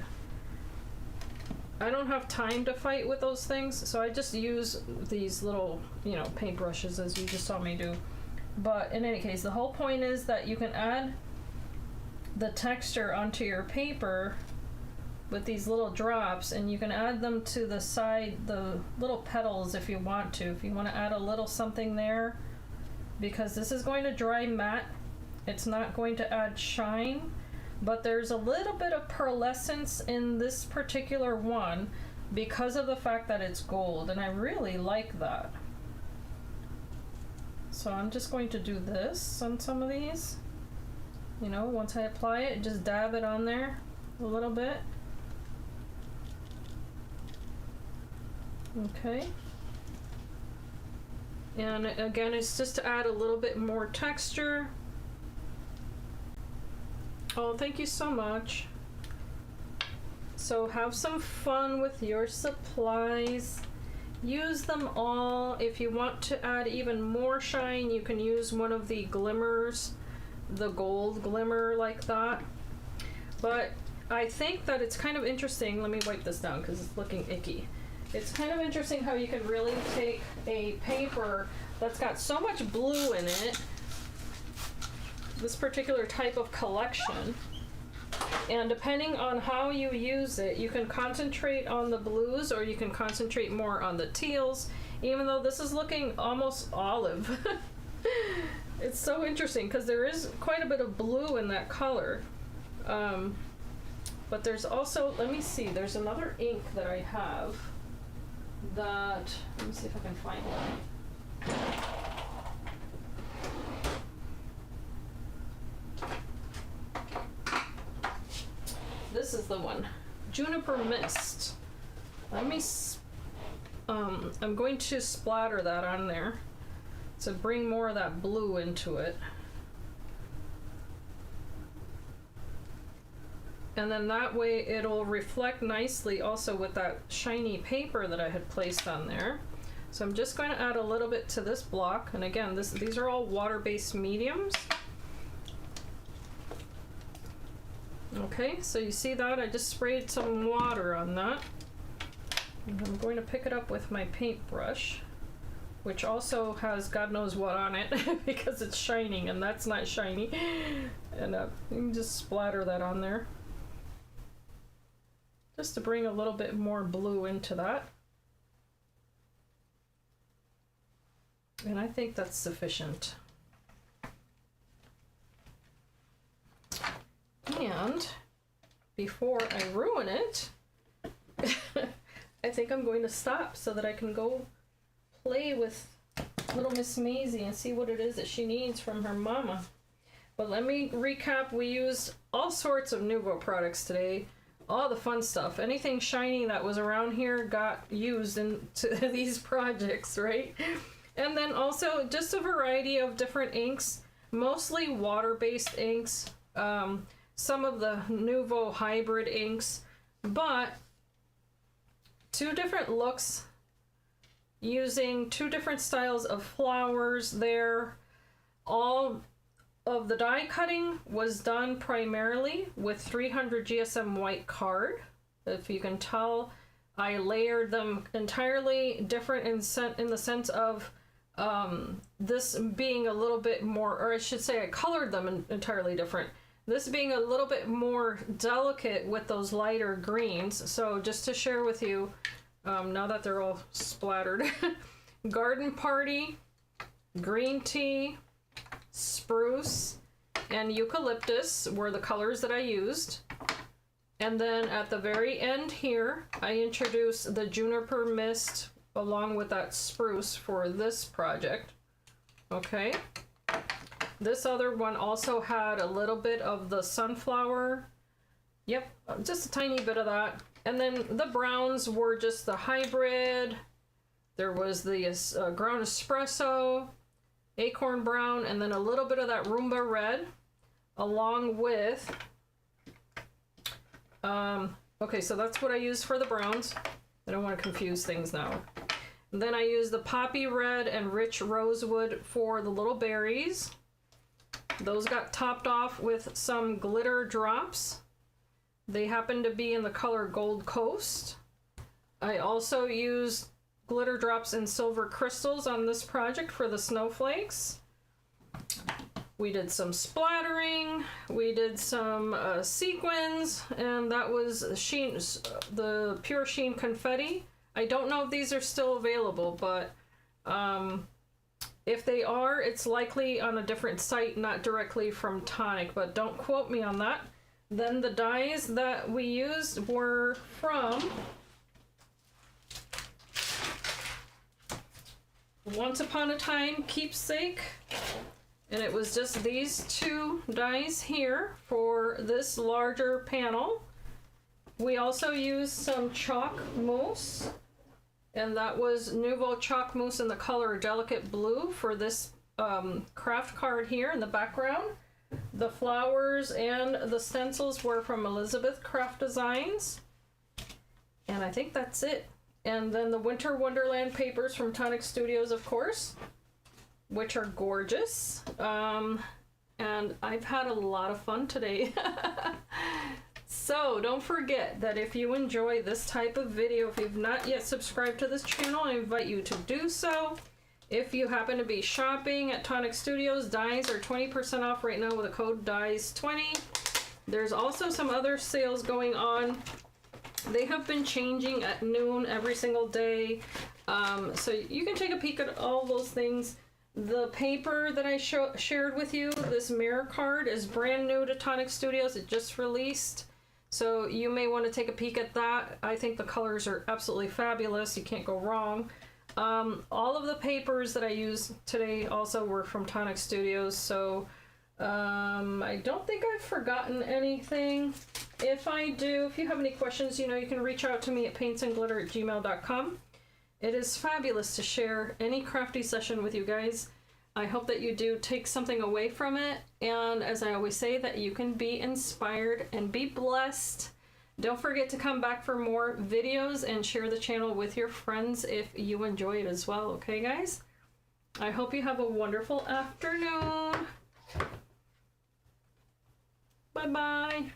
I don't have time to fight with those things, so I just use these little, you know, paint brushes as you just saw me do. But in any case, the whole point is that you can add the texture onto your paper with these little drops, and you can add them to the side, the little petals if you want to. If you want to add a little something there, because this is going to dry matte, it's not going to add shine, but there's a little bit of pearlescence in this particular one because of the fact that it's gold, and I really like that. So I'm just going to do this on some of these. You know, once I apply it, just dab it on there a little bit. Okay. And again, it's just to add a little bit more texture. Oh, thank you so much. So have some fun with your supplies. Use them all. If you want to add even more shine, you can use one of the glimmers, the gold glimmer like that. But I think that it's kind of interesting. Let me wipe this down because it's looking icky. It's kind of interesting how you can really take a paper that's got so much blue in it, this particular type of collection, and depending on how you use it, you can concentrate on the blues or you can concentrate more on the teals, even though this is looking almost olive. It's so interesting because there is quite a bit of blue in that color. But there's also, let me see, there's another ink that I have that, let me see if I can find one. This is the one, Juniper Mist. Let me, I'm going to splatter that on there to bring more of that blue into it. And then that way it'll reflect nicely also with that shiny paper that I had placed on there. So I'm just going to add a little bit to this block. And again, these are all water-based mediums. Okay, so you see that? I just sprayed some water on that. And I'm going to pick it up with my paintbrush, which also has God knows what on it because it's shining and that's not shiny. And you can just splatter that on there, just to bring a little bit more blue into that. And I think that's sufficient. And before I ruin it, I think I'm going to stop so that I can go play with little Miss Maisie and see what it is that she needs from her mama. But let me recap. We used all sorts of Nuvo products today. All the fun stuff. Anything shiny that was around here got used into these projects, right? And then also just a variety of different inks, mostly water-based inks, some of the Nuvo hybrid inks, but two different looks using two different styles of flowers there, all of the die cutting was done primarily with 300 GSM white card. If you can tell, I layered them entirely different in the sense of this being a little bit more, or I should say I colored them entirely different. This being a little bit more delicate with those lighter greens. So just to share with you, now that they're all splattered, Garden Party, Green Tea, Spruce, and Eucalyptus were the colors that I used. And then at the very end here, I introduced the Juniper Mist along with that Spruce for this project. Okay. This other one also had a little bit of the Sunflower. Yep, just a tiny bit of that. And then the browns were just the Hybrid. There was the Ground Espresso, Acorn Brown, and then a little bit of that Roomba Red, along with, okay, so that's what I used for the browns. I don't want to confuse things now. And then I used the Poppy Red and Rich Rosewood for the little berries. Those got topped off with some glitter drops. They happen to be in the color Gold Coast. I also used glitter drops in silver crystals on this project for the snowflakes. We did some splattering, we did some sequins, and that was sheen, the pure sheen confetti. I don't know if these are still available, but if they are, it's likely on a different site, not directly from Tonic, but don't quote me on that. Then the dies that we used were from Once Upon a Time Keepsake, and it was just these two dies here for this larger panel. We also used some chalk mousse, and that was Nuvo chalk mousse in the color Delicate Blue for this craft card here in the background. The flowers and the stencils were from Elizabeth Craft Designs, and I think that's it. And then the Winter Wonderland papers from Tonic Studios, of course, which are gorgeous. And I've had a lot of fun today. So don't forget that if you enjoy this type of video, if you've not yet subscribed to this channel, I invite you to do so. If you happen to be shopping at Tonic Studios, dies are 20% off right now with the code DIES20. There's also some other sales going on. They have been changing at noon every single day. So you can take a peek at all those things. The paper that I shared with you, this mirror card, is brand new to Tonic Studios. It just released. So you may want to take a peek at that. I think the colors are absolutely fabulous. You can't go wrong. All of the papers that I used today also were from Tonic Studios. So I don't think I've forgotten anything. If I do, if you have any questions, you know, you can reach out to me at paintsandglitter@gmail.com. It is fabulous to share any crafty session with you guys. I hope that you do take something away from it. And as I always say, that you can be inspired and be blessed. Don't forget to come back for more videos and share the channel with your friends if you enjoy it as well. Okay, guys? I hope you have a wonderful afternoon. Bye-bye.